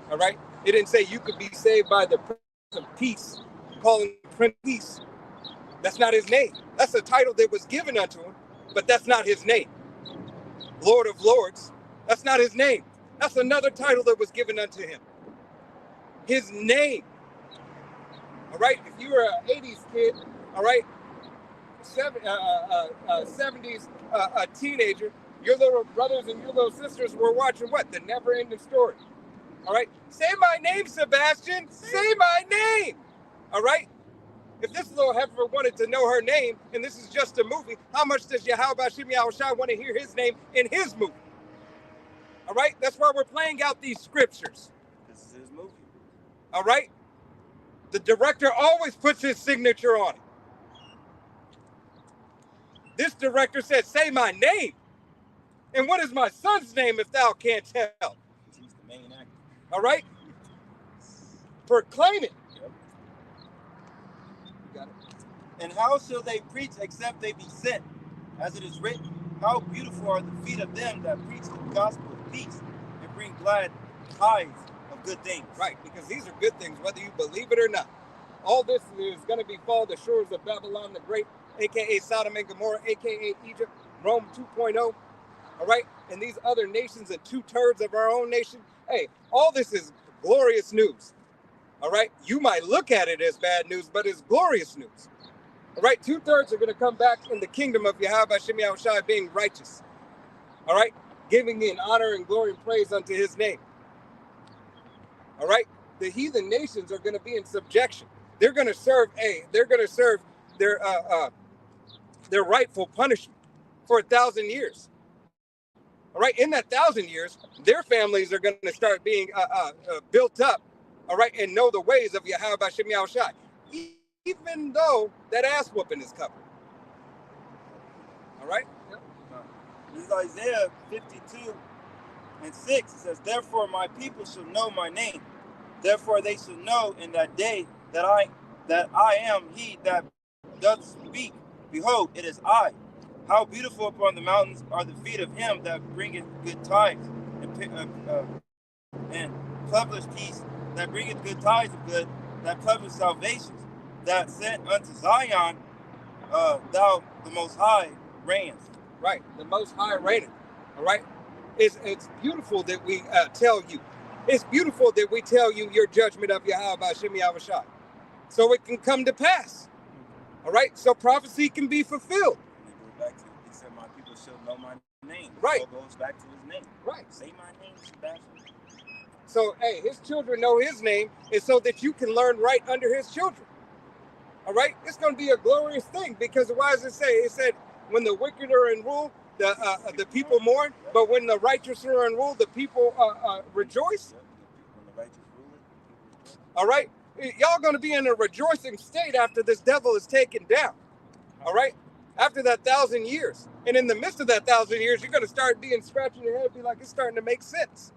All right, it didn't say you could be saved by the Prince of Peace, calling Prince of Peace. That's not his name. That's a title that was given unto him, but that's not his name. Lord of Lords, that's not his name. That's another title that was given unto him. His name. All right, if you were an 80s kid, all right, 70s teenager, your little brothers and your little sisters were watching what? The Never-Ending Story. All right, say my name, Sebastian. Say my name. All right. If this little heifer wanted to know her name, and this is just a movie, how much does Yahweh B'Shem Yahushua want to hear his name in his movie? All right, that's why we're playing out these scriptures. This is his movie. All right, the director always puts his signature on it. This director said, say my name. And what is my son's name if thou can't tell? He's the main actor. All right, proclaim it. Got it. And how shall they preach except they be sent? as it is written, how beautiful are the feet of them that preach the gospel of peace and bring glad tidings of good things. Right, because these are good things, whether you believe it or not. All this is going to befall the shores of Babylon the Great, a.k.a. Sodom and Gomorrah, a.k.a. Egypt, Rome 2.0, all right? And these other nations and 2/3 of our own nation. Hey, all this is glorious news, all right? You might look at it as bad news, but it's glorious news, all right? 2/3 are going to come back in the kingdom of Yahweh Shem Yahushua being righteous, all right? Giving in honor and glory and praise unto his name, all right? The heathen nations are going to be in subjection. They're going to serve their rightful punishment for 1,000 years. All right, in that 1,000 years, their families are going to start being built up, all right, and know the ways of Yahweh Shem Yahushua, even though that ass whooping is covered. All right? This is Isaiah 52:6. It says, therefore my people shall know my name. Therefore they shall know in that day that I am he that doth speak. Behold, it is I. How beautiful upon the mountains are the feet of him that bringeth good tidings, and publish peace, that bringeth good tidings of good, that publish salvations, that sent unto Zion, thou the Most High reignest. Right, the Most High reigneth. All right, it's beautiful that we tell you. It's beautiful that we tell you your judgment of Yahweh Shem Yahushua, so it can come to pass. All right, so prophecy can be fulfilled. Back to, he said, my people shall know my name. Right. So it goes back to his name. Right. Say my name, Sebastian. So, hey, his children know his name, and so that you can learn right under his children. All right? It's going to be a glorious thing, because why does it say? It said, when the wicked are in rule, the people mourn, but when the righteous are in rule, the people rejoice. When the righteous rule. All right? Y'all going to be in a rejoicing state after this devil is taken down. All right? After that 1,000 years. And in the midst of that 1,000 years, you're going to start being scratching your head and be like, it's starting to make sense.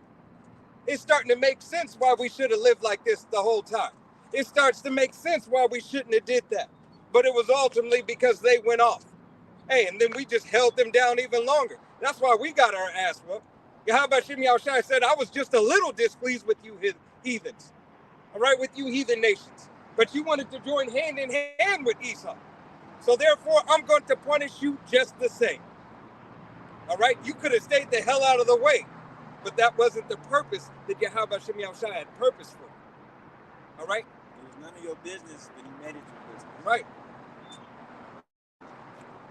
It's starting to make sense why we should have lived like this the whole time. It starts to make sense why we shouldn't have did that. But it was ultimately because they went off. Hey, and then we just held them down even longer. That's why we got our ass whooped. Yahweh Shem Yahushua said, I was just a little displeased with you heathens. All right, with you heathen nations. But you wanted to join hand in hand with Esau. So therefore, I'm going to punish you just the same. All right? You could have stayed the hell out of the way. But that wasn't the purpose that Yahweh Shem Yahushua had purpose for. All right? It was none of your business, but he made it your business. Right.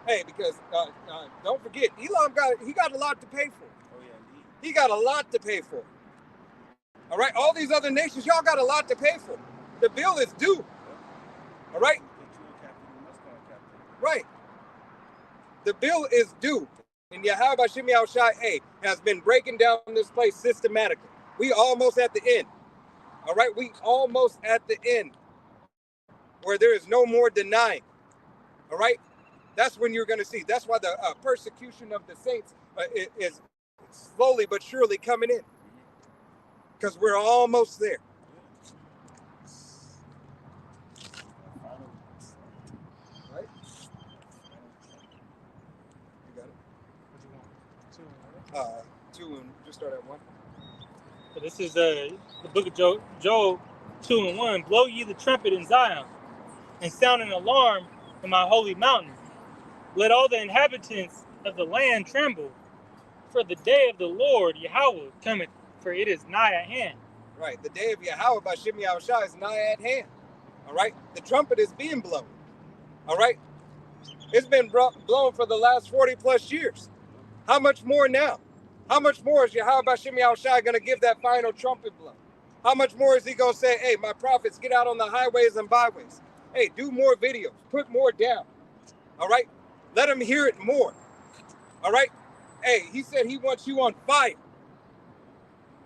Hey, because don't forget, Elam got a lot to pay for. Oh, yeah, indeed. He got a lot to pay for. All right? All these other nations, y'all got a lot to pay for. The bill is due. All right? Right. The bill is due. And Yahweh Shem Yahushua has been breaking down this place systematically. We almost at the end. All right? We almost at the end where there is no more denying. All right? That's when you're going to see. That's why the persecution of the saints is slowly but surely coming in. Because we're almost there. Right? You got it? What you want? 2, 2 and just start at 1. So this is the book of Joel 2:1. Blow ye the trumpet in Zion, and sound an alarm in my holy mountain. Let all the inhabitants of the land tremble, for the day of the Lord Yahweh cometh, for it is nigh at hand. Right. The day of Yahweh by Shem Yahushua is nigh at hand. All right. The trumpet is being blown. All right. It's been blown for the last 40 plus years. How much more now? How much more is Yahweh by Shem Yahushua going to give that final trumpet blow? How much more is he going to say, hey, my prophets, get out on the highways and byways. Hey, do more videos. Put more down. All right. Let them hear it more. All right. Hey, he said he wants you on fire.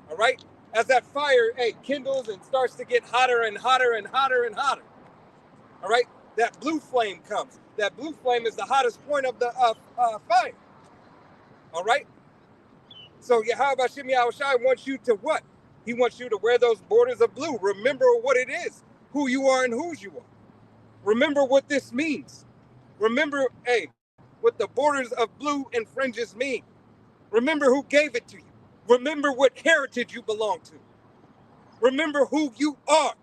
All right. As that fire, kindles and starts to get hotter and hotter and hotter and hotter. All right. That blue flame comes. That blue flame is the hottest point of the fire. All right. So Yahweh Shem Yahushua wants you to what? He wants you to wear those borders of blue. Remember what it is, who you are and whose you are. Remember what this means. Remember, what the borders of blue and fringes mean. Remember who gave it to you. Remember what heritage you belong to. Remember who you are.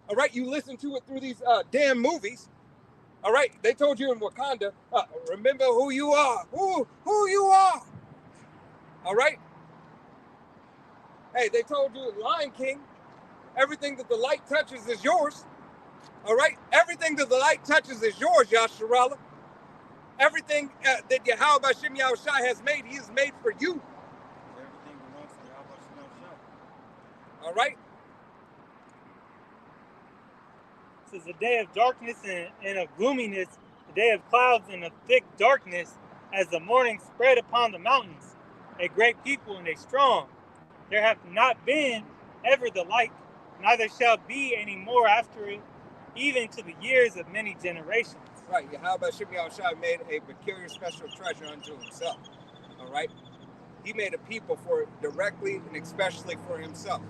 All right, you listen to it through these damn movies. All right, they told you in Wakanda, remember who you are. Who you are. All right. Hey, they told you in Lion King, everything that the light touches is yours. All right, everything that the light touches is yours, Yasharala. Everything that Yahweh Bashim Yahushai has made, he has made for you. Everything belongs to Yahweh Bashim Yahushai. All right. This is a day of darkness and of gloominess, a day of clouds and of thick darkness, as the morning spread upon the mountains. A great people and a strong. There have not been ever the like, neither shall be any more after it, even to the years of many generations. Right. Yahweh Bashim Yahushai made a peculiar special treasure unto himself. All right. He made a people for directly and especially for himself.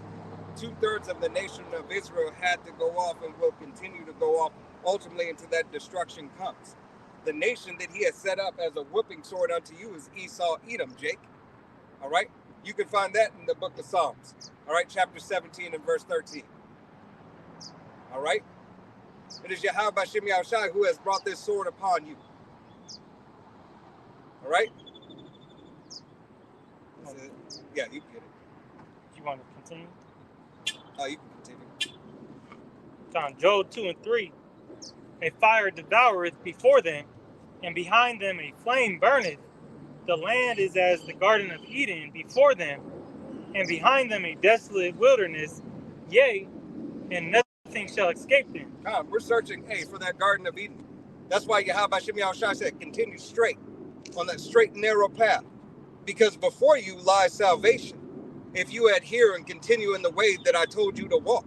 2/3 of the nation of Israel had to go off and will continue to go off ultimately until that destruction comes. The nation that he has set up as a whooping sword unto you is Esau, Edom, Jake. All right. You can find that in the book of Psalms. All right. Chapter 17 and verse 13. All right. It is Yahweh Bashim Yahushai who has brought this sword upon you. All right. Yeah, you can get it. You want to continue? Oh, you can continue. Found Joel 2 and 3. A fire devoureth before them, and behind them a flame burneth. The land is as the Garden of Eden before them, and behind them a desolate wilderness, yea, and nothing shall escape them. We're searching, for that Garden of Eden. That's why Yahweh Bashim Yahushai said, continue straight on that straight and narrow path. Because before you lies salvation, if you adhere and continue in the way that I told you to walk.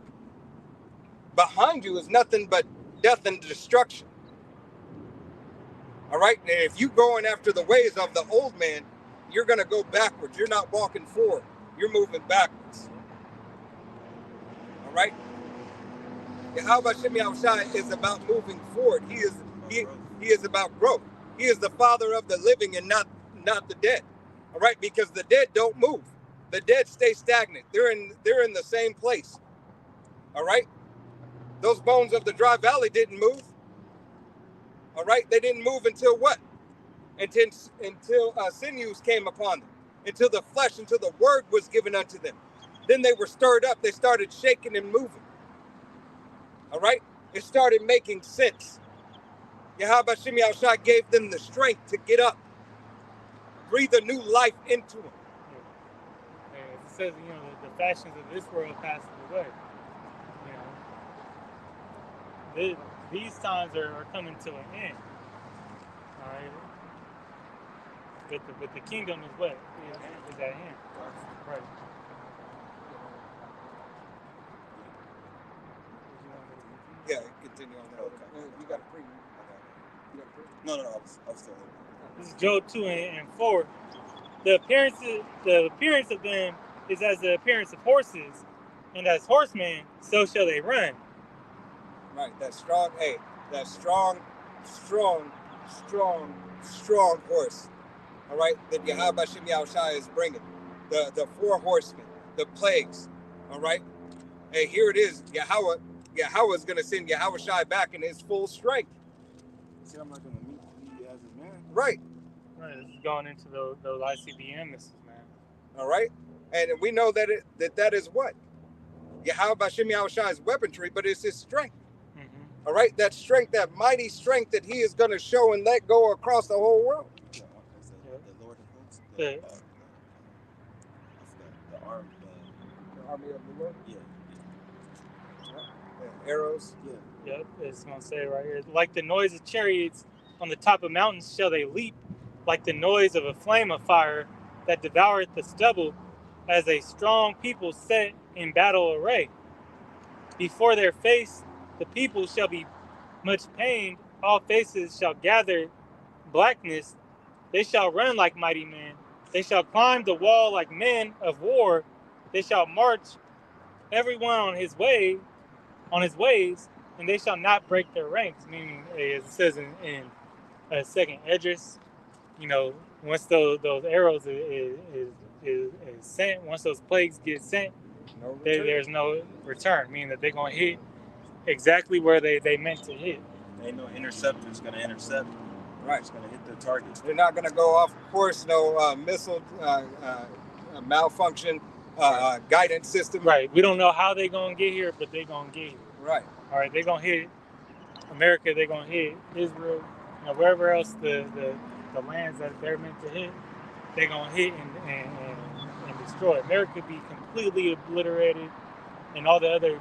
Behind you is nothing but death and destruction. All right? And if you going after the ways of the old man, you're going to go backwards. You're not walking forward. You're moving backwards. All right? Yahweh Bashim Yahushai is about moving forward. He is about growth. He is the father of the living and not the dead. All right? Because the dead don't move. The dead stay stagnant. They're in the same place. All right? Those bones of the dry valley didn't move. All right? They didn't move until what? Until sinews came upon them. Until the flesh, until the word was given unto them. Then they were stirred up. They started shaking and moving. All right? It started making sense. Yahweh Bashim Yahushai gave them the strength to get up. Breathe a new life into them. It says, the fashions of this world passes away. These times are coming to an end. All right. But the kingdom is what? Is at hand. Right. Yeah, continue on that. Okay. You got a preview. No, I was still here. This is Job 2 and 4. The appearance of them is as the appearance of horses, and as horsemen, so shall they run. Right, that strong, that strong horse. All right, that Yahweh Bashim Yahushai is bringing. The 4 horsemen, the plagues. All right, here it is. Yahweh is going to send Yahushai back in his full strength. See, I'm not going to meet you as a man. Right. Right, this is going into those ICBM missiles, man. All right, and we know that that is what? Yahweh Bashim Yahushai's weaponry, but it's his strength. Mm-hmm. All right, that strength, that mighty strength that he is going to show and let go across the whole world. Yeah, the Lord of hosts. The army of the Lord. Yeah. Arrows. Yeah. Yep, it's going to say right here. Like the noise of chariots on the top of mountains shall they leap, like the noise of a flame of fire that devoureth the stubble, as a strong people set in battle array. Before their face the people shall be much pained, all faces shall gather blackness. They shall run like mighty men. They shall climb the wall like men of war. They shall march everyone on his ways, and they shall not break their ranks. Meaning, as it says in second address. You know, once those arrows is sent, once those plagues get sent, there's no return, meaning that they're going to hit exactly where they meant to hit. Ain't no interceptor's going to intercept. Right. It's going to hit their targets. They're not going to go off course, no missile malfunction guidance system. Right. We don't know how they're going to get here, but they're going to get here. Right. All right. They're going to hit America. They're going to hit Israel. You know, wherever else the lands that they're meant to hit, they're going to hit and destroy. America be completely obliterated, and all the other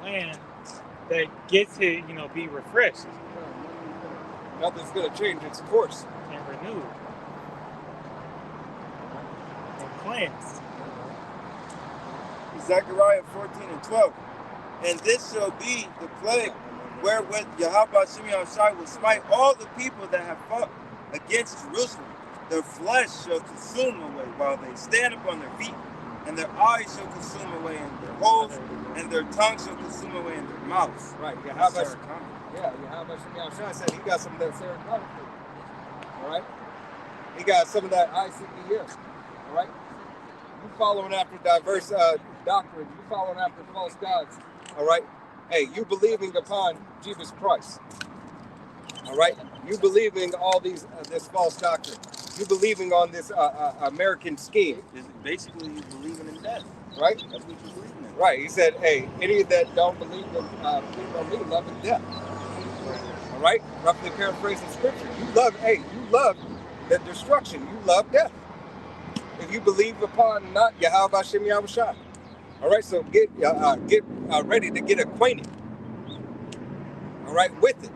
land that gets hit, you know, be refreshed. Nothing's going to change its course. And renewed. And cleansed. Zechariah 14:12. And this shall be the plague wherewith Yahweh Shimei Shai will smite all the people that have fought against Jerusalem. Their flesh shall consume away while they stand upon their feet, and their eyes shall consume away in their holes, and their tongue shall consume away in their mouths. Right. Yahweh Shimei Shai said he got some of that serotonin. All right. He got some of that ICBM. All right. You following after diverse doctrines. You following after false gods. All right. Hey, you believing upon Jesus Christ. All right. You believing all this false doctrine. You believing on this American scheme. Basically, you believing in death. Right. That's what you believe in. Right. He said, hey, any that don't believe on me, love and death. All right. Roughly paraphrasing scripture. You love the destruction. You love death. If you believe upon not Yahweh Shimei Shai. All right, so get ready to get acquainted. All right, with it,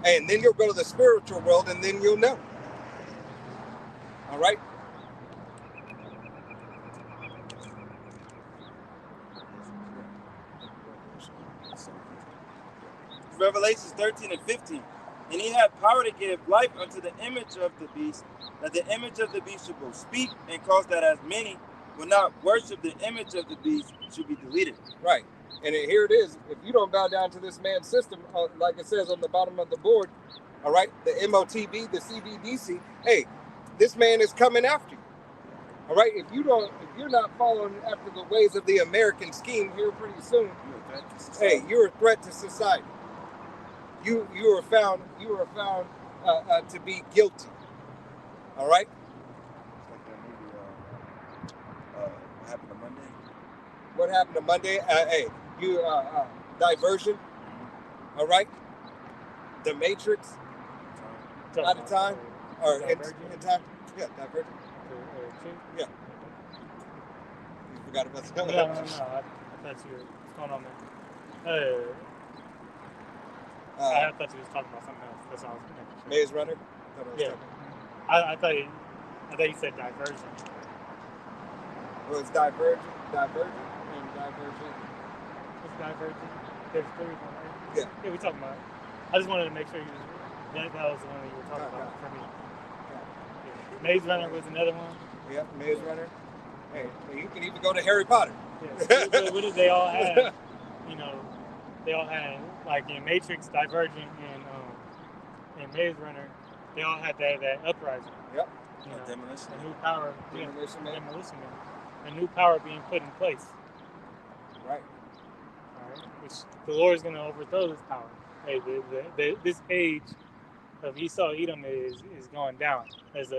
and then you'll go to the spiritual world, and then you'll know. All right. Revelations 13:15. And he had power to give life unto the image of the beast, that the image of the beast should both speak and cause that as many will not worship the image of the beast should be deleted. Right. And here it is. If you don't bow down to this man's system, like it says on the bottom of the board, all right, the MOTB, the CBDC, hey, this man is coming after you. All right. If you're not following after the ways of the American scheme here pretty soon, hey, you're a threat to society. You are found to be guilty. All right. What happened to Monday? What happened to Monday? Hey, you Diversion. All right. The Matrix. Out of time or in time? Yeah, Divergent. Yeah. You forgot about that? No. I thought you were going on there. I thought you was talking about something else. That's all I was thinking. Maze Runner? Yeah. I thought you said Diversion. Well, it's Divergent, and Divergent. It's Divergent. There's three of them, right? Yeah. Yeah, we talking about it. I just wanted to make sure that was the one that you were talking about for me. Yeah. Maze Runner was another one. Yeah, Maze Runner. Hey, you can even go to Harry Potter. Yeah. What did they all have? You know, they all had, like in Matrix, Divergent, and Maze Runner, they all had that uprising. Yep. You know, Demolition. A new power. Demolition Man. A new power being put in place. Right. All right. Which the Lord is going to overthrow this power. Hey, this age of Esau Edom is going down. As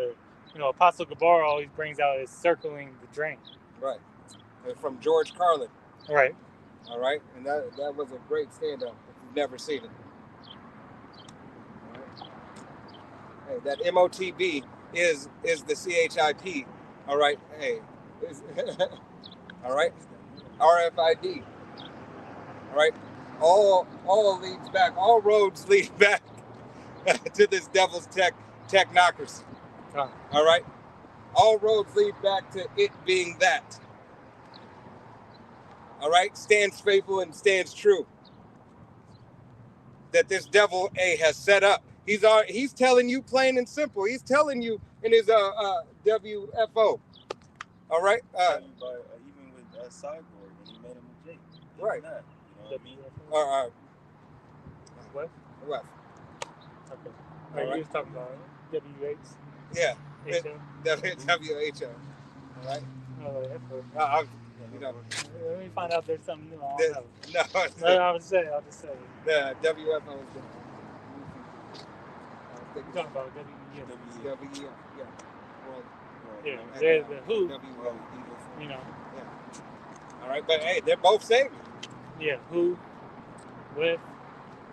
Apostle Gabar always brings out is circling the drain. Right. From George Carlin. Right. All right. And that was a great stand-up if you've never seen it. All right. Hey, that MOTB is the CHIP. All right. Hey. All right. RFID. All right. All leads back. All roads lead back to this devil's technocracy. All right. All roads lead back to it being that. All right. Stands faithful and stands true. That this devil has set up. He's telling you plain and simple. He's telling you in his WFO. All right. Even with Cyborg, and he made him a Jake. Right. That, you know what I mean? What? West. Okay. All right. You was talking about WH. Yeah. HL. WHO. All right. Oh, that's what. You know. Let me find out there's something new. I The, don't know. no, I'll just say. the WFO is the. You're talking about WEF. WEF, yeah. World. Yeah, there's the WHO. WHO. You know. Yeah. All right, but hey, they're both saying. Yeah, WHO, WEF.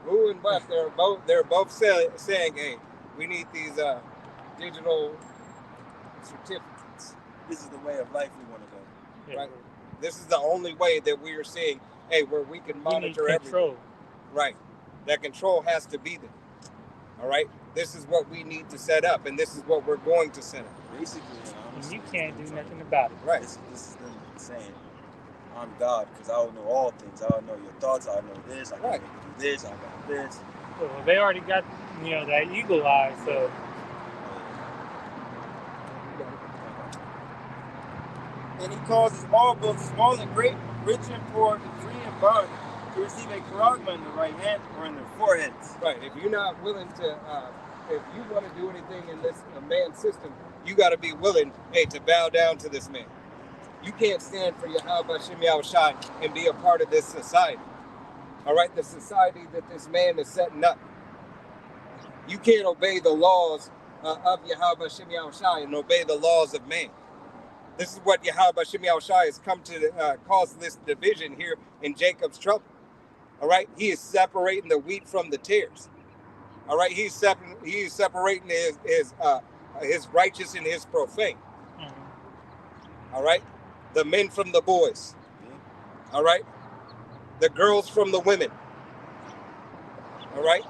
WHO and WEF, they're both saying, hey, we need these digital certificates. This is the way of life we want to go. Yeah. Right. This is the only way that we are seeing, hey, where we can monitor everything. Right. That control has to be there. All right. This is what we need to set up, and this is what we're going to set up. Basically, and you can't do nothing about it. Right. This is them saying, I'm God, because I will know all things. I will know your thoughts. I know this. I can make you do this. I got this. Well, they already got, that eagle eye, so. And he causes all, both small and great, rich and poor, free and bond, to receive a charagma in the right hand or in their foreheads. Right. If you're not willing to, if you want to do anything in this man's system, you got to be willing, to bow down to this man. You can't stand for Yahweh Shem Yahushai and be a part of this society. All right, the society that this man is setting up. You can't obey the laws of Yahweh Shem Yahushai and obey the laws of man. This is what Yahweh Shem Yahushai has come to cause this division here in Jacob's trouble. All right, he is separating the wheat from the tares. All right, he's separating his righteous and his profane. Mm-hmm. All right, the men from the boys. Mm-hmm. All right, the girls from the women. All right.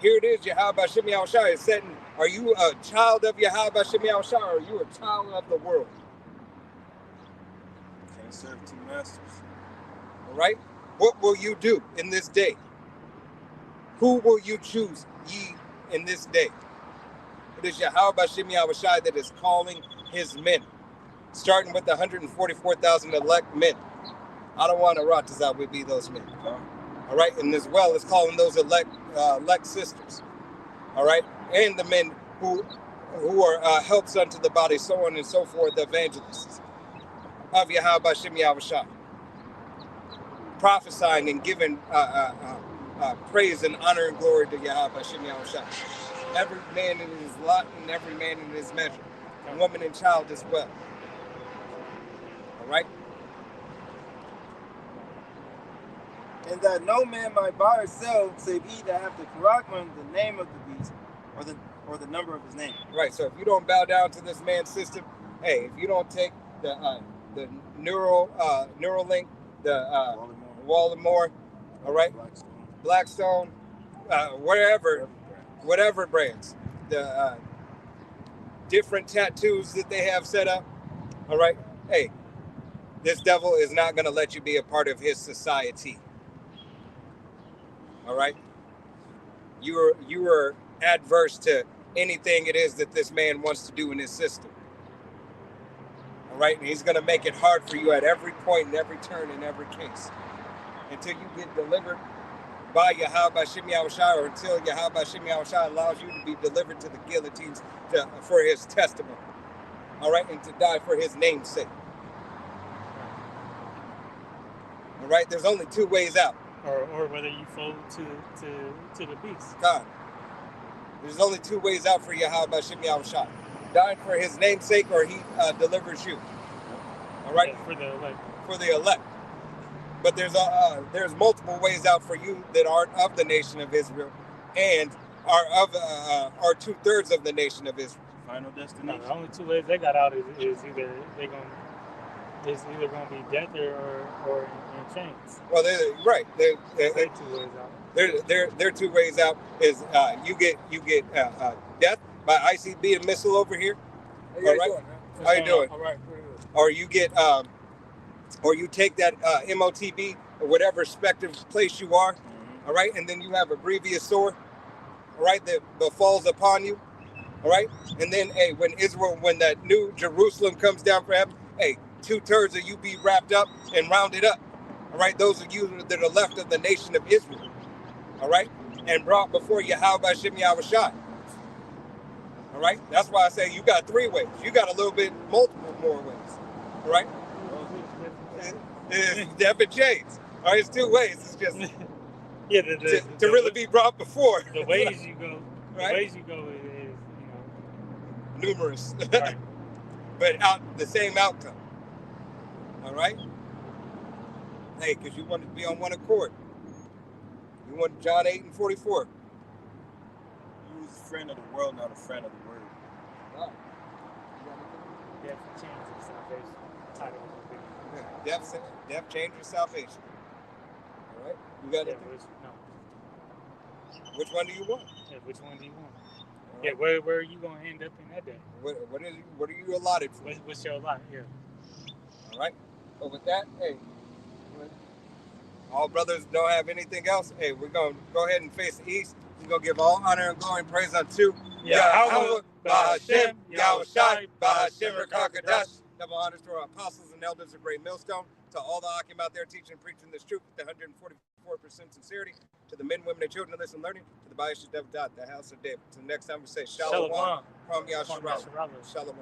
Here it is, Yahweh Shem Yahushai is setting, are you a child of Yahweh Shem Yahushai, or are you a child of the world? Can't serve two masters. All right? What will you do in this day? Who will you choose ye in this day? It is Yahweh Shem Yahushai that is calling his men, starting with the 144,000 elect men. I don't want to Ratazah would be those men. All right, and as well as calling those elect sisters, all right, and the men who are helps unto the body, so on and so forth, the evangelists of Yahweh Shem Yahushai, prophesying and giving praise and honor and glory to Yahweh Shem Yahushai. Every man in his lot and every man in his measure, and woman and child as well. All right. And that no man might buy or sell save he that hath the charagma, the name of the beast, or the number of his name. Right. So if you don't bow down to this man's system, if you don't take the Neuralink, the Walmart, all right, Blackstone, whatever brands, the different tattoos that they have set up, all right. Hey, this devil is not going to let you be a part of his society. All right, you are adverse to anything it is that this man wants to do in his system. All right, and he's going to make it hard for you at every point, in every turn, in every case, until you get delivered by Yahweh Shem Yahushai, or until Yahweh Shem Yahushai allows you to be delivered to the guillotines for his testimony. All right, and to die for his name's sake. All right, there's only two ways out. Or whether you fold to the beast. God. There's only two ways out for Yahweh Shem Yahushai. Dying for his name's sake, or he delivers you. All right? For the elect. For the elect. But there's multiple ways out for you that aren't of the nation of Israel and are 2/3 of the nation of Israel. Final destination. No, the only two ways they got out is either going to be death or in chains. Well, they're right. They're 2 ways out. Their 2 ways out is you get death by ICB and missile over here. All right. How you doing? All right. Or you get or you take that MOTB or whatever respective place you are. All right, and then you have a grievous sore. All right, that falls upon you. All right, and then when that new Jerusalem comes down for heaven, 2/3 of you be wrapped up and rounded up. All right, those of you that are left of the nation of Israel. all right, and brought before Yahweh Hashem Yahweh Shai. All right, that's why I say you got 3 ways. You got a little bit multiple more ways. All right, it's different shades. All right, it's 2 ways. It's just yeah, to really be brought before. The ways you go, right? The ways you go is numerous, right. but out the same outcome. All right. Hey, because you want to be on one accord. You want John 8:44. You was a friend of the world, not a friend of the word. Wow. Death changes salvation. Title of the video. Death changes salvation. All right. You got it. Which one do you want? Yeah, which one do you want? All Yeah, right. where are you gonna end up in that day? What are you allotted for? What's your lot? Yeah. All right. But with that, hey, all brothers don't have anything else. Hey, we're gonna go ahead and face the east. We're gonna give all honor and glory and praise unto Yahweh, Ba'Hashem, Yahweh Shai, Ba'Hashem, Rakakadash. Double honors to our apostles and elders of Great Millstone, to all the Akim out there teaching and preaching this truth with 144% sincerity, to the men, women, and children of listen learning, to the Ba'ish Dev Dot, the house of David. Till next time we say Shalom. From Yahshua. Shalom.